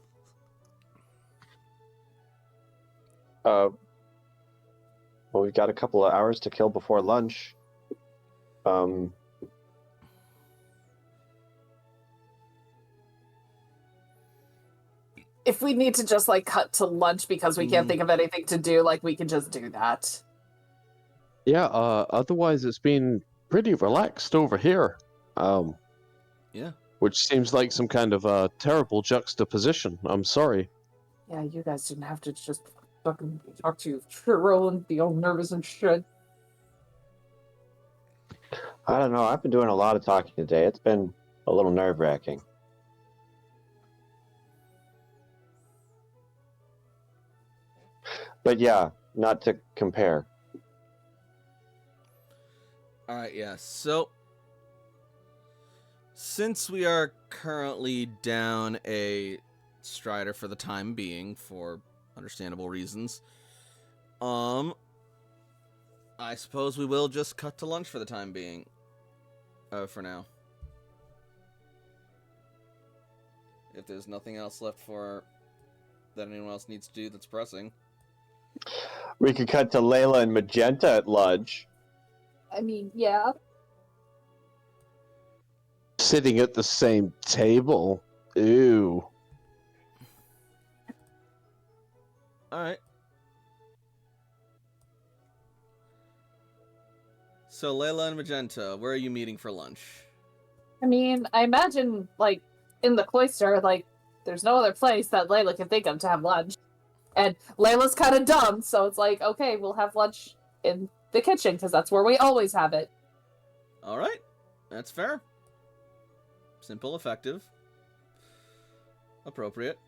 Well, we've got a couple of hours to kill before lunch. If we need to just like cut to lunch because we can't think of anything to do, like we can just do that. Yeah, otherwise it's been pretty relaxed over here. Yeah. Which seems like some kind of terrible juxtaposition. I'm sorry. Yeah, you guys didn't have to just fucking talk to Churro and be all nervous and shit. I don't know. I've been doing a lot of talking today. It's been a little nerve-wracking. But yeah, not to compare. All right, yeah. So, since we are currently down a Strider for the time being, for understandable reasons, I suppose we will just cut to lunch for the time being. For now. If there's nothing else left that anyone else needs to do that's pressing. We could cut to Layla and Magenta at lunch. I mean, yeah. Sitting at the same table. Ew. Alright. So, Layla and Magenta, where are you meeting for lunch? I mean, I imagine, like, in the cloister, like, there's no other place that Layla can think of to have lunch. And Layla's kind of dumb, so it's like, okay, we'll have lunch in the kitchen, because that's where we always have it. Alright. That's fair. Simple, effective. Appropriate.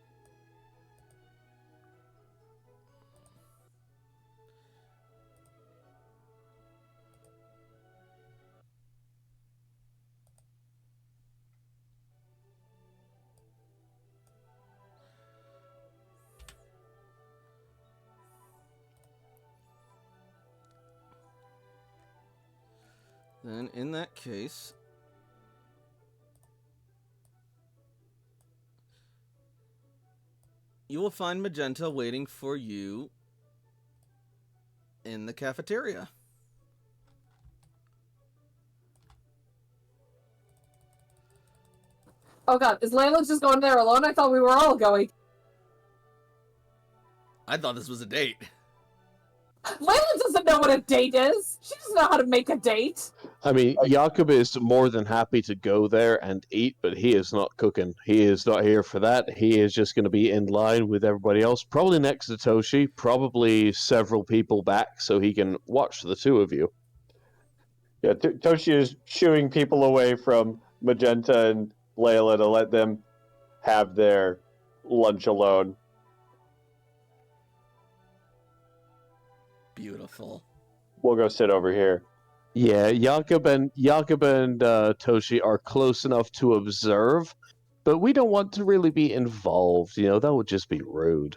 Then, in that case, you will find Magenta waiting for you in the cafeteria. Oh god, is Layla just going there alone? I thought we were all going. I thought this was a date. Layla doesn't know what a date is. She doesn't know how to make a date. I mean, Jakob is more than happy to go there and eat, but he is not cooking. He is not here for that. He is just going to be in line with everybody else, probably next to Toshi, probably several people back, so he can watch the two of you. Yeah, Toshi is shooing people away from Magenta and Layla to let them have their lunch alone. Beautiful. We'll go sit over here. Yeah, Jakob and Toshi are close enough to observe, but we don't want to really be involved. You know, that would just be rude.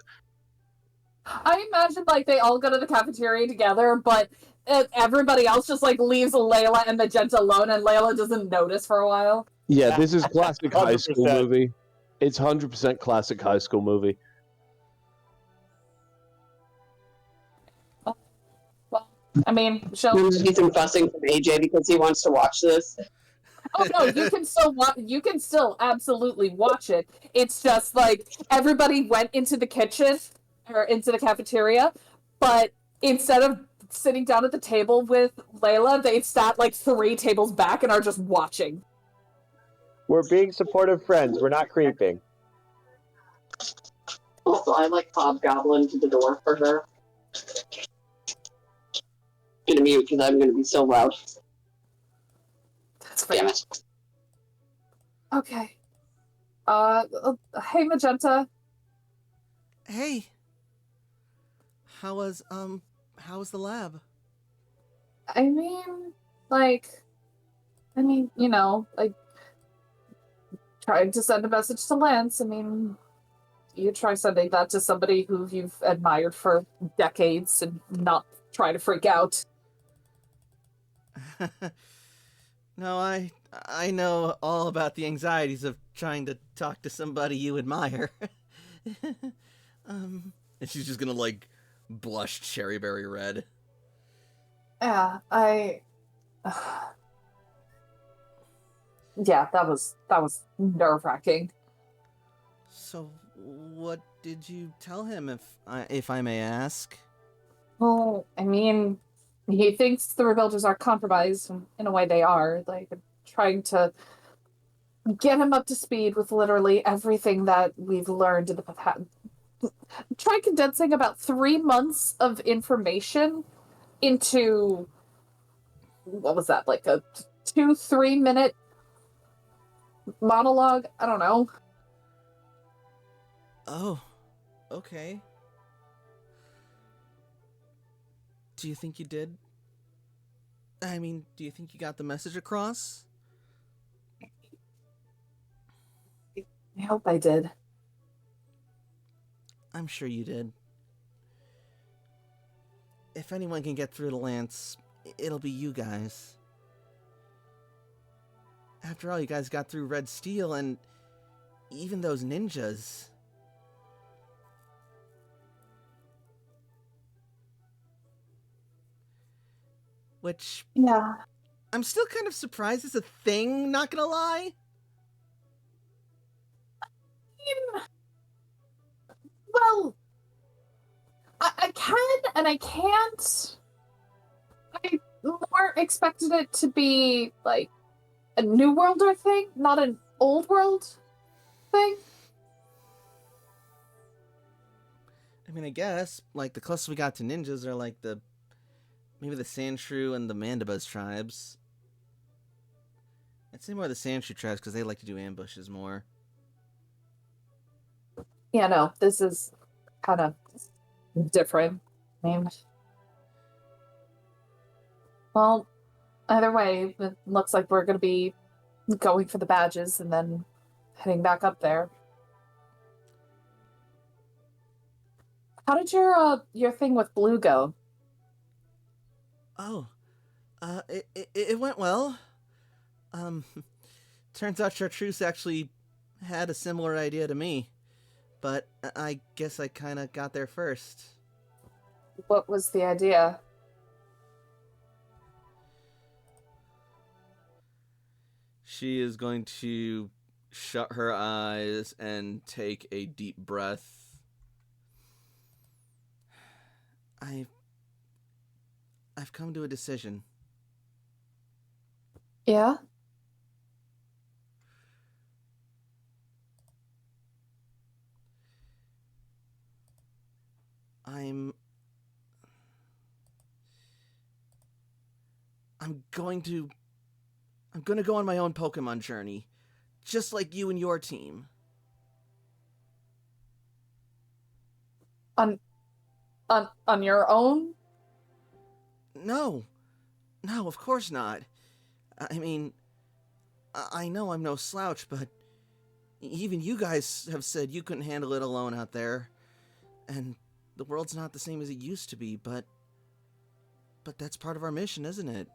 I imagine, like, they all go to the cafeteria together, but everybody else just, like, leaves Layla and Magenta alone, and Layla doesn't notice for a while. Yeah, this is classic high school 100%. movie. It's 100% classic high school movie. I mean, she'll... There might be some fussing from AJ because he wants to watch this. Oh no, you can still you can still absolutely watch it. It's just like everybody went into the kitchen or into the cafeteria, but instead of sitting down at the table with Layla, they sat like 3 tables back and are just watching. We're being supportive friends. We're not creeping. Also, I like hobgoblin to the door for her. Gonna mute because I'm gonna be so loud. That's Damn fair. it. Okay. Hey Magenta. Hey. How was the lab? I mean, you know, like trying to send a message to Lance. I mean, you try sending that to somebody who you've admired for decades and not try to freak out. No, I know all about the anxieties of trying to talk to somebody you admire. And she's just gonna like blush cherryberry red. Yeah, yeah, that was nerve-wracking. So, what did you tell him, if I may ask? Well, I mean, he thinks the rebuilders are compromised, and in a way they are. Like, trying to get him up to speed with literally everything that we've learned in the past. Try condensing about 3 months of information into, what was that, like a 2-3 minute monologue? I don't know. Oh, okay. Do you think you did? I mean, do you think you got the message across? I hope I did. I'm sure you did. If anyone can get through to Lance, it'll be you guys. After all, you guys got through Red Steel and even those ninjas. Which, Yeah. I'm still kind of surprised it's a thing, not gonna lie. Well, I can and I can't. I more expected it to be like a New Worlder thing, not an Old World thing. I mean, I guess, like, the closest we got to ninjas are, like, maybe the Sandshrew and the Mandibas tribes. I'd say more the Sandshrew tribes, because they like to do ambushes more. Yeah, no, this is kind of different. I mean, well, either way, it looks like we're going to be going for the badges and then heading back up there. How did your thing with Blue go? Oh, it went well. Turns out Chartreuse actually had a similar idea to me, but I guess I kind of got there first. What was the idea? She is going to shut her eyes and take a deep breath. I've come to a decision. Yeah? I'm going to go on my own Pokemon journey, just like you and your team. On your own? No, of course not. I mean, I know I'm no slouch, but even you guys have said you couldn't handle it alone out there. And the world's not the same as it used to be, but that's part of our mission, isn't it?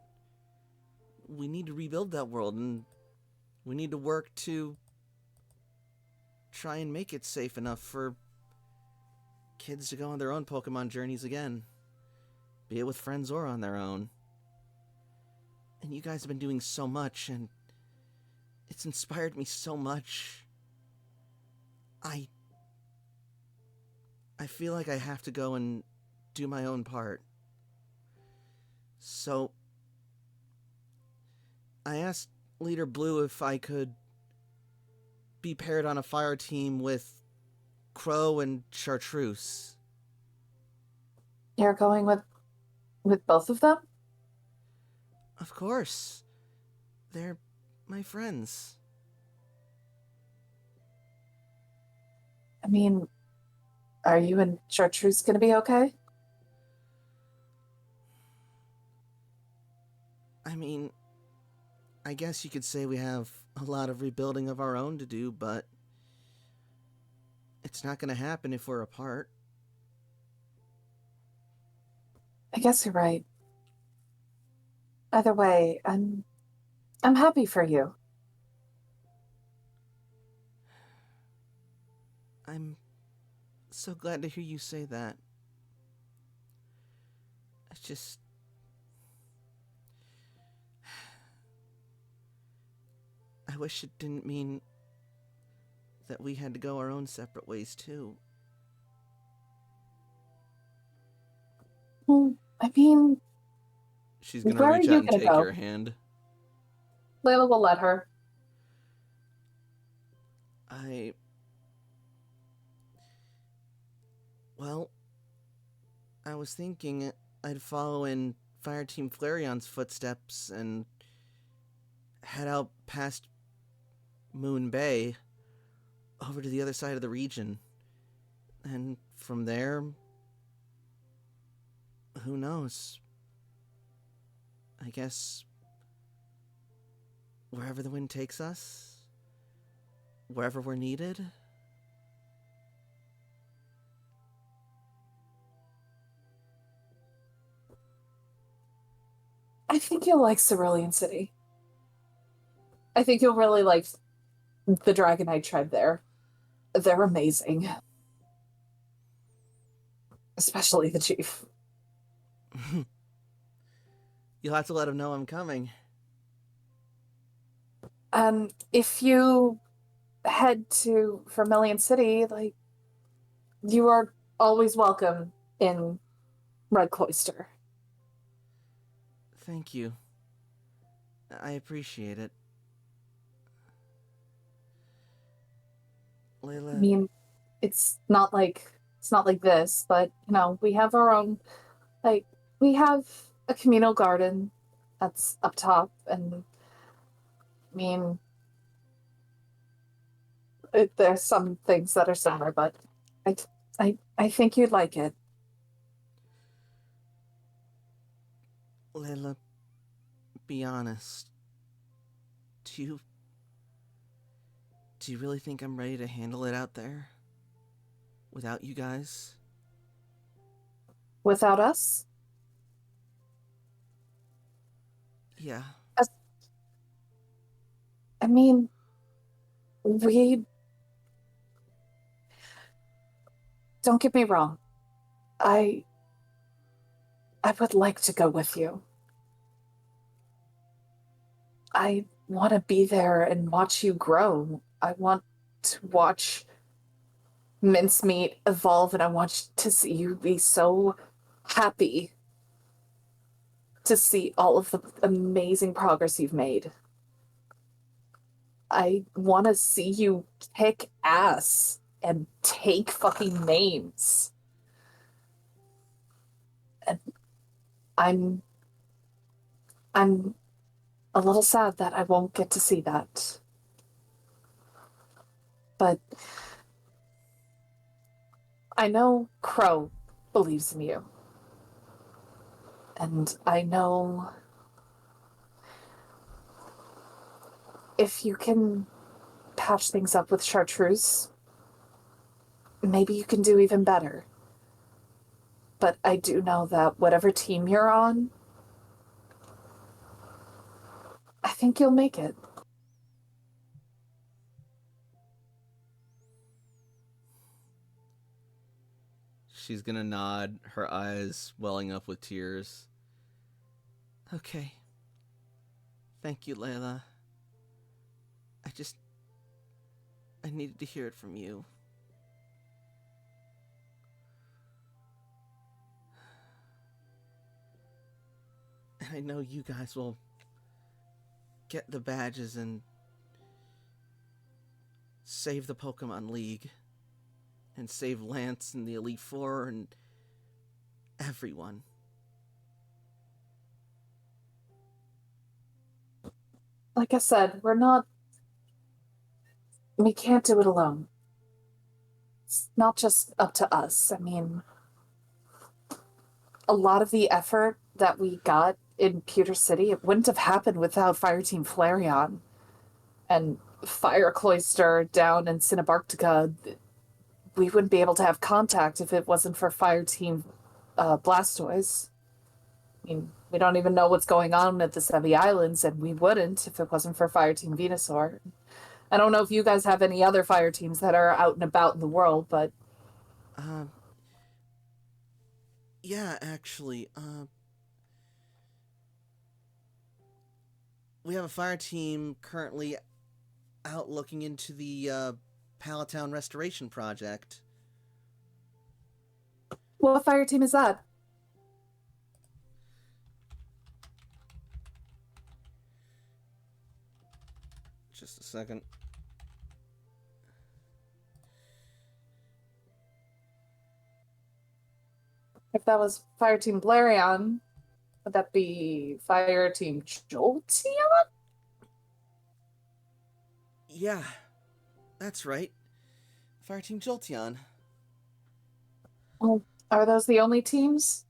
We need to rebuild that world, and we need to work to try and make it safe enough for kids to go on their own Pokemon journeys again, be it with friends or on their own. And you guys have been doing so much, and it's inspired me so much. I feel like I have to go and do my own part. So, I asked Leader Blue if I could be paired on a fire team with Crow and Chartreuse. You're going with both of them? Of course. They're my friends. I mean, are you and Chartreuse gonna be okay? I mean, I guess you could say we have a lot of rebuilding of our own to do, but it's not going to happen if we're apart. I guess you're right. Either way, I'm happy for you. I'm so glad to hear you say that. It's just, I wish it didn't mean that we had to go our own separate ways, too. Well, I mean, She's gonna where are reach you out and gonna take go? your hand. Layla will let her. Well, I was thinking I'd follow in Fireteam Flareon's footsteps and head out past Moon Bay over to the other side of the region. And from there, who knows? I guess wherever the wind takes us, wherever we're needed. I think you'll like Cerulean City. I think you'll really like the Dragonite tribe there. They're amazing. Especially the chief. You'll have to let him know I'm coming. And if you head to Vermilion City, like, you are always welcome in Red Cloister. Thank you. I appreciate it. Layla... I mean, it's not like this, but you know, we have our own, like, we have a communal garden that's up top, and I mean, there's some things that are similar, but I think you'd like it. Layla, be honest. Do you really think I'm ready to handle it out there? Without you guys? Without us? Yeah. I mean, we... Don't get me wrong. I would like to go with you. I want to be there and watch you grow. I want to watch Mincemeat evolve, and I want to see you be so happy to see all of the amazing progress you've made. I want to see you kick ass and take fucking names. And I'm a little sad that I won't get to see that. But I know Crow believes in you. And I know if you can patch things up with Chartreuse, maybe you can do even better. But I do know that whatever team you're on, I think you'll make it. She's gonna nod, her eyes welling up with tears. Okay. Thank you, Layla. I needed to hear it from you. And I know you guys will get the badges and save the Pokemon League. And save Lance and the Elite Four and everyone. Like I said, we can't do it alone. It's not just up to us. I mean, a lot of the effort that we got in Pewter City, it wouldn't have happened without Fireteam Flareon and Fire Cloister down in Cinnabarctica. We wouldn't be able to have contact if it wasn't for Fireteam Blastoise. I mean, we don't even know what's going on at the Sevi Islands, and we wouldn't if it wasn't for Fireteam Venusaur. I don't know if you guys have any other fire teams that are out and about in the world, but... Yeah, actually, we have a fire team currently out looking into the Palatown Restoration Project. What fire team is that? Just a second. If that was fire team Blarion, would that be fire team Jolteon? Yeah, that's right. Fireteam Jolteon. Oh, are those the only teams?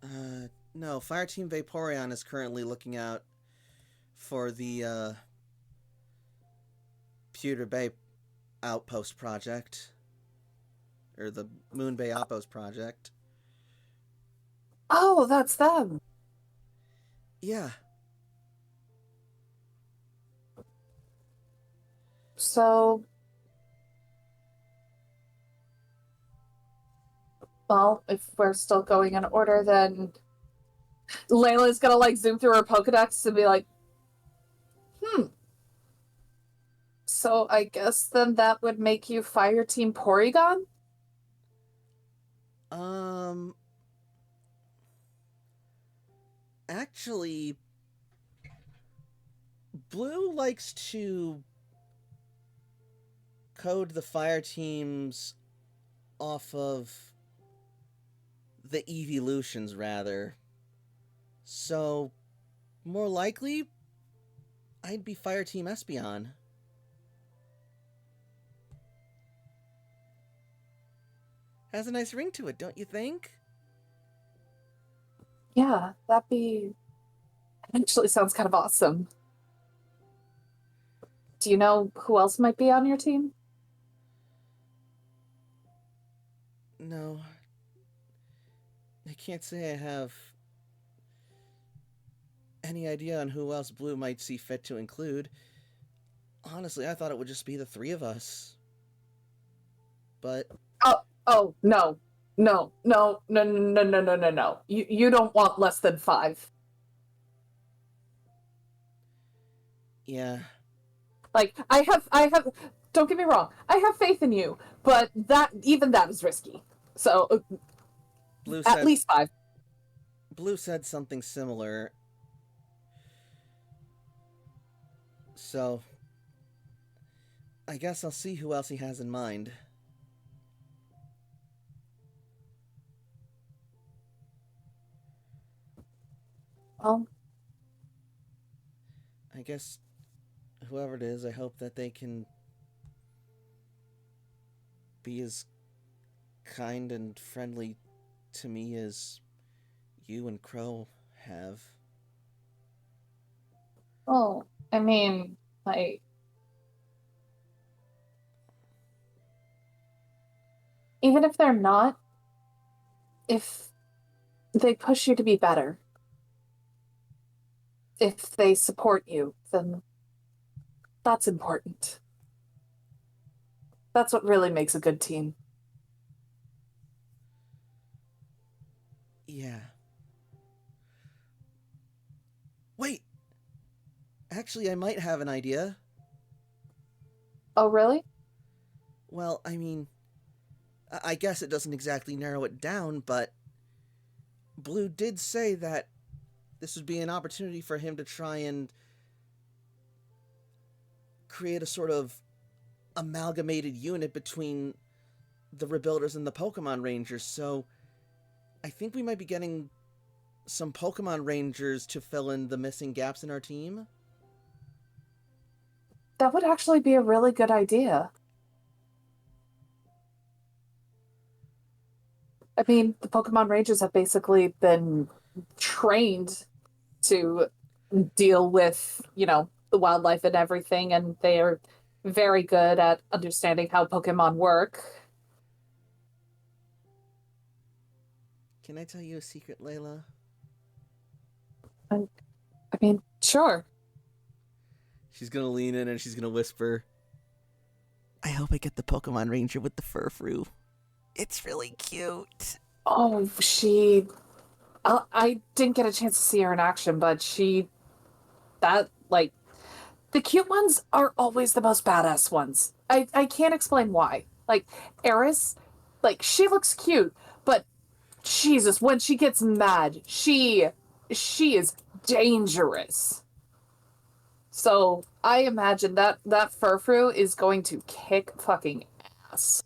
No, Fireteam Vaporeon is currently looking out for the Pewter Bay Outpost Project. Or the Moon Bay Outpost Project. Oh, that's them. Yeah. So, well, if we're still going in order, then Layla's gonna like zoom through her Pokedex and be like, So I guess then that would make you Fire Team Porygon? Actually, Blue likes to code the fire teams off of the evolutions, rather. So, more likely, I'd be Fire Team Espeon. Has a nice ring to it, don't you think? Yeah, actually sounds kind of awesome. Do you know who else might be on your team? No. I can't say I have any idea on who else Blue might see fit to include. Honestly, I thought it would just be the three of us. But... Oh, no. No. You don't want less than 5. Yeah. Like, I have, don't get me wrong, I have faith in you, but even that is risky. So, at least 5. Blue said something similar. So, I guess I'll see who else he has in mind. Well, I guess whoever it is, I hope that they can be as kind and friendly to me as you and Crow have. well, I mean, like, even if they're not, if they push you to be better, if they support you, then that's important. That's what really makes a good team. Yeah. Wait! Actually, I might have an idea. Oh, really? Well, I mean, I guess it doesn't exactly narrow it down, but Blue did say that this would be an opportunity for him to try and create a sort of amalgamated unit between the Rebuilders and the Pokemon Rangers, so I think we might be getting some Pokemon Rangers to fill in the missing gaps in our team. That would actually be a really good idea. I mean, the Pokemon Rangers have basically been trained to deal with, the wildlife and everything, and they are very good at understanding how Pokemon work. Can I tell you a secret, Layla? I mean, sure. She's gonna lean in and she's gonna whisper, I hope I get the Pokemon Ranger with the furfrou. It's really cute. Oh, I didn't get a chance to see her in action, but she that, like, the cute ones are always the most badass ones. I can't explain why. Like, Eris, like, she looks cute, but Jesus, when she gets mad, she is dangerous. So I imagine that Furfrou is going to kick fucking ass.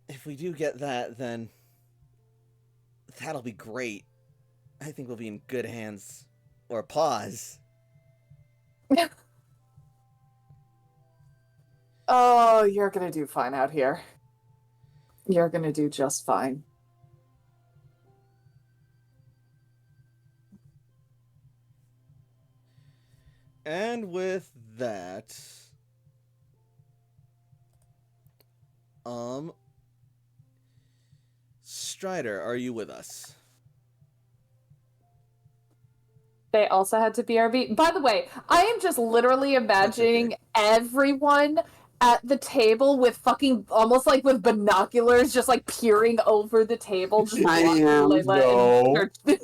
If we do get that, then that'll be great. I think we'll be in good hands. Or paws. Oh, you're gonna do fine out here. You're gonna do just fine. And with that, Strider, are you with us? They also had to BRB. By the way, I am just literally imagining everyone at the table with fucking, almost like with binoculars, just like peering over the table. Just I watching am. Layla and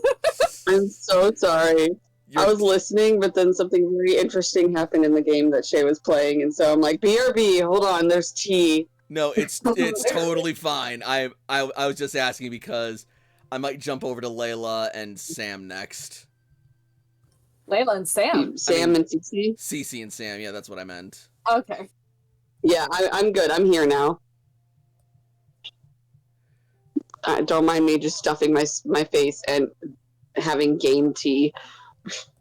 I'm so sorry. I was listening, but then something very interesting happened in the game that Shay was playing, and so I'm like, BRB, hold on, there's tea. No, it's totally fine. I was just asking because I might jump over to Layla and Sam next. Layla and Sam. Sam and Cece? Cece and Sam, yeah, that's what I meant. Okay. Yeah, I'm good. I'm here now. Don't mind me just stuffing my face and having game tea.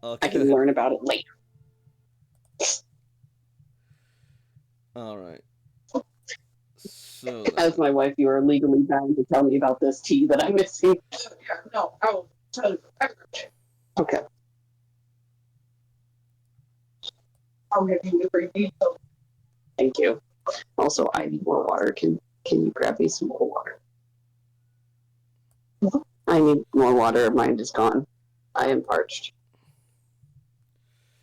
Okay. I can learn about it later. All right. So As my wife, you are legally bound to tell me about this tea that I'm missing. No, I will tell you. Okay. I'll give you every detail. Thank you. Also, I need more water. Can you grab me some more water? I need more water. Mine is gone. I am parched.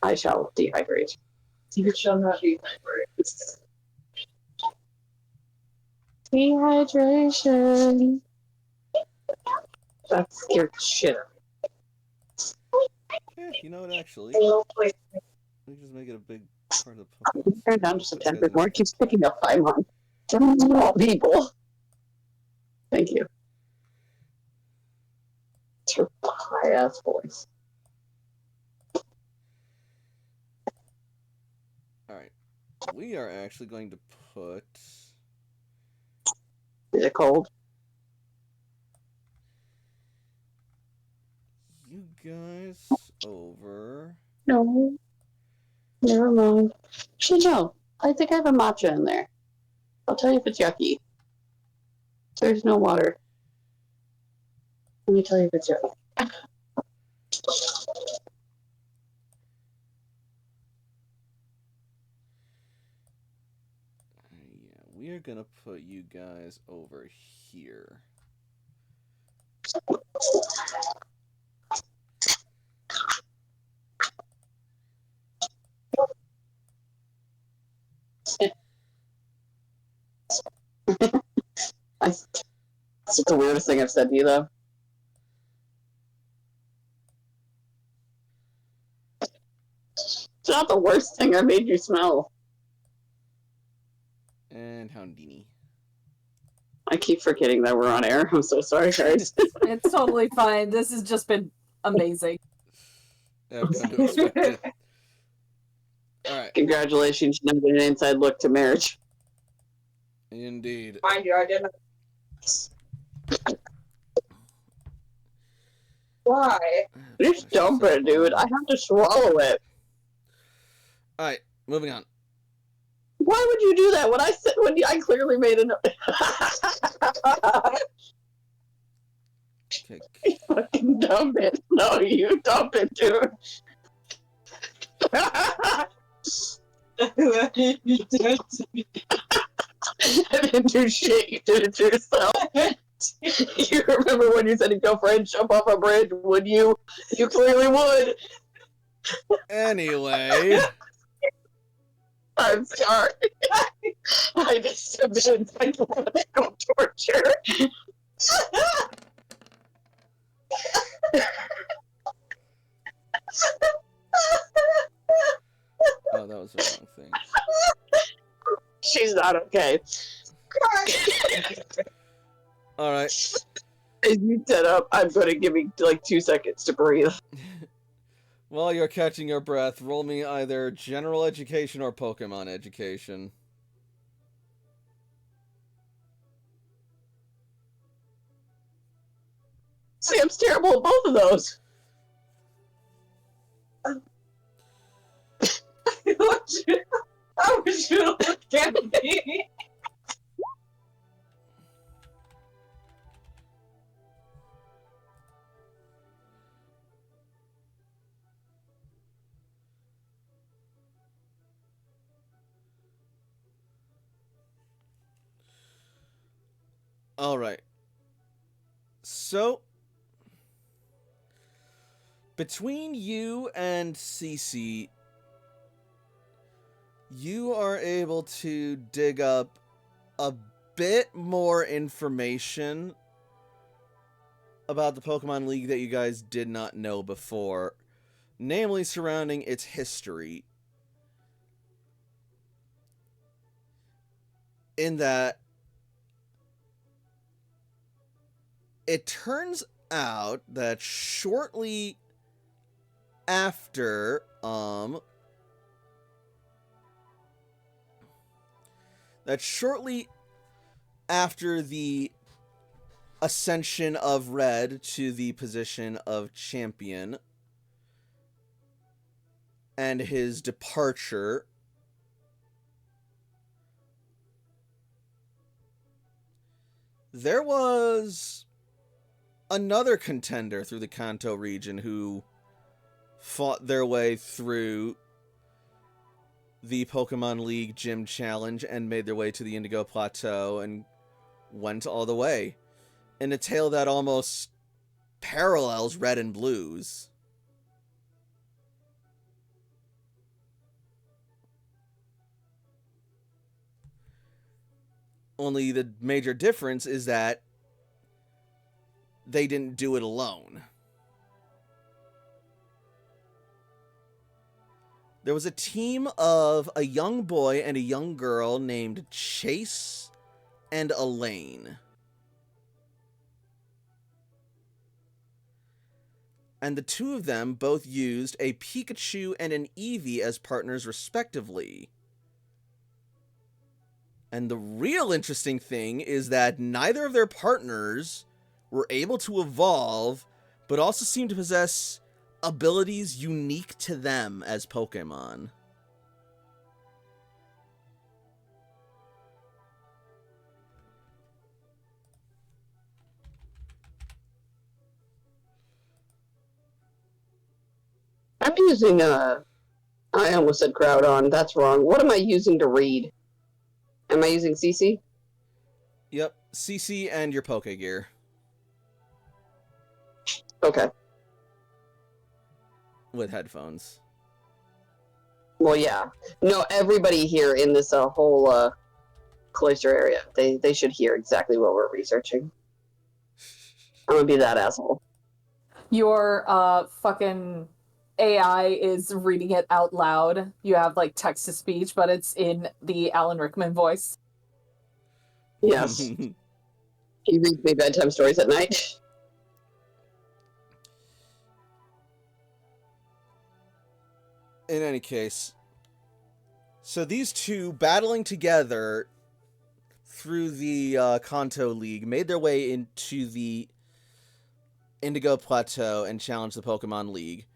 I shall dehydrate. You shall not dehydrate. Dehydration. That scared the shit out yeah, you know what? Actually, let me just make it a big part of the Pokemon. Turn down just a 10 bit more. It keeps picking up Paimon. Small people. Thank you. It's her high ass voice. Alright. We are actually going to put... Is it cold? You guys over... No. Never mind. Actually, no. I think I have a matcha in there. I'll tell you if it's yucky. There's no water. Let me tell you if it's yucky. Yeah, we are gonna put you guys over here. That's the weirdest thing I've said to you, though. It's not the worst thing I made you smell. And Houndini. I keep forgetting that we're on air. I'm so sorry, guys. It's totally fine. This has just been amazing. I've come to expect it. Alright. Congratulations, you now get an inside look to marriage. Indeed. Mind you, I didn't. Why? Just dump it, dude. I have to swallow it. Alright, moving on. Why would you do that when I said I clearly made a note? Okay. You fucking dump it. No, you dump it, dude. I didn't do shit. You did it to yourself. You remember when you said if your friend jump off a bridge, would you? You clearly would. Anyway. I'm sorry. I just submitted psychological torture. Oh, that was the wrong thing. She's not okay. All right. As you set up, I'm going to give you like 2 seconds to breathe. While you're catching your breath, roll me either general education or Pokemon education. Sam's terrible at both of those. I want you to look at me. All right. So, between you and Cece, you are able to dig up a bit more information about the Pokemon League that you guys did not know before, namely surrounding its history. In that, it turns out that shortly after, the ascension of Red to the position of champion and his departure, there was another contender through the Kanto region who fought their way through the Pokemon League Gym Challenge and made their way to the Indigo Plateau and went all the way, in a tale that almost parallels Red and Blue's. Only the major difference is that they didn't do it alone. There was a team of a young boy and a young girl named Chase and Elaine. And the two of them both used a Pikachu and an Eevee as partners respectively. And the real interesting thing is that neither of their partners were able to evolve, but also seem to possess abilities unique to them as Pokemon. I'm using, I almost said Groudon. That's wrong. What am I using to read? Am I using CC? Yep, CC and your Pokegear. Okay. With headphones. Well, yeah. No, everybody here in this whole cloister area, they should hear exactly what we're researching. I'm gonna be that asshole. Your fucking AI is reading it out loud. You have like text to speech, but it's in the Alan Rickman voice. Yes. He reads me bedtime stories at night. In any case, so these two battling together through the Kanto League made their way into the Indigo Plateau and challenged the Pokemon League.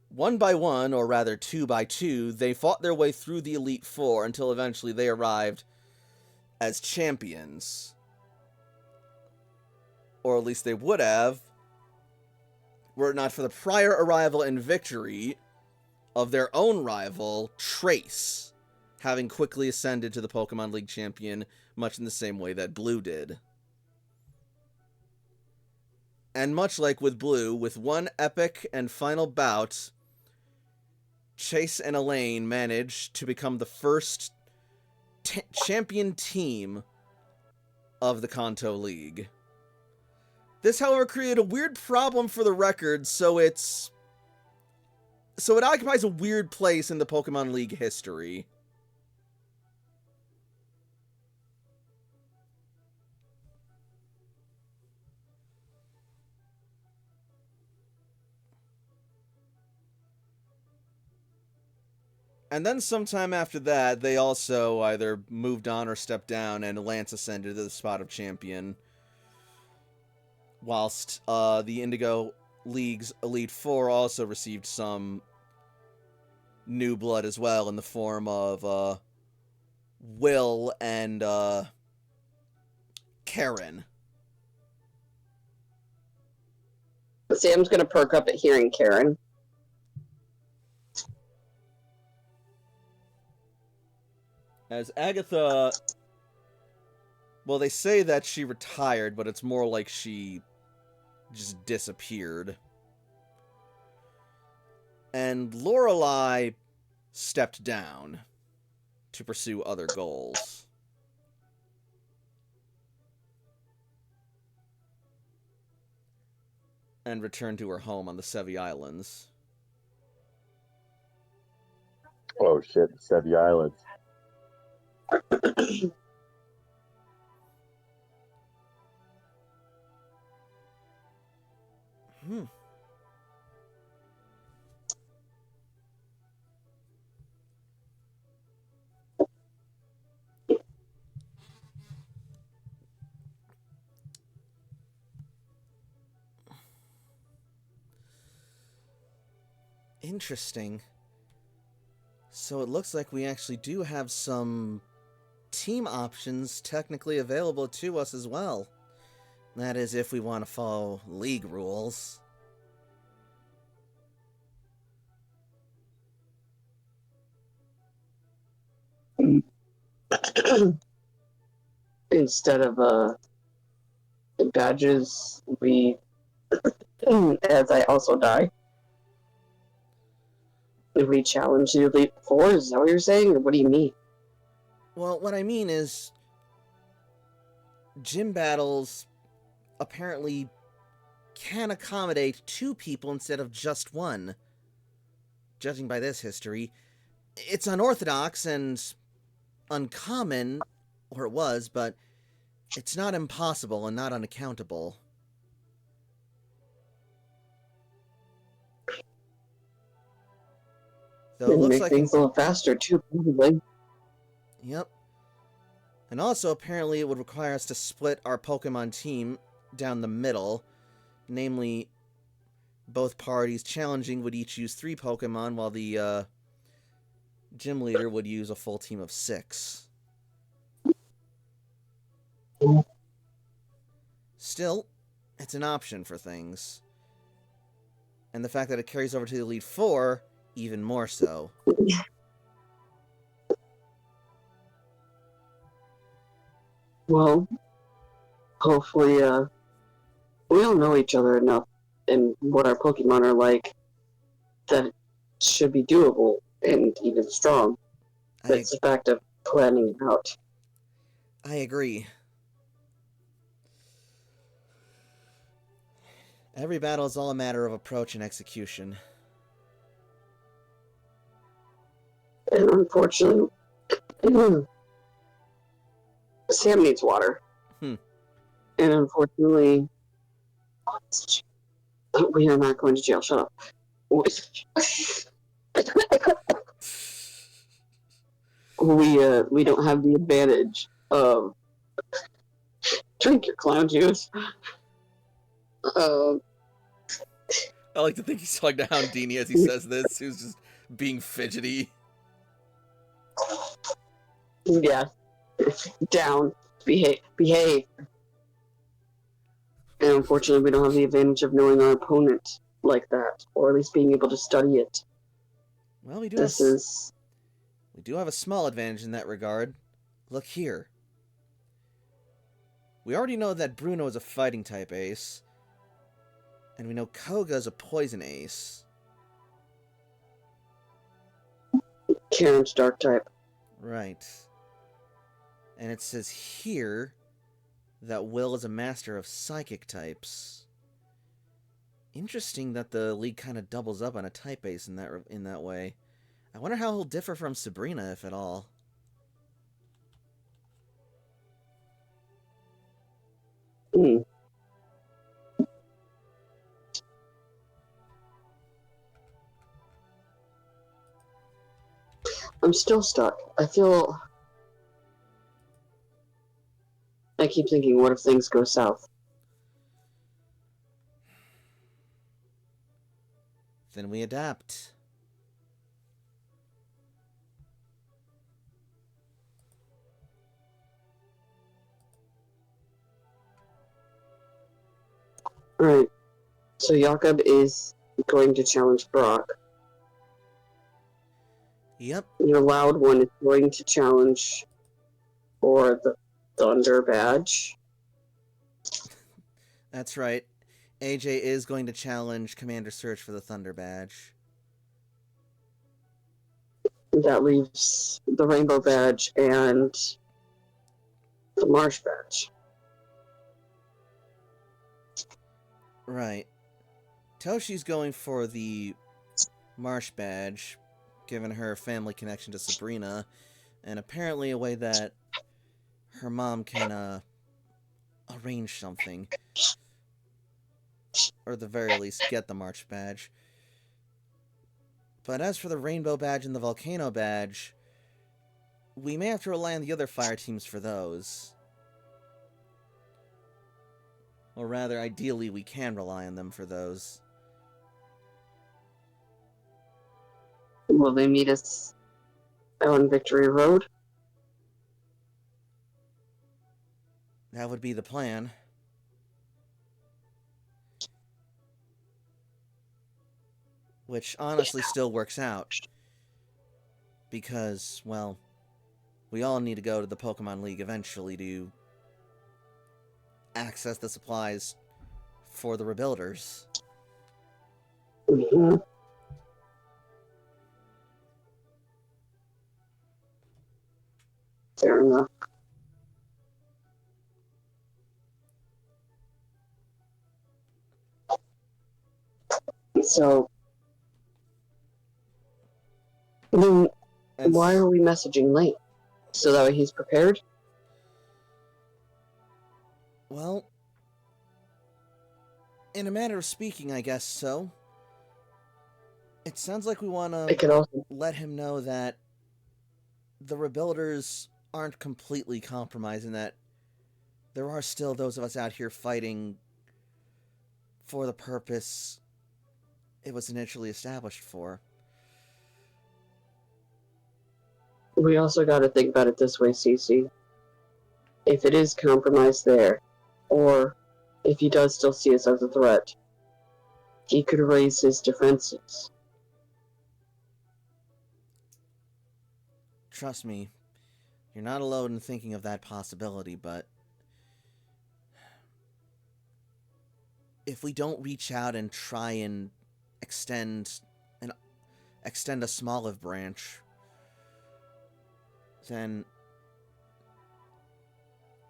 One by one, or rather 2 by 2, they fought their way through the Elite Four until eventually they arrived as champions. Or at least they would have, were it not for the prior arrival and victory of their own rival, Trace, having quickly ascended to the Pokemon League champion, much in the same way that Blue did. And much like with Blue, with one epic and final bout, Chase and Elaine managed to become the first champion team of the Kanto League. This, however, created a weird problem for the record, so it occupies a weird place in the Pokemon League history. And then sometime after that, they also either moved on or stepped down, and Lance ascended to the spot of champion. Whilst the Indigo League's Elite Four also received some new blood as well, in the form of Will and Karen. Sam's gonna perk up at hearing Karen. As Agatha, well, they say that she retired, but it's more like she just disappeared. And Lorelei stepped down to pursue other goals. And returned to her home on the Sevi Islands. Oh shit, Sevi Islands. Hmm. Interesting. So it looks like we actually do have some team options technically available to us as well. That is, if we want to follow league rules. Instead of badges, we, as I also die, we challenge the Elite Four. Is that what you're saying, or what do you mean? Well, what I mean is, gym battles apparently can accommodate 2 people instead of just 1. Judging by this history, it's unorthodox and uncommon, or it was, but it's not impossible and not unaccountable. So it looks Make like things a little faster too, probably. Yep. And also, apparently, it would require us to split our Pokemon team down the middle. Namely, both parties challenging would each use 3 Pokemon, while the gym leader would use a full team of 6. Still, it's an option for things. And the fact that it carries over to the Elite Four, even more so. Well, hopefully, we all know each other enough and what our Pokemon are like that it should be doable and even strong. But it's the fact of planning it out. I agree. Every battle is all a matter of approach and execution. And unfortunately, Sam needs water. Hmm. And unfortunately, we are not going to jail. Shut up. We don't have the advantage of drink your clown juice. I like to think he's talking to Houdini as he says this, who's just being fidgety. Yeah. Down. Behave. And unfortunately, we don't have the advantage of knowing our opponent like that, or at least being able to study it. Well, we do have a small advantage in that regard. Look here. We already know that Bruno is a fighting type ace, and we know Koga is a poison ace. Karen's dark type. Right. And it says here that Will is a master of psychic types. Interesting that the League kind of doubles up on a type base in that way. I wonder how he'll differ from Sabrina, if at all. Hmm. I'm still stuck. I keep thinking, what if things go south? Then we adapt. Alright. So Jakob is going to challenge Brock. Yep. Your loud one is going to challenge for the Thunder Badge. That's right. AJ is going to challenge Commander Surge for the Thunder Badge. That leaves the Rainbow Badge and the Marsh Badge. Right. Toshi's going for the Marsh Badge, given her family connection to Sabrina, and apparently a way that her mom can arrange something. Or at the very least, get the Marsh Badge. But as for the Rainbow Badge and the Volcano Badge, we may have to rely on the other fire teams for those. Or rather, ideally, we can rely on them for those. Will they meet us on Victory Road? That would be the plan. Which honestly still works out. Because, well, we all need to go to the Pokemon League eventually to access the supplies for the rebuilders. Mm-hmm. Fair enough. So, then why are we messaging late? So that way he's prepared? Well, in a manner of speaking, I guess so. It sounds like we want It could to also let him know that the rebuilders aren't completely compromised and that there are still those of us out here fighting for the purpose it was initially established for. We also got to think about it this way, Cece. If it is compromised there, or if he does still see us as a threat, he could raise his defenses. Trust me, you're not alone in thinking of that possibility, but if we don't reach out and try and extend a small olive branch, then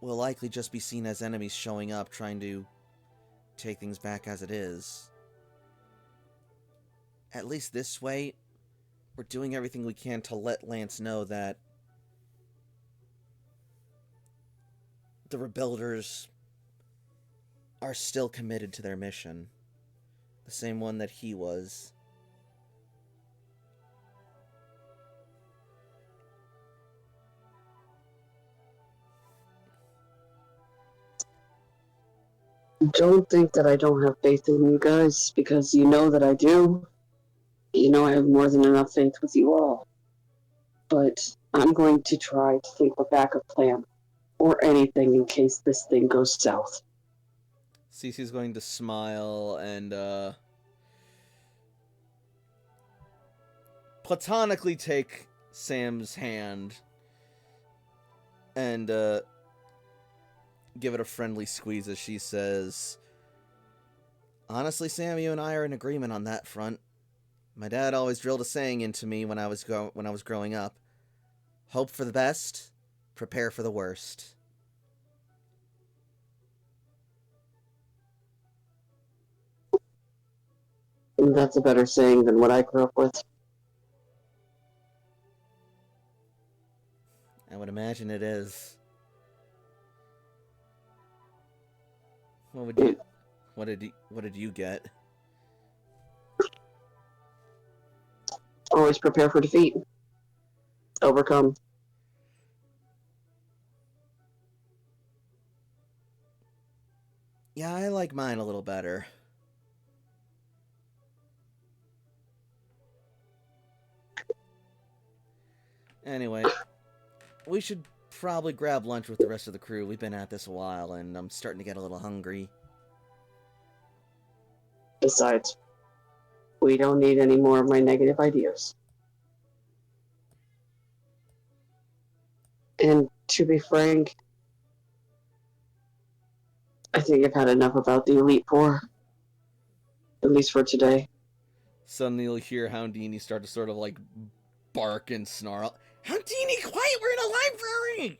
we'll likely just be seen as enemies showing up trying to take things back as it is. At least this way, we're doing everything we can to let Lance know that the rebuilders are still committed to their mission. The same one that he was. Don't think that I don't have faith in you guys, because you know that I do. You know I have more than enough faith with you all. But I'm going to try to think of a backup plan, or anything in case this thing goes south. Cece's going to smile and, platonically take Sam's hand and, give it a friendly squeeze as she says, "Honestly, Sam, you and I are in agreement on that front. My dad always drilled a saying into me when I was growing up. Hope for the best, prepare for the worst." That's a better saying than what I grew up with. I would imagine it is. What did you get? Always prepare for defeat. Overcome. Yeah, I like mine a little better. Anyway, we should probably grab lunch with the rest of the crew. We've been at this a while, and I'm starting to get a little hungry. Besides, we don't need any more of my negative ideas. And to be frank, I think I've had enough about the Elite Four. At least for today. Suddenly you'll hear Houndini start to sort of like bark and snarl. Houndini, quiet! We're in a library!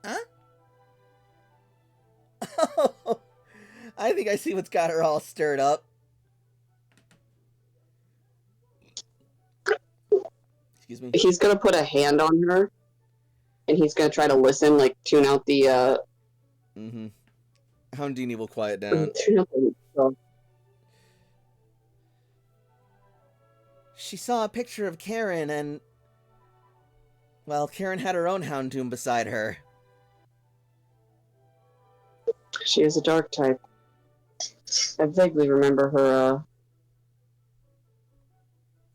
Huh? I think I see what's got her all stirred up. Excuse me. He's gonna put a hand on her, and he's gonna try to listen, like tune out the. Mm-hmm. Houndini will quiet down. Tune out the. She saw a picture of Karen and... Well, Karen had her own Houndoom beside her. She is a dark type. I vaguely remember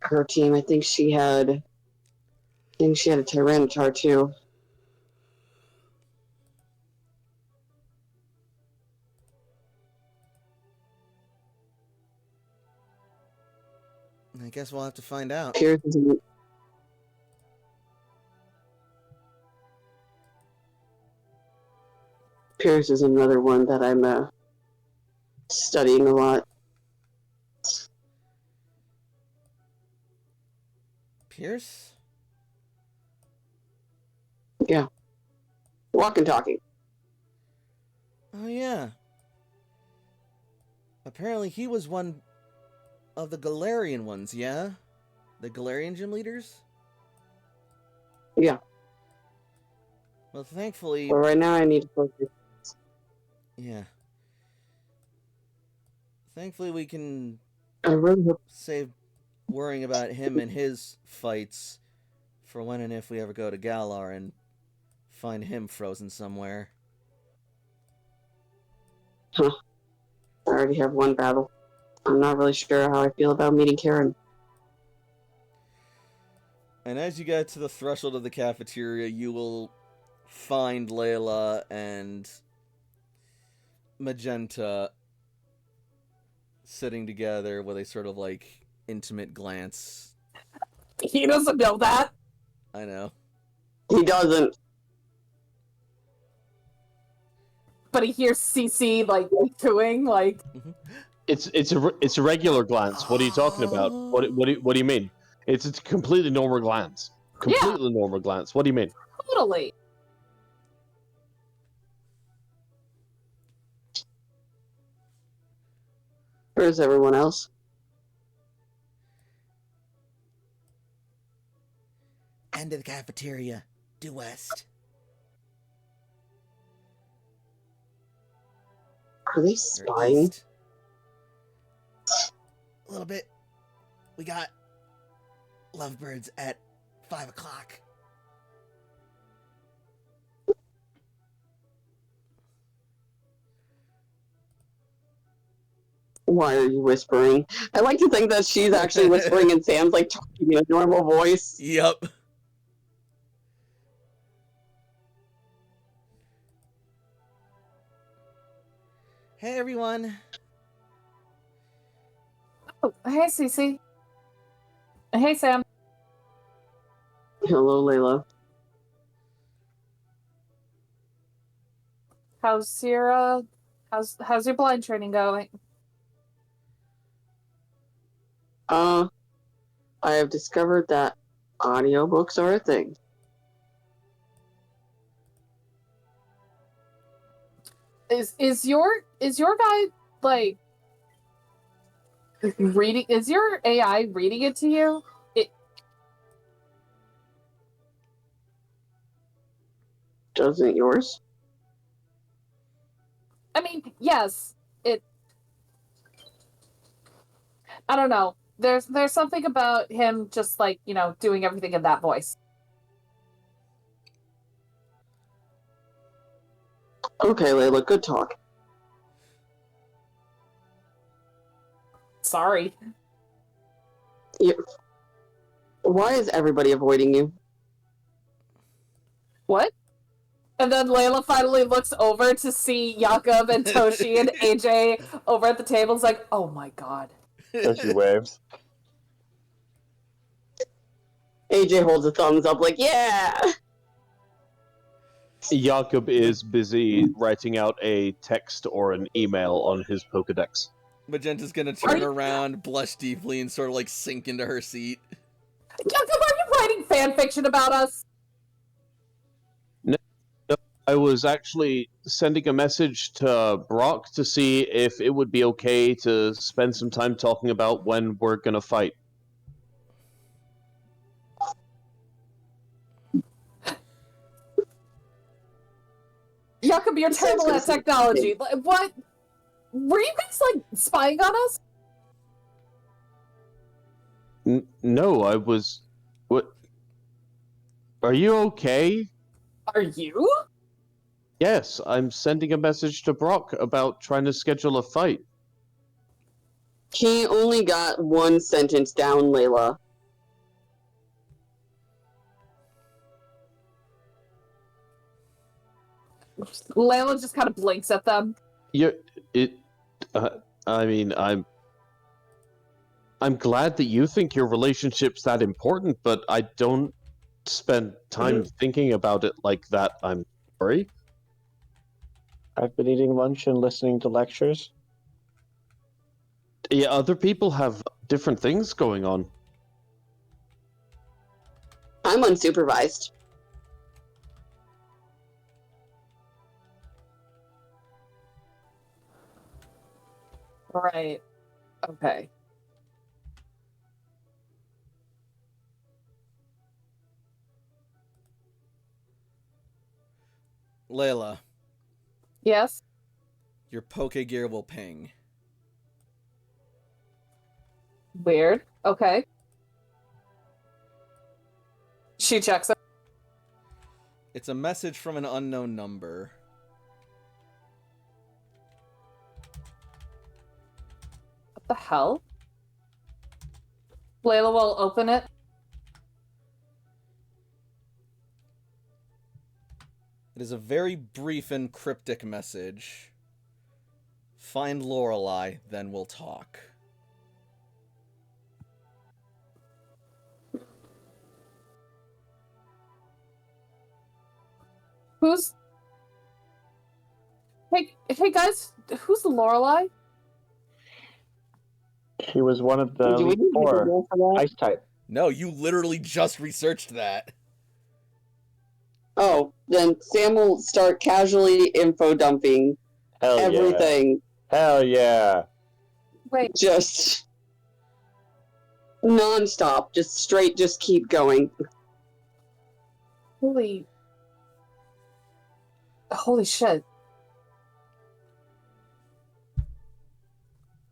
her team. I think she had a Tyranitar too. I guess we'll have to find out. Pierce is another one that I'm studying a lot. Pierce? Yeah. Walking, talking. Oh, yeah. Apparently he was one of the Galarian ones, yeah? The Galarian gym leaders? Yeah. Well, thankfully... But right now I need to focus. Yeah. Thankfully we can I really hope save worrying about him and his fights for when and if we ever go to Galar and find him frozen somewhere. I already have one battle. I'm not really sure how I feel about meeting Karen. And as you get to the threshold of the cafeteria, you will find Layla and Magenta sitting together with a sort of like intimate glance. He doesn't know that. I know. He doesn't. But he hears CC like cooing, like It's a regular glance. What are you talking about? What do you mean? It's a completely normal glance. Completely normal glance. What do you mean? totally. Where's everyone else? End of the cafeteria, due west. Are they Or spying? east. A little bit. We got lovebirds at 5 o'clock. Why are you whispering? I like to think that she's actually whispering and Sam's like talking in a normal voice. Yup. Hey everyone. Oh, hey CC. Hey Sam. Hello, Layla. How's your blind training going? I have discovered that audiobooks are a thing. Is your guy like Reading is your AI reading it to you? Doesn't yours? I mean, yes. I don't know. There's something about him just like, doing everything in that voice. Okay, Layla, good talk. Sorry. Why is everybody avoiding you? What? And then Layla finally looks over to see Jakob and Toshi and AJ over at the table. It's like, oh my god. So she waves. AJ holds a thumbs up like, yeah! Jakob is busy writing out a text or an email on his Pokedex. Magenta's gonna turn around, blush deeply, and sort of like sink into her seat. Jakob, are you writing fan fiction about us? No, I was actually sending a message to Brock to see if it would be okay to spend some time talking about when we're gonna fight. Jakob, you're terrible at technology. What? Were you guys, like, spying on us? No, I was... What? Are you okay? Are you? Yes, I'm sending a message to Brock about trying to schedule a fight. He only got one sentence down, Layla. Layla just kind of blinks at them. I mean, I'm glad that you think your relationship's that important, but I don't spend time thinking about it like that. I'm sorry. I've been eating lunch and listening to lectures. Yeah, other people have different things going on. I'm unsupervised. Right. Okay. Layla, Yes? your Pokegear will ping. Weird. Okay. She checks it. It's a message from an unknown number. What the hell? Layla will open it. It is a very brief and cryptic message. Find Lorelei, then we'll talk. Who's... Hey guys, who's Lorelei? She was one of the Do we Elite need to Four, roll for that? Ice type. No, you literally just researched that. Oh, then Sam will start casually info dumping Hell everything. yeah. Hell yeah. Wait, Just non-stop. Just straight, just keep going. holy shit.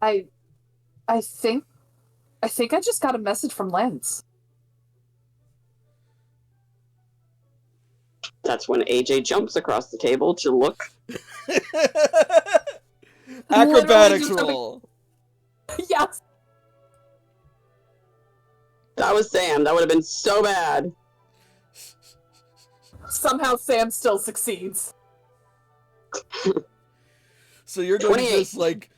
I think I just got a message from Lance. That's when AJ jumps across the table to look. Acrobatics Literally just roll. Yes. That was Sam. That would have been so bad. Somehow Sam still succeeds. So you're going to 28. just like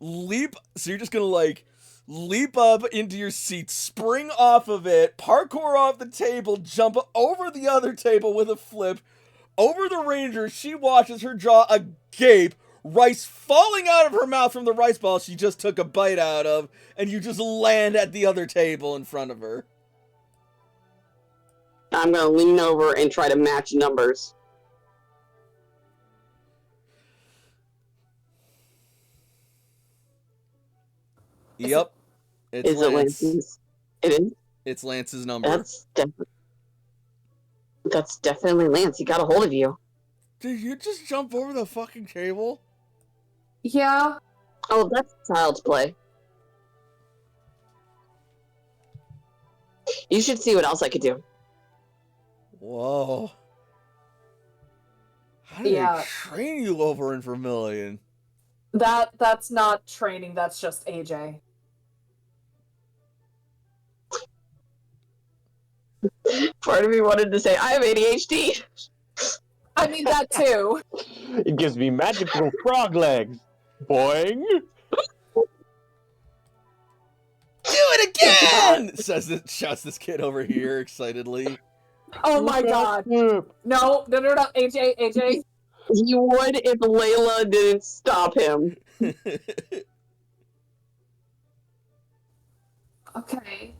leap. So you're just gonna like leap up into your seat, spring off of it, parkour off the table, jump over the other table with a flip, over the ranger. She watches her jaw agape, rice falling out of her mouth from the rice ball she just took a bite out of, and you just land at the other table in front of her. I'm gonna lean over and try to match numbers. Yep. It's Is it Lance. Lance's? It is. It's Lance's number. That's definitely Lance. He got a hold of you. Did you just jump over the fucking table? Yeah. Oh, that's child's play. You should see what else I could do. Whoa. How did Yeah. they train you over in Vermilion? That's not training, that's just AJ. Part of me wanted to say, I have ADHD. I mean that too. It gives me magical frog legs. Boing. Do it again! Shouts this kid over here excitedly. Oh my god. No, AJ. He would if Layla didn't stop him. Okay.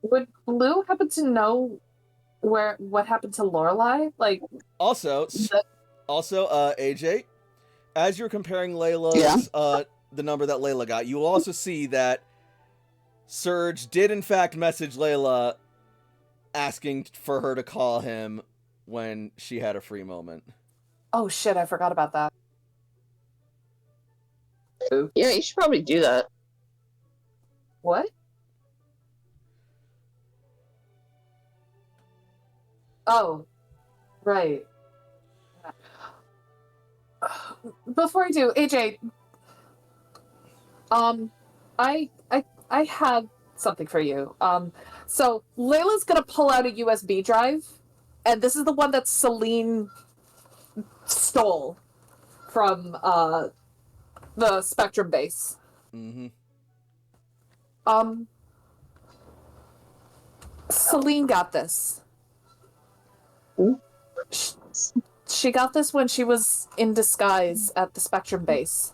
Would Lou happen to know what happened to Lorelai? Like, Also, AJ, as you're comparing Layla's Yeah. The number that Layla got, you will also see that Surge did in fact message Layla asking for her to call him when she had a free moment. oh shit, I forgot about that. Yeah, you should probably do that. What? Oh, right. Before I do, AJ, I have something for you. So Layla's gonna pull out a USB drive, and this is the one that Celine stole from the Spectrum base. Mm-hmm. Celine got this. She got this when she was in disguise at the Spectrum base.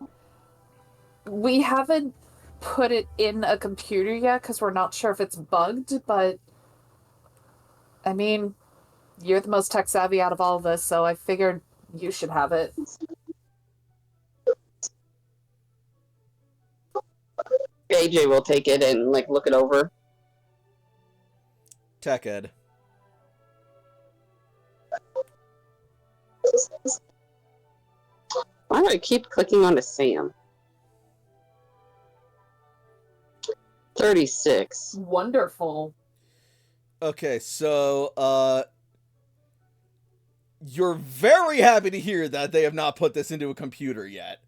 We haven't put it in a computer yet because we're not sure if it's bugged, but I mean, you're the most tech savvy out of all of us, so I figured you should have it. AJ will take it and look it over. Tech Ed. Why do I keep clicking on to Sam? 36. Wonderful. Okay, so, you're very happy to hear that they have not put this into a computer yet.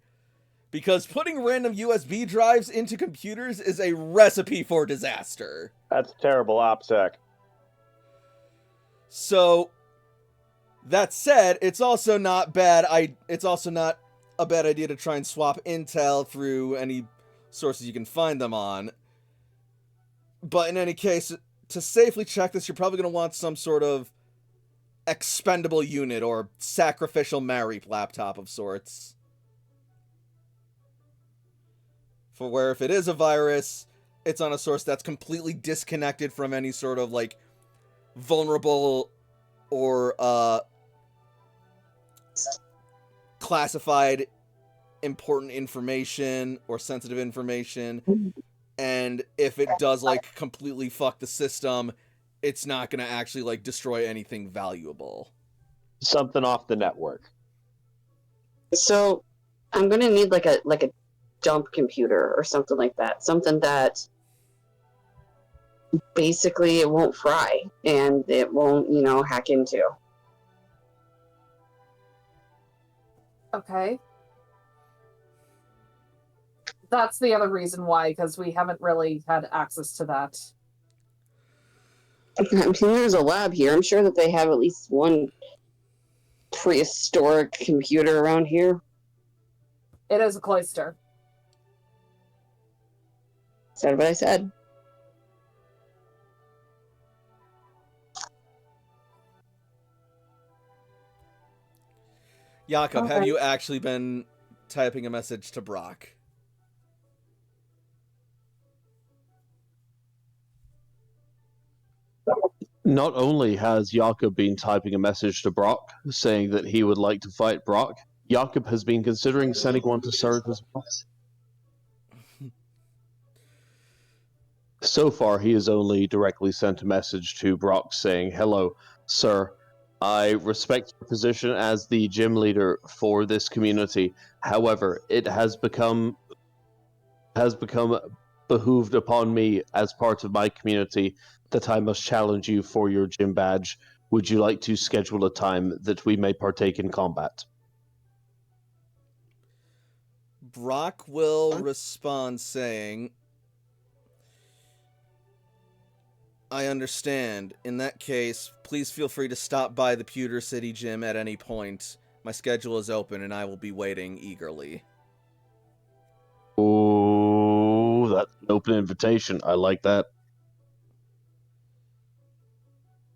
Because putting random USB drives into computers is a recipe for disaster. That's terrible, OPSEC. So, that said, it's also not it's also not a bad idea to try and swap intel through any sources you can find them on. But in any case, to safely check this, you're probably going to want some sort of expendable unit or sacrificial Marip laptop of sorts. For where if it is a virus, it's on a source that's completely disconnected from any sort of, vulnerable or, classified important information or sensitive information. And if it does, completely fuck the system, it's not going to actually, destroy anything valuable. Something off the network. So, I'm gonna need a dump computer or something like that. Something that basically it won't fry and it won't, hack into. Okay. That's the other reason why, because we haven't really had access to that. I mean, there's a lab here. I'm sure that they have at least one prehistoric computer around here. It is a cloister. Said what I said. Jakob, have you actually been typing a message to Brock? Not only has Jakob been typing a message to Brock saying that he would like to fight Brock, Jakob has been considering sending one to Surge as well. So far, he has only directly sent a message to Brock saying, "Hello, sir. I respect your position as the gym leader for this community. However, it has become behooved upon me as part of my community that I must challenge you for your gym badge. Would you like to schedule a time that we may partake in combat?" Brock will respond saying, "I understand. In that case, please feel free to stop by the Pewter City Gym at any point. My schedule is open and I will be waiting eagerly." Oh, that's an open invitation. I like that.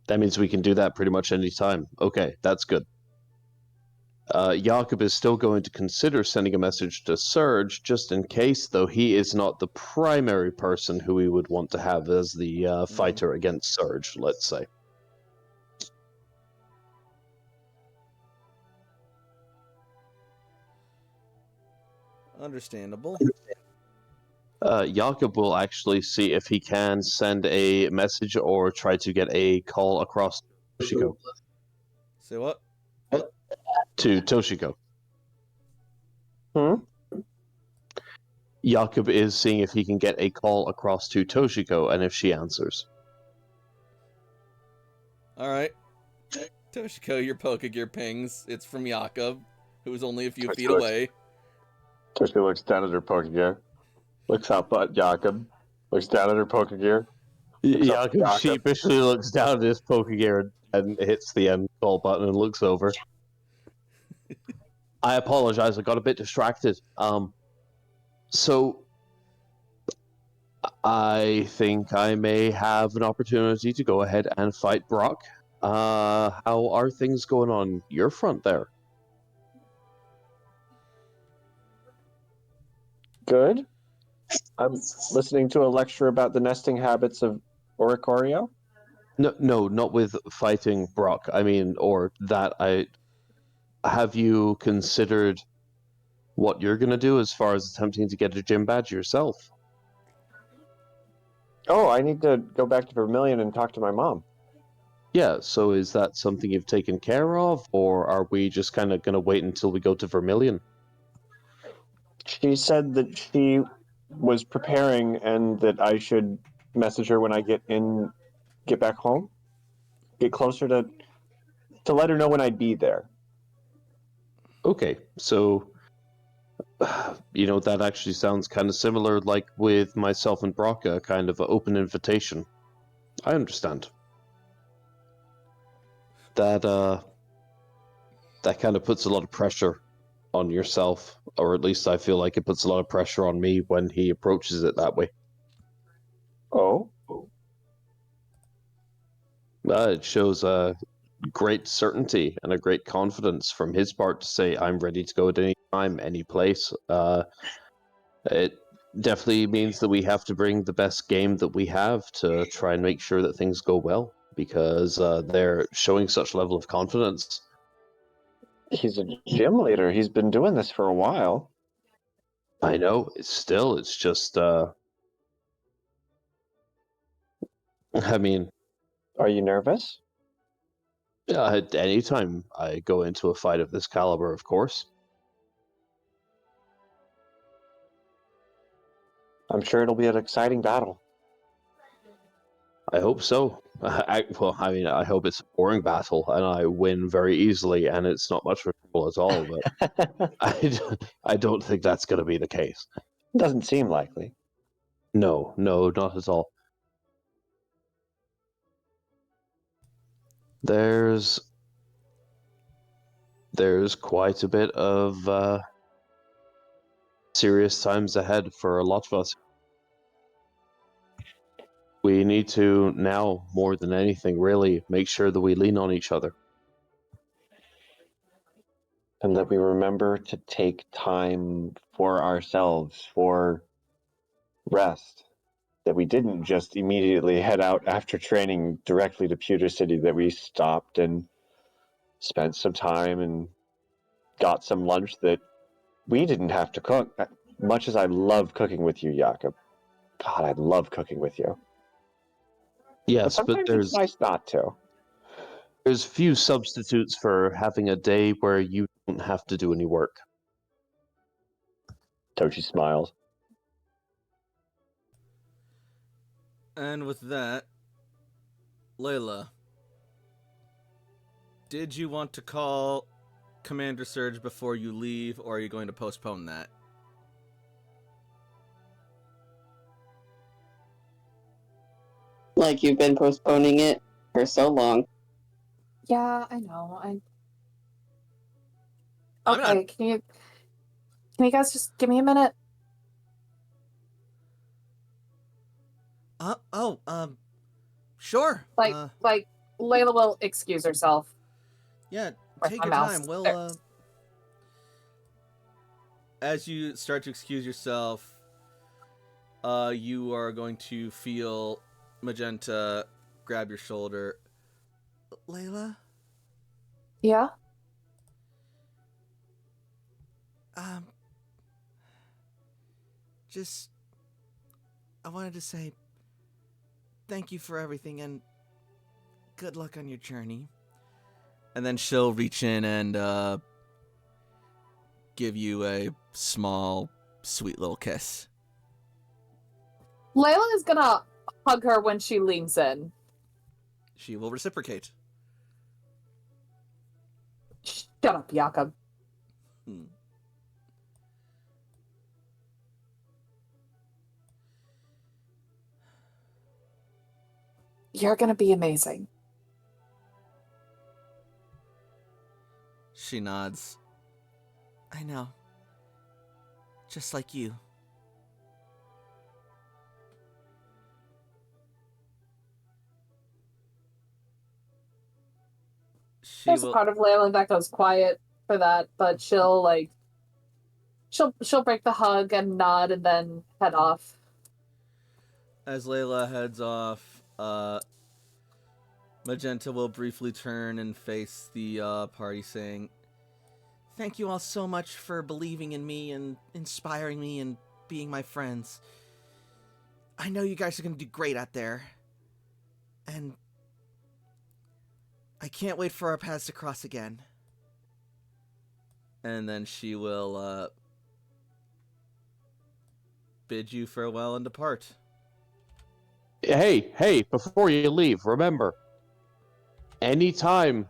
That means we can do that pretty much any time. Okay, that's good. Jakob is still going to consider sending a message to Surge, just in case, though he is not the primary person who we would want to have as the fighter against Surge, let's say. Understandable. Jakob will actually see if he can send a message or try to get a call across Toshiko. Say what? To Toshiko. Hmm? Jakob is seeing if he can get a call across to Toshiko, and if she answers. Alright. Toshiko, your Pokegear pings. It's from Jakob, who's only a few Toshiko feet looks- away. Toshiko looks down at her Pokegear, looks up at Jakob, looks down at her Pokegear. Jakob Jakob. sheepishly looks down at his Pokegear and hits the end call button and looks over. I apologize, I got a bit distracted. So I think I may have an opportunity to go ahead and fight Brock. How are things going on your front there? Good. I'm listening to a lecture about the nesting habits of Oricorio. No, not with fighting Brock. I mean, or that have you considered what you're going to do as far as attempting to get a gym badge yourself? Oh, I need to go back to Vermilion and talk to my mom. Yeah, so is that something you've taken care of, or are we just kind of going to wait until we go to Vermilion? She said that she was preparing and that I should message her when I get back home, get closer to let her know when I'd be there. Okay, so that actually sounds kind of similar, like with myself and Brock, a kind of an open invitation. I understand. That kind of puts a lot of pressure on yourself, or at least I feel like it puts a lot of pressure on me when he approaches it that way. Oh? It shows a great certainty and a great confidence from his part to say, "I'm ready to go at any time, any place." It definitely means that we have to bring the best game that we have to try and make sure that things go well, because they're showing such a level of confidence. He's a gym leader. He's been doing this for a while. I know, it's just, I mean, Are you nervous? at any time I go into a fight of this caliber, of course. I'm sure it'll be an exciting battle. I hope so. I hope it's a boring battle and I win very easily and it's not much of a trouble at all, but I don't think that's going to be the case. Doesn't seem likely. No, not at all. There's quite a bit of serious times ahead for a lot of us. We need to now, more than anything, really make sure that we lean on each other. And that we remember to take time for ourselves, for rest. That we didn't just immediately head out after training directly to Pewter City, that we stopped and spent some time and got some lunch that we didn't have to cook. Much as I love cooking with you, Jakob, God, I love cooking with you. Yes, but Sometimes it's nice not to. there's few substitutes for having a day where you don't have to do any work. Toshi smiles. And with that, Layla, did you want to call Commander Surge before you leave, or are you going to postpone that? Like you've been postponing it for so long. Yeah, I know. I'm not- Okay, can you guys just give me a minute? Sure. Like Layla will excuse herself. Yeah, Where's take my your mouse? time. We'll, There. as you start to excuse yourself, you are going to feel Magenta grab your shoulder. Layla? Yeah? Just, I wanted to say thank you for everything and good luck on your journey. And then she'll reach in and give you a small, sweet little kiss. Layla is gonna hug her when she leans in. She will reciprocate. Shut up, Jakob. Hmm. You're gonna be amazing. She nods. I know. Just like you. She There's a will. part of Layla that goes quiet for that, but she'll break the hug and nod and then head off. As Layla heads off, Magenta will briefly turn and face the party, saying, "Thank you all so much for believing in me and inspiring me and being my friends. I know you guys are going to do great out there. And I can't wait for our paths to cross again." And then she will bid you farewell and depart. Hey, before you leave, remember, anytime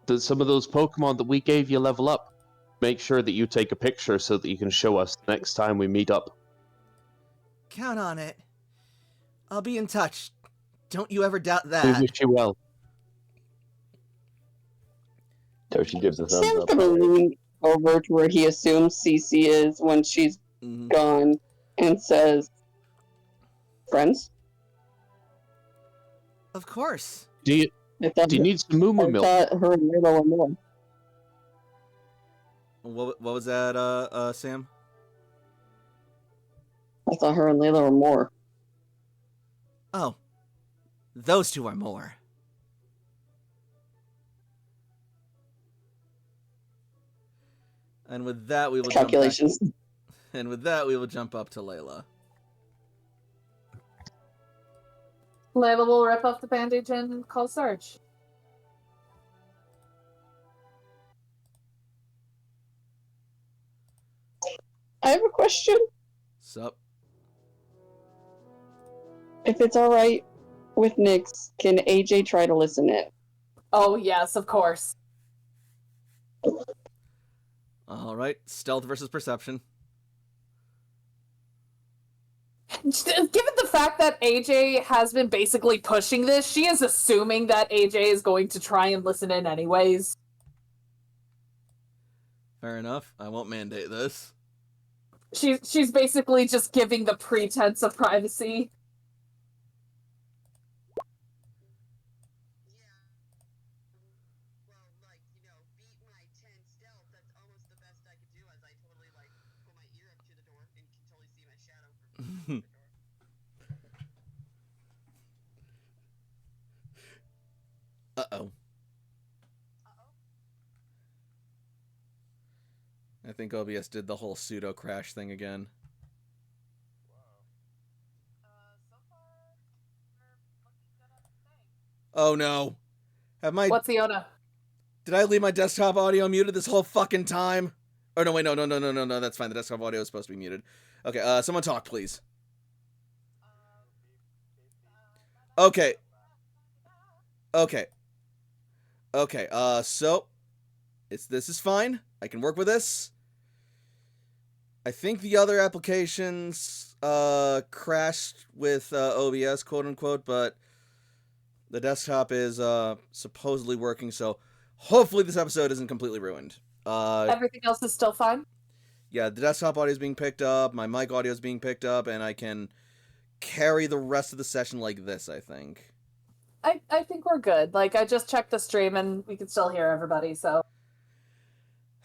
that some of those Pokemon that we gave you level up, make sure that you take a picture so that you can show us next time we meet up. Count on it. I'll be in touch. Don't you ever doubt We that. wish you well. Toshi gives a thumbs Sam's up. gonna lean over to where he assumes Cece is when she's Mhm. gone and says, "Friends?" Of course. Do you I thought, need some Moo Moo I milk? thought her and Layla were more. What was that, Sam? I thought her and Layla were more. Oh, those two are more. And with that, we will jump back. Calculations. And with that, we will jump up to Layla. Layla will rip off the bandage and call Surge. I have a question. Sup? If it's alright with Nyx, can AJ try to listen in? Oh yes, of course. All right, stealth versus perception. Given the fact that AJ has been basically pushing this, she is assuming that AJ is going to try and listen in anyways. Fair enough. I won't mandate this. She's basically just giving the pretense of privacy. Uh-oh. I think OBS did the whole pseudo crash thing again. Oh no. What's Iona? Did I leave my desktop audio muted this whole fucking time? Oh no, wait, no, that's fine. The desktop audio is supposed to be muted. Okay, someone talk, please. Okay. Okay. Okay, so this is fine. I can work with this. I think the other applications crashed with OBS, quote unquote, but the desktop is supposedly working, so hopefully this episode isn't completely ruined. Everything else is still fine? Yeah, the desktop audio is being picked up, my mic audio is being picked up, and I can carry the rest of the session like this, I think. I think we're good. Like, I just checked the stream and we can still hear everybody, so.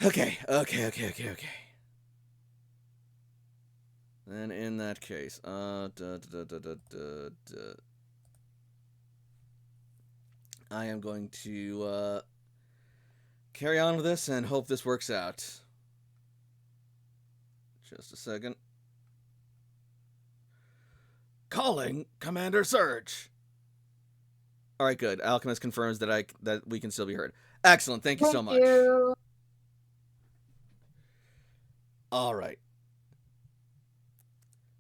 Okay. Then in that case, I am going to carry on with this and hope this works out. Just a second. Calling Commander Surge. All right, good. Alchemist confirms that we can still be heard. Excellent. Thank you so much. You. All right.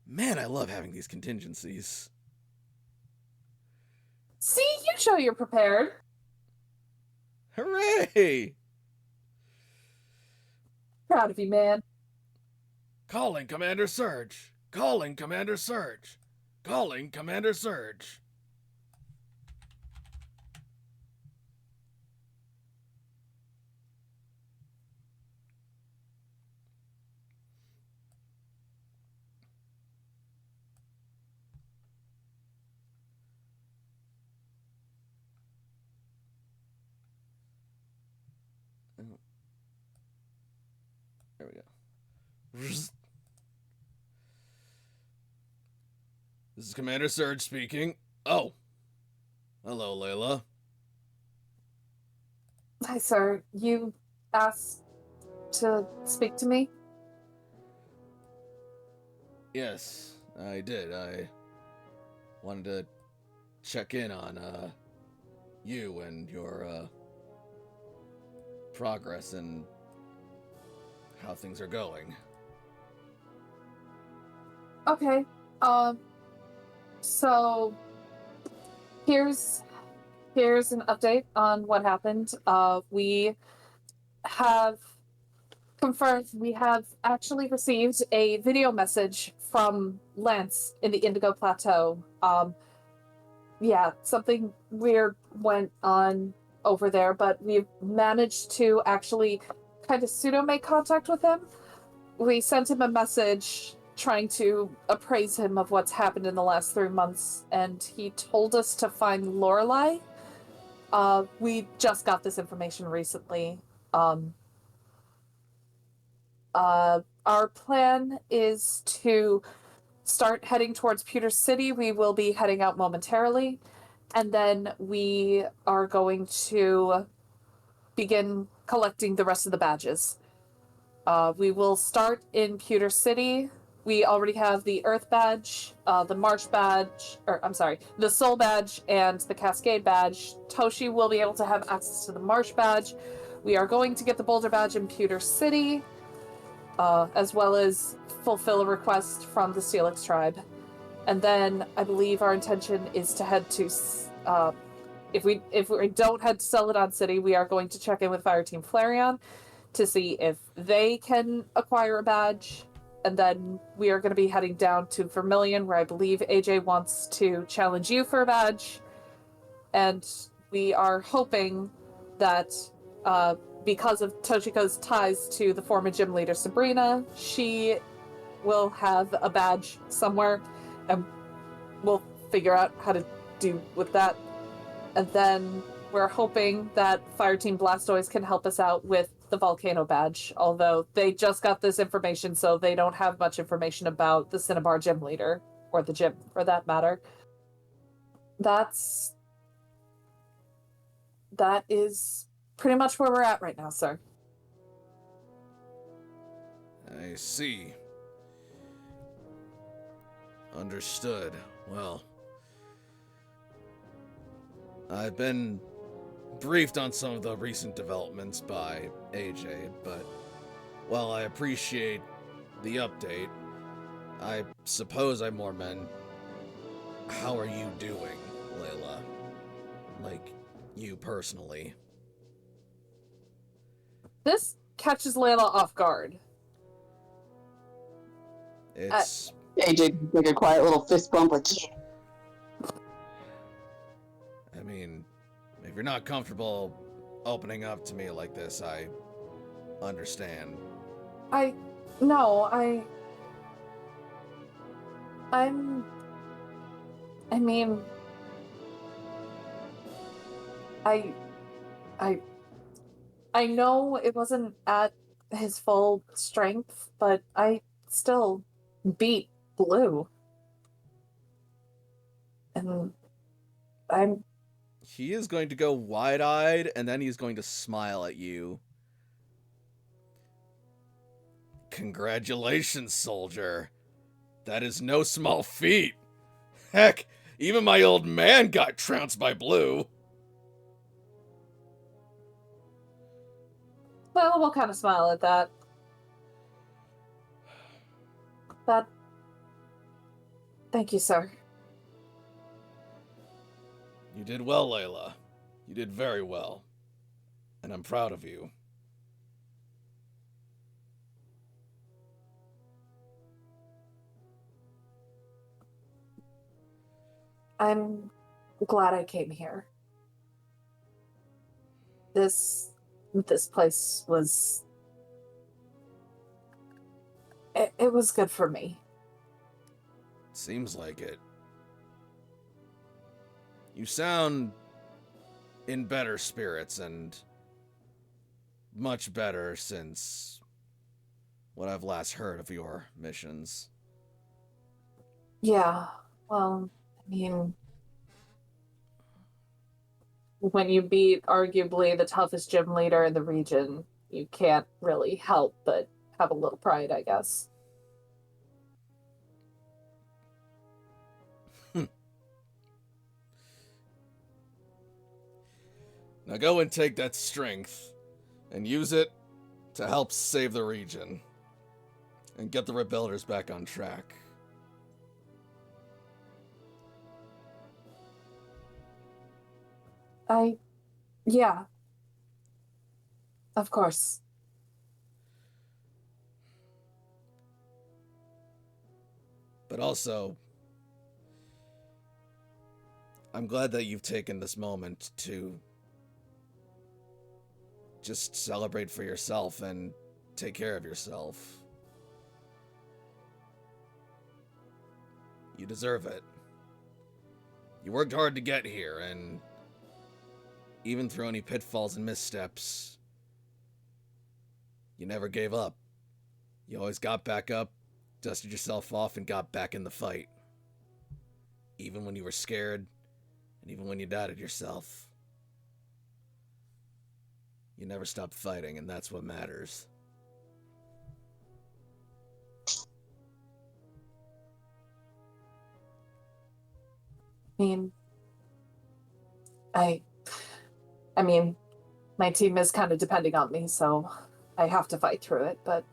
Man, I love having these contingencies. See, you show you're prepared. Hooray! Proud of you, man. Calling Commander Surge. Calling Commander Surge. Calling Commander Surge. There we go. This is Commander Surge speaking. Oh. Hello, Layla. Hi, sir. You asked to speak to me? Yes, I did. I wanted to check in on you and your progress and how things are going. Okay. So here's an update on what happened. We have confirmed we have actually received a video message from Lance in the Indigo Plateau. Yeah, something weird went on over there, but we've managed to actually kind of pseudo make contact with him. We sent him a message trying to appraise him of what's happened in the last 3 months, and he told us to find Lorelei. We just got this information recently. Our plan is to start heading towards Pewter City. We will be heading out momentarily, and then we are going to begin collecting the rest of the badges. We will start in Pewter City. We already have the Earth badge, the March badge, the Soul badge, and the Cascade badge. Toshi will be able to have access to the March badge. We are going to get the Boulder badge in Pewter City, as well as fulfill a request from the Steelix tribe. And then I believe our intention is to head to, if we don't head to Celadon City, we are going to check in with Fireteam Flareon to see if they can acquire a badge. And then we are going to be heading down to Vermilion, where I believe AJ wants to challenge you for a badge. And we are hoping that because of Toshiko's ties to the former gym leader Sabrina, she will have a badge somewhere, and we'll figure out how to do with that. And then we're hoping that Fireteam Blastoise can help us out with the Volcano badge, although they just got this information, so they don't have much information about the Cinnabar gym leader, or the gym, for that matter. That is pretty much where we're at right now, sir. I see. Understood. Well, I've been briefed on some of the recent developments by AJ, but while I appreciate the update, I suppose I more meant, how are you doing, Layla? Like, you personally. This catches Layla off guard. It's... AJ like a quiet little fist bump, like, yeah. I mean, if you're not comfortable opening up to me like this, I understand. No, I mean, I know it wasn't at his full strength, but I still beat Blue. And He is going to go wide-eyed, and then he's going to smile at you. Congratulations, soldier. That is no small feat. Heck, even my old man got trounced by Blue. Layla will kind of smile at that. Thank you, sir. You did well, Layla. You did very well. And I'm proud of you. I'm glad I came here. This place was... It was good for me. Seems like it. You sound in better spirits and much better since what I've last heard of your missions. Yeah, well, I mean... When you beat arguably the toughest gym leader in the region, you can't really help but have a little pride, I guess. Now go and take that strength and use it to help save the region and get the rebuilders back on track. Yeah. Of course. But also, I'm glad that you've taken this moment to just celebrate for yourself and take care of yourself. You deserve it. You worked hard to get here, and even through any pitfalls and missteps, you never gave up. You always got back up, dusted yourself off, and got back in the fight. Even when you were scared, and even when you doubted yourself. You never stopped fighting, and that's what matters. I mean, my team is kind of depending on me, so I have to fight through it, but...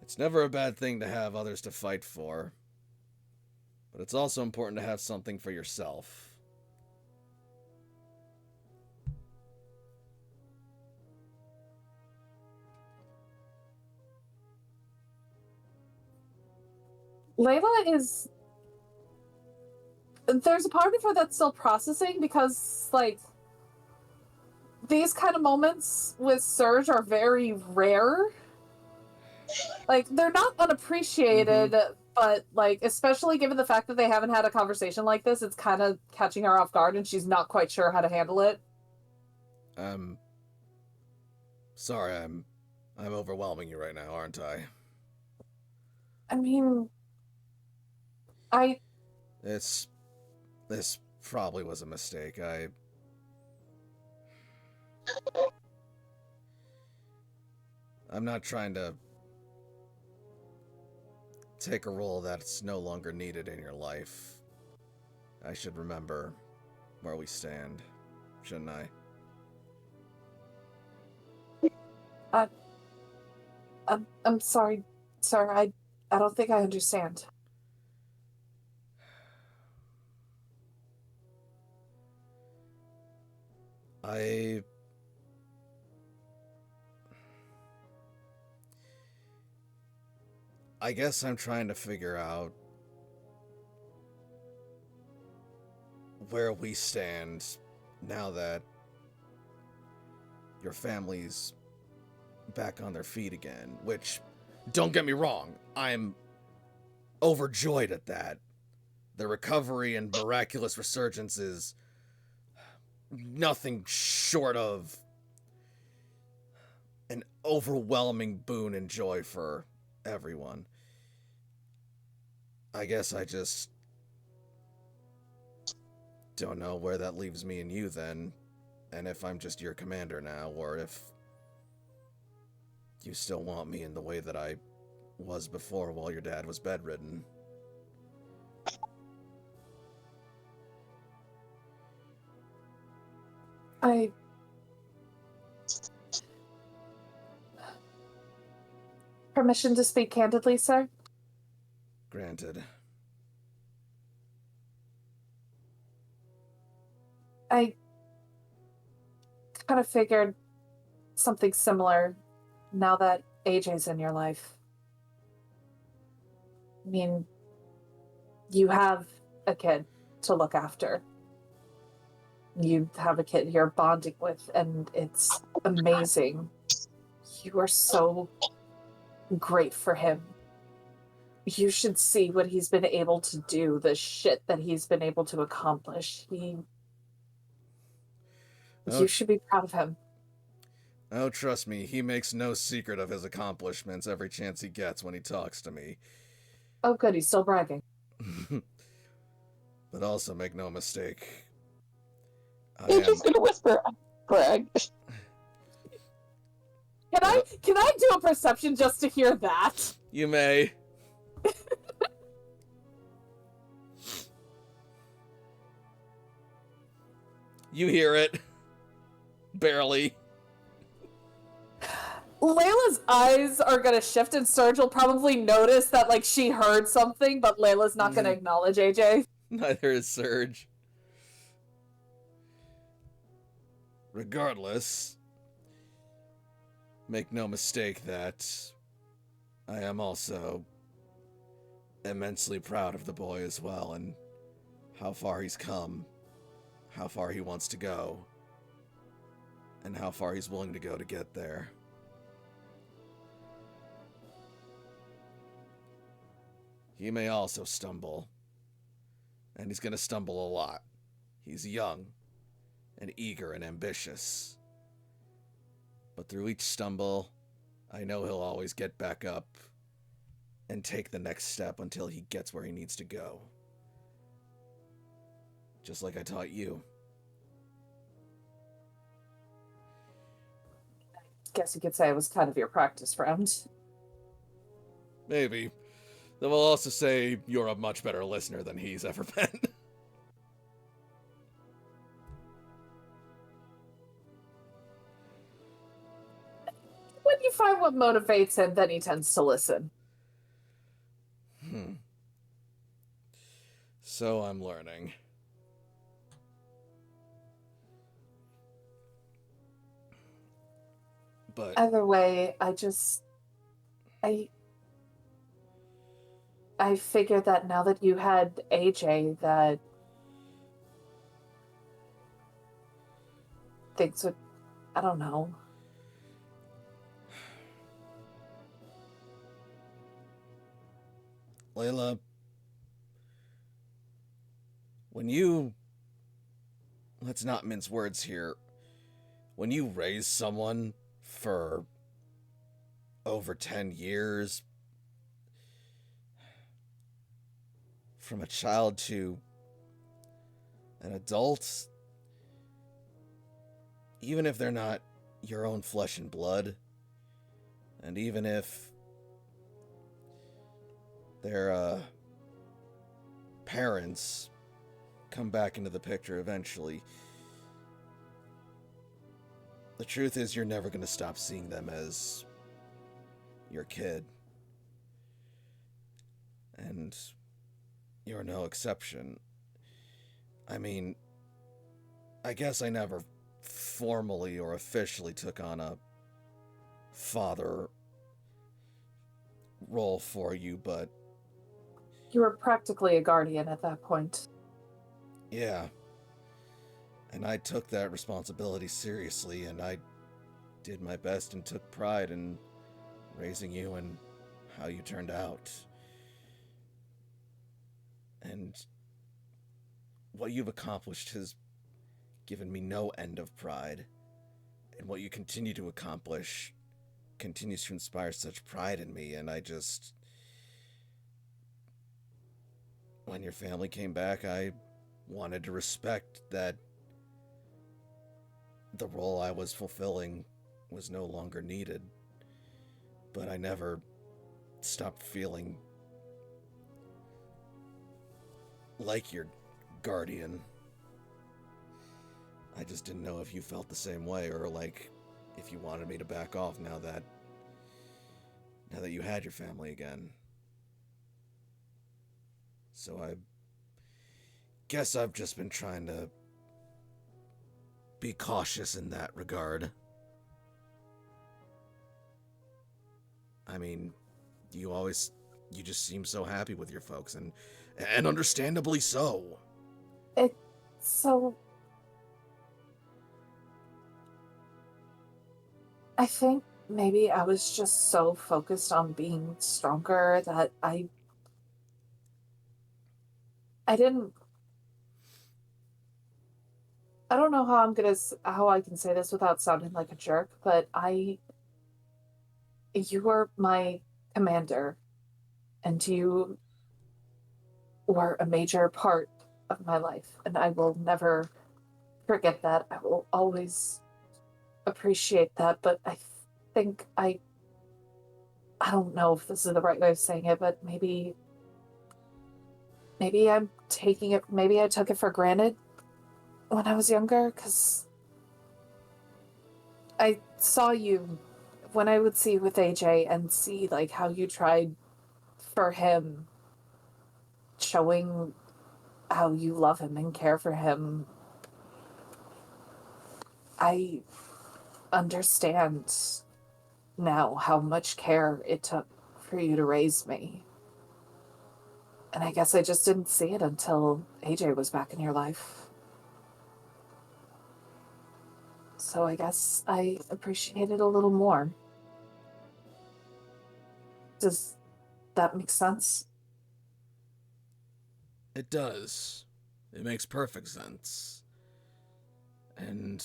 It's never a bad thing to have others to fight for, but it's also important to have something for yourself. Layla is... There's a part of her that's still processing because, like, these kind of moments with Surge are very rare. Like, they're not unappreciated, but, like, especially given the fact that they haven't had a conversation like this, it's kind of catching her off guard and she's not quite sure how to handle it. Sorry, I'm overwhelming you right now, aren't I? I mean... This probably was a mistake. I'm not trying to take a role that's no longer needed in your life, I should remember where we stand, shouldn't I? I'm sorry, sir. I don't think I understand. I guess I'm trying to figure out where we stand now that your family's back on their feet again, which, don't get me wrong, I'm overjoyed at that. The recovery and miraculous resurgence is nothing short of an overwhelming boon and joy for everyone. I guess I just don't know where that leaves me and you then, and if I'm just your commander now, or if you still want me in the way that I was before while your dad was bedridden. Permission to speak candidly, sir? Granted. I kind of figured something similar now that AJ's in your life. I mean, you have a kid to look after. You have a kid you're bonding with, and it's amazing. You are so great for him. You should see what he's been able to do, the shit that he's been able to accomplish. You should be proud of him. Oh, trust me, he makes no secret of his accomplishments every chance he gets when he talks to me. Oh, good, he's still bragging. But also, make no mistake, I'm just gonna whisper, brag. Can I do a perception just to hear that? You may. You hear it. Barely. Layla's eyes are gonna shift, and Serge will probably notice that, like, she heard something, but Layla's not gonna acknowledge AJ. Neither is Serge. Regardless, make no mistake that I am also immensely proud of the boy as well, and how far he's come, how far he wants to go, and how far he's willing to go to get there. He may also stumble, and he's gonna stumble a lot. He's young, and eager and ambitious. But through each stumble, I know he'll always get back up and take the next step until he gets where he needs to go. Just like I taught you. Guess you could say I was kind of your practice round. Maybe. Then we'll also say you're a much better listener than he's ever been. When you find what motivates him, then he tends to listen. So I'm learning. But Either way, I figured that now that you had AJ, that things would, I don't know. Layla, let's not mince words here. When you raise someone for over 10 years, from a child to an adult, even if they're not your own flesh and blood, and even if their parents come back into the picture eventually, the truth is you're never going to stop seeing them as your kid. And you're no exception. I mean, I guess I never formally or officially took on a father role for you, but You were practically a guardian at that point. yeah. And I took that responsibility seriously, and I did my best and took pride in raising you and how you turned out. And what you've accomplished has given me no end of pride. And what you continue to accomplish continues to inspire such pride in me. And when your family came back, I wanted to respect that the role I was fulfilling was no longer needed. But I never stopped feeling like your guardian. I just didn't know if you felt the same way, or like if you wanted me to back off now that you had your family again. So I guess I've just been trying to be cautious in that regard. I mean, you just seem so happy with your folks, and understandably so. So I think maybe I was just so focused on being stronger that I didn't. I don't know how I can say this without sounding like a jerk, but you were my commander, and you were a major part of my life, and I will never forget that. I will always appreciate that, but I think I don't know if this is the right way of saying it, but maybe I'm taking it, maybe I took it for granted when I was younger, because I saw you when I would see you with AJ and see like how you tried for him, showing how you love him and care for him. I understand now how much care it took for you to raise me. And I guess I just didn't see it until AJ was back in your life. So I guess I appreciate it a little more. Does that make sense? It does. It makes perfect sense. And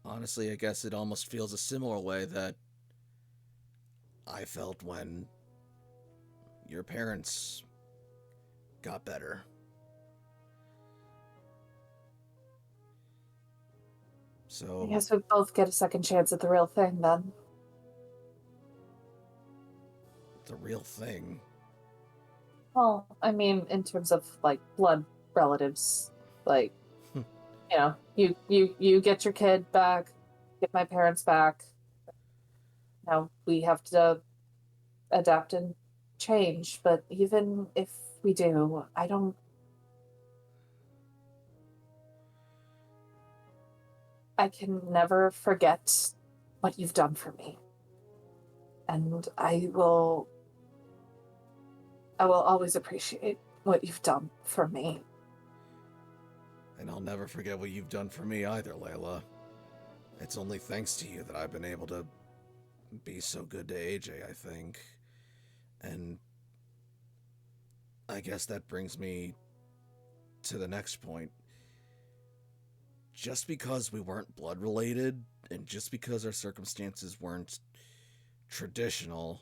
honestly, I guess it almost feels a similar way that I felt when your parents got better. So I guess we both get a second chance at the real thing then. the real thing. Well, I mean, in terms of like blood relatives, like you get your kid back, get my parents back. Now we have to adapt and change, but even if we do, I can never forget what you've done for me. And I will always appreciate what you've done for me. And I'll never forget what you've done for me either, Layla. It's only thanks to you that I've been able to be so good to AJ, I think. And I guess that brings me to the next point. Just because we weren't blood related, and just because our circumstances weren't traditional,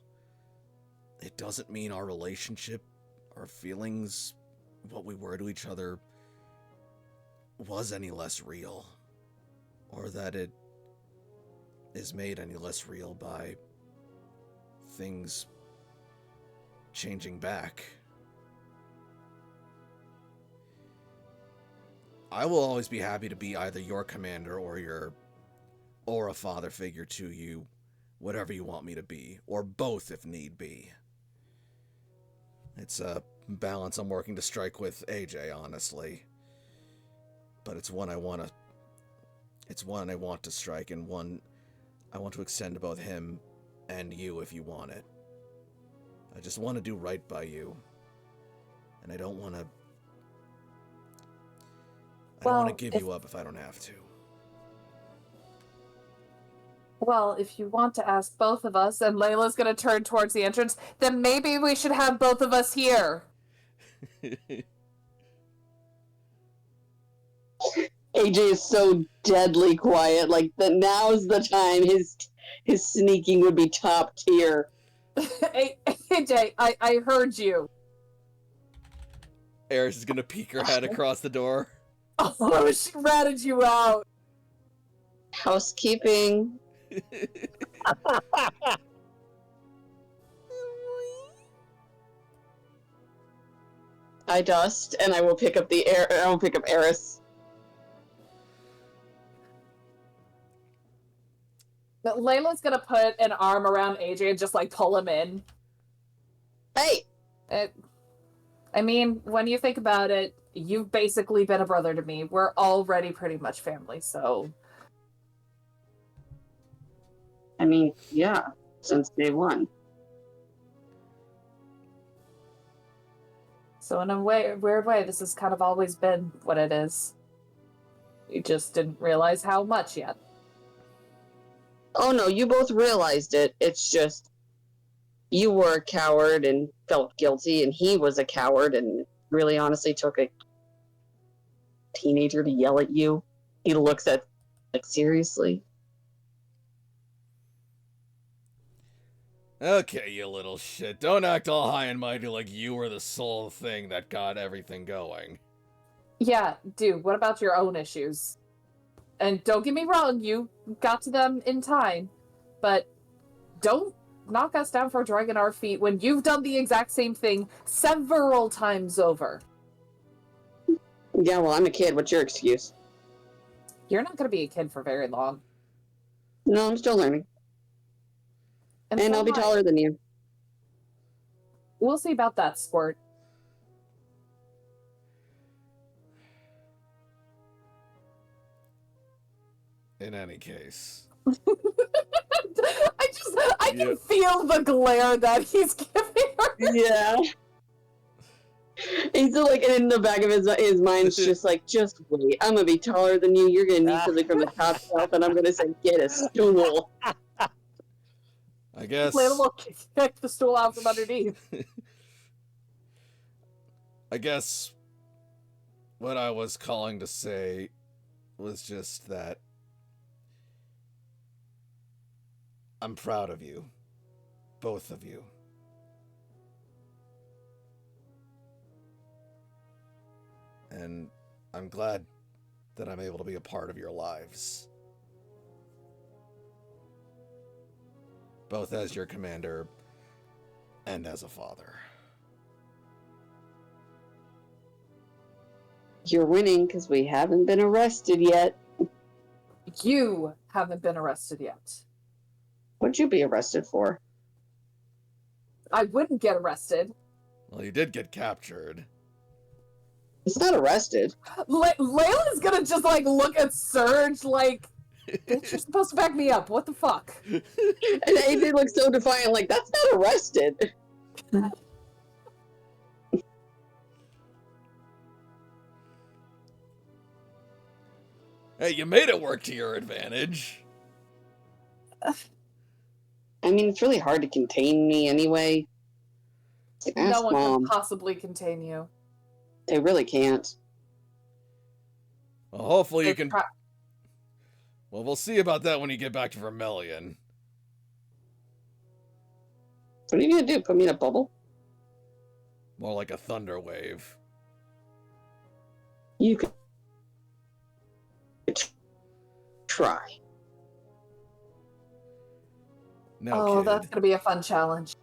it doesn't mean our relationship, our feelings, what we were to each other was any less real, or that it is made any less real by things changing back. I will always be happy to be either your commander or a father figure to you, whatever you want me to be, or both if need be. It's a balance I'm working to strike with AJ, honestly. But it's one I want to strike, and one I want to extend to both him and you if you want it. I just want to do right by you. And I don't want to give you up if I don't have to. Well, if you want to ask both of us, and Layla's going to turn towards the entrance, then maybe we should have both of us here. AJ is so deadly quiet. Like now's the time. His sneaking would be top tier. AJ, I heard you. Eris is going to peek her head across the door. Oh, she ratted you out. Housekeeping. I dust, and I will pick up Eris. But Layla's gonna put an arm around AJ and just like pull him in. Hey! I mean, when you think about it, you've basically been a brother to me. We're already pretty much family, so. I mean, yeah, since day one. So in a weird way, this has kind of always been what it is. You just didn't realize how much yet. Oh no, you both realized it. It's just you were a coward and felt guilty, and he was a coward and really honestly took a teenager to yell at you. He looks at, like, seriously? Okay, you little shit. Don't act all high and mighty like you were the sole thing that got everything going. Yeah, dude, what about your own issues? And don't get me wrong, you got to them in time, but don't knock us down for dragging our feet when you've done the exact same thing several times over. Yeah, well, I'm a kid. What's your excuse? You're not going to be a kid for very long. No, I'm still learning. And so I'll be am I. taller than you. We'll see about that, Squirt. In any case. I can feel the glare that he's giving her. Yeah. He's like in the back of his mind's just like, just wait. I'm gonna be taller than you. You're gonna need something from the top shelf, and I'm gonna say, get a stool. I guess. Layla will kick the stool out from underneath. I guess what I was calling to say was just that I'm proud of you. Both of you. And I'm glad that I'm able to be a part of your lives. Both as your commander and as a father. You're winning because we haven't been arrested yet. You haven't been arrested yet. What'd you be arrested for? I wouldn't get arrested. Well, you did get captured. It's not arrested. Layla's gonna just like look at Surge like, bitch, you're supposed to back me up. What the fuck? And AJ looks so defiant, like, that's not arrested. Hey, you made it work to your advantage. I mean, it's really hard to contain me anyway. Like, No ask one Mom. can possibly contain you. They really can't. Well, hopefully you They can... try- Well, we'll see about that when you get back to Vermilion. What are you gonna do? Put me in a bubble? More like a thunder wave. You could try. No, Oh, kid. that's gonna be a fun challenge.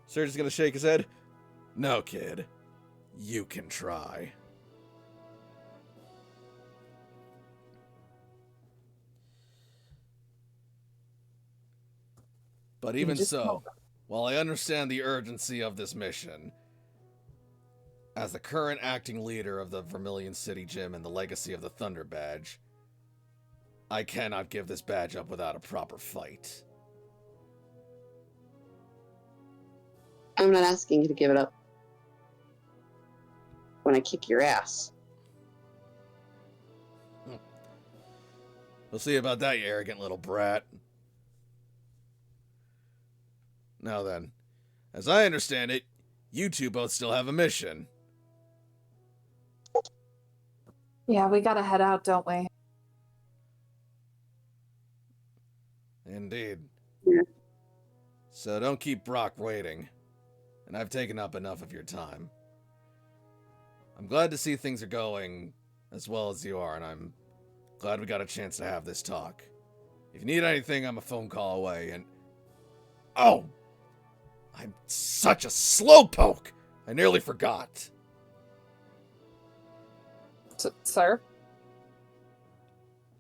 Surge is gonna shake his head. No, kid. You can try. But even just so, hope. while I understand the urgency of this mission, as the current acting leader of the Vermilion City Gym and the legacy of the Thunder Badge, I cannot give this badge up without a proper fight. I'm not asking you to give it up. When I kick your ass. We'll see about that, you arrogant little brat. Now then, as I understand it, you two both still have a mission. Yeah, we gotta head out, don't we? Indeed. Yeah. So don't keep Brock waiting. And I've taken up enough of your time. I'm glad to see things are going as well as you are, and I'm glad we got a chance to have this talk. If you need anything, I'm a phone call away, and... Oh! I'm such a slowpoke! I nearly forgot. Sir?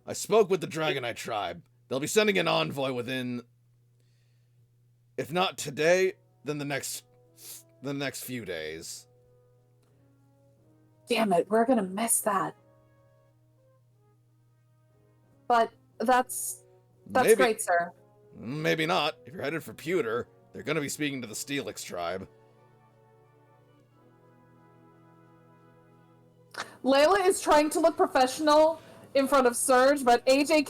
I spoke with the Dragonite tribe. They'll be sending an envoy within... If not today, then the next few days. Damn it, we're gonna miss that. But that's Maybe, great, sir. Maybe not. If you're headed for Pewter, they're going to be speaking to the Steelix tribe. Layla is trying to look professional in front of Surge, but AJ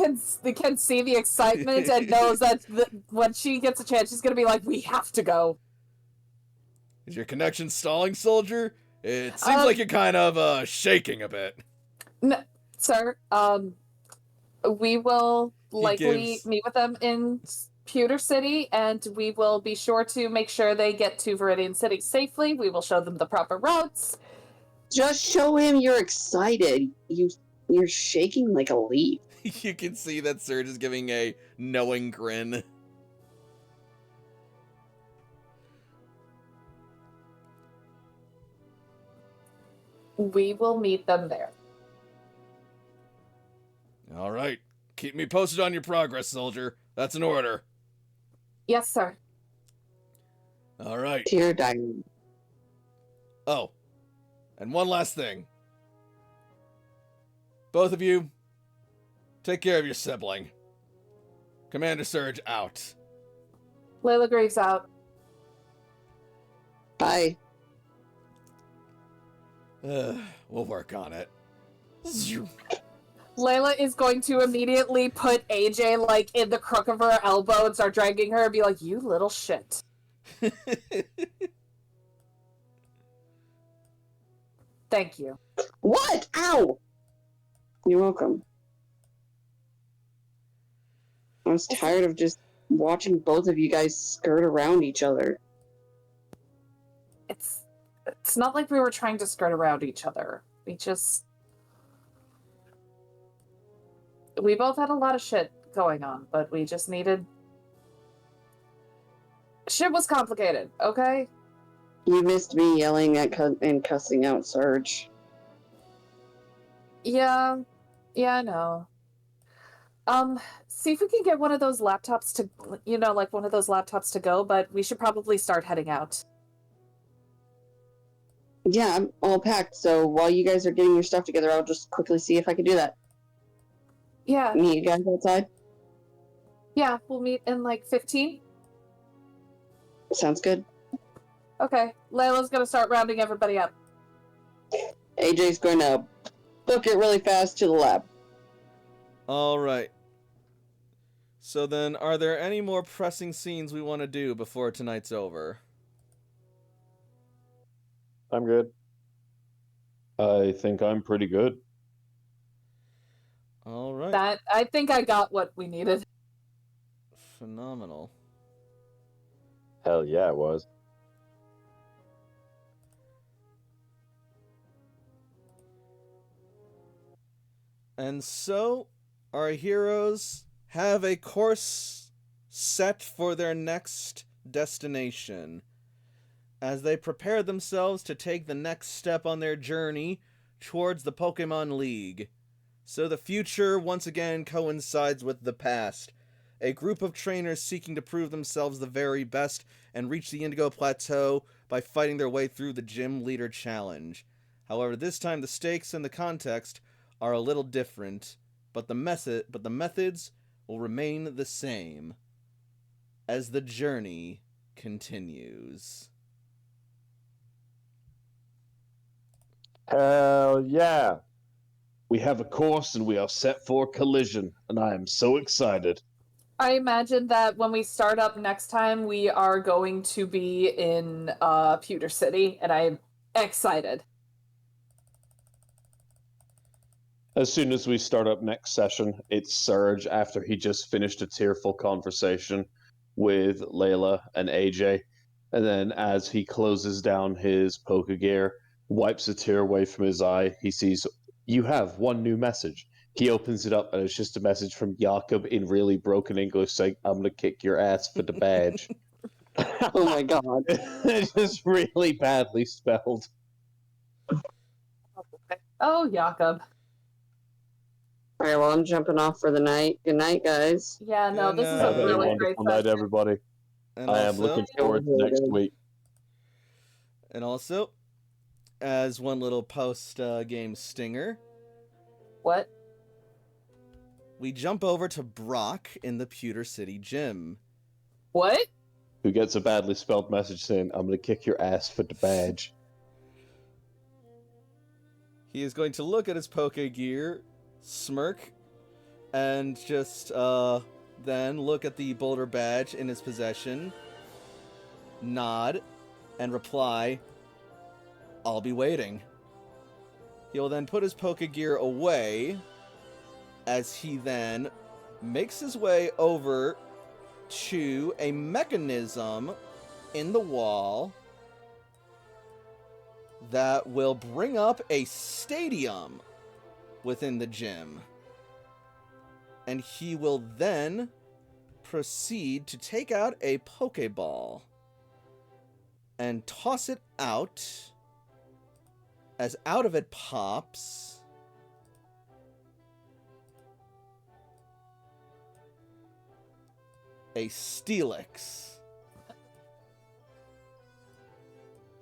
can see the excitement and knows that when she gets a chance, she's gonna be like, "We have to go." Is your connection stalling, soldier? It seems like you're kind of shaking a bit. No, sir. We will likely meet with them in Pewter City, and we will be sure to make sure they get to Viridian City safely. We will show them the proper routes. Just show him you're excited. You're shaking like a leaf. You can see that Surge is giving a knowing grin. We will meet them there. All right. Keep me posted on your progress, soldier. That's an order. Yes, sir. All right. Tear diamond. Oh, and one last thing. Both of you, take care of your sibling. Commander Surge out. Layla Graves out. Bye. We'll work on it. Layla is going to immediately put AJ, like, in the crook of her elbow and start dragging her and be like, "You little shit." Thank you. What? Ow! You're welcome. I was tired of just watching both of you guys skirt around each other. It's not like we were trying to skirt around each other. We both had a lot of shit going on, but we just needed... Shit was complicated, okay? You missed me yelling at and cussing out Surge. Yeah, I know. See if we can get one of those laptops to, like one of those laptops to go, but we should probably start heading out. Yeah, I'm all packed, so while you guys are getting your stuff together, I'll just quickly see if I can do that. Yeah. Meet you guys outside? Yeah, we'll meet in like 15. Sounds good. Okay, Layla's gonna start rounding everybody up. AJ's gonna book it really fast to the lab. All right. So then, are there any more pressing scenes we want to do before tonight's over? I'm good. I think I'm pretty good. All right. I think I got what we needed. Phenomenal. Hell yeah, it was. And so, our heroes have a course set for their next destination as they prepare themselves to take the next step on their journey towards the Pokemon League. So the future once again coincides with the past. A group of trainers seeking to prove themselves the very best and reach the Indigo Plateau by fighting their way through the Gym Leader Challenge. However, this time the stakes and the context are a little different, but the methods will remain the same as the journey continues. Hell yeah. We have a course and we are set for collision, and I am so excited. I imagine that when we start up next time, we are going to be in Pewter City, and I'm excited. As soon as we start up next session, it's Surge after he just finished a tearful conversation with Layla and AJ. And then as he closes down his Pokegear, wipes a tear away from his eye, he sees, "You have one new message." He opens it up and it's just a message from Jakob in really broken English saying, "I'm gonna kick your ass for the badge." Oh my god. It's just really badly spelled. Oh, Jakob. Alright, well, I'm jumping off for the night. Good night, guys. Yeah, no, Good this is night. Have a a really great wonderful night, session. everybody. And I am also, looking forward to next week. and also, as one little post-game stinger, What? we jump over to Brock in the Pewter City gym. What? Who gets a badly spelled message saying, "I'm gonna kick your ass for the badge." He is going to look at his Pokegear, smirk, and just then look at the Boulder badge in his possession, nod, and reply, "I'll be waiting." He will then put his Pokegear away as he then makes his way over to a mechanism in the wall that will bring up a stadium within the gym. And he will then proceed to take out a Pokeball and toss it out. As out of it pops a Steelix.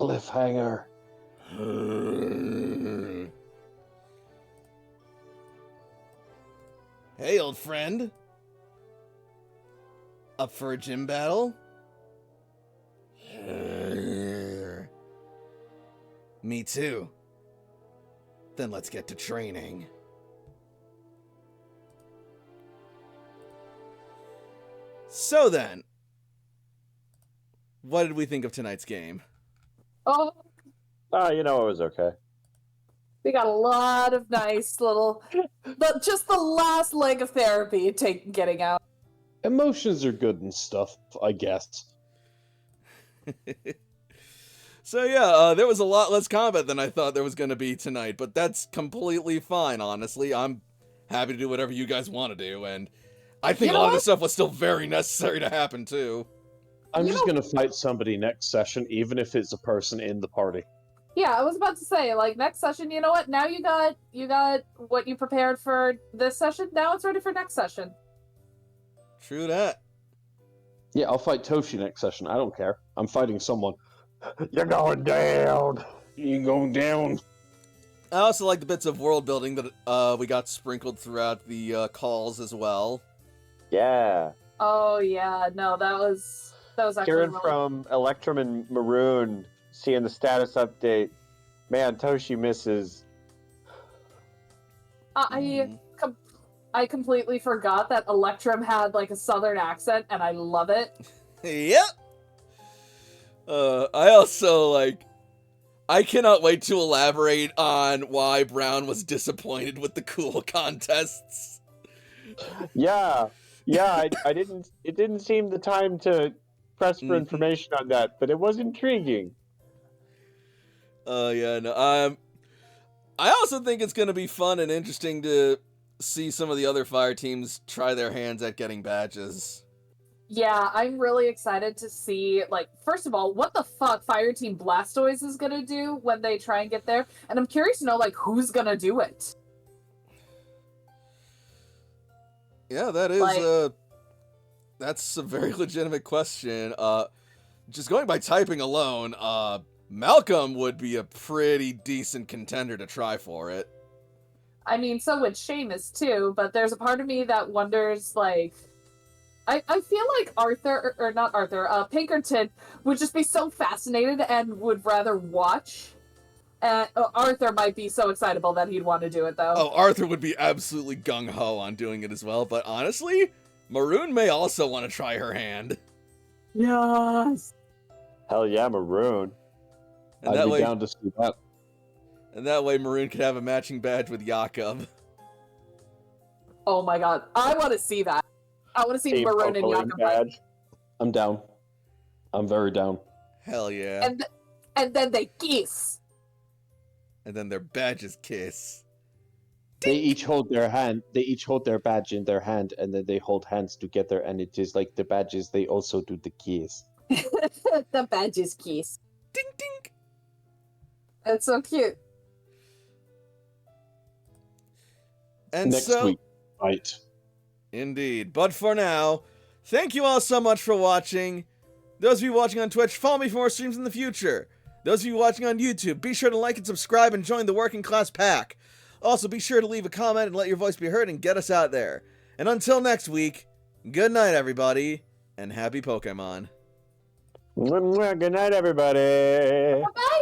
Cliffhanger. Hey, old friend. Up for a gym battle? Me too. Then let's get to training. So then, what did we think of tonight's game? Oh, You know, it was okay. we got a lot of nice little, just the last leg of therapy getting out. Emotions are good and stuff, I guess. So yeah, there was a lot less combat than I thought there was going to be tonight, but that's completely fine, honestly. I'm happy to do whatever you guys want to do, and I think You a know lot of what? this stuff was still very necessary to happen, too. I'm You just know- gonna fight somebody next session, even if it's a person in the party. Yeah, I was about to say, like, next session, you know what? Now you got what you prepared for this session. Now it's ready for next session. True that. Yeah, I'll fight Toshi next session. I don't care. I'm fighting someone. You're going down. You going down? I also like the bits of world building that we got sprinkled throughout the calls as well. Yeah. Oh yeah, no, that was actually Hearing really... from Electrum and Maroon, seeing the status update. Man, Toshi misses. I completely forgot that Electrum had like a southern accent, and I love it. Yep. I also I cannot wait to elaborate on why Brown was disappointed with the cool contests. Yeah. I didn't. It didn't seem the time to press for Mhm. information on that, but it was intriguing. Yeah, no. I also think it's gonna be fun and interesting to see some of the other fire teams try their hands at getting badges. Yeah, I'm really excited to see, like, first of all, what the fuck Fireteam Blastoise is gonna do when they try and get there. And I'm curious to know, like, who's gonna do it. Yeah, that is Like- that's a very legitimate question. Just going by typing alone, Malcolm would be a pretty decent contender to try for it. I mean, so would Seamus too, but there's a part of me that wonders, like, I feel like Arthur, or not Arthur, Pinkerton would just be so fascinated and would rather watch. And Arthur might be so excitable that he'd want to do it, though. Oh, Arthur would be absolutely gung-ho on doing it as well, but honestly, Maroon may also want to try her hand. Yes! Hell yeah, Maroon. And I'd that be way, down to see that. and that way Maroon could have a matching badge with Jakob. Oh my god, I want to see that. I want to see Team Maroon and Pokeling Jakob fight. badge. I'm down. I'm very down. Hell yeah. And then they kiss. And then their badges kiss. They each hold their hand. They each hold their badge in their hand, and then they hold hands together. And it is like the badges. They also do the kiss. The badges kiss. Ding ding! It's so cute. And Next so, week, fight. indeed. But for now, thank you all so much for watching. Those of you watching on Twitch, follow me for more streams in the future. Those of you watching on YouTube, be sure to like and subscribe and join the Working Class Pack. Also, be sure to leave a comment and let your voice be heard and get us out there. And until next week, good night, everybody, and happy Pokemon. Good night, everybody. Bye!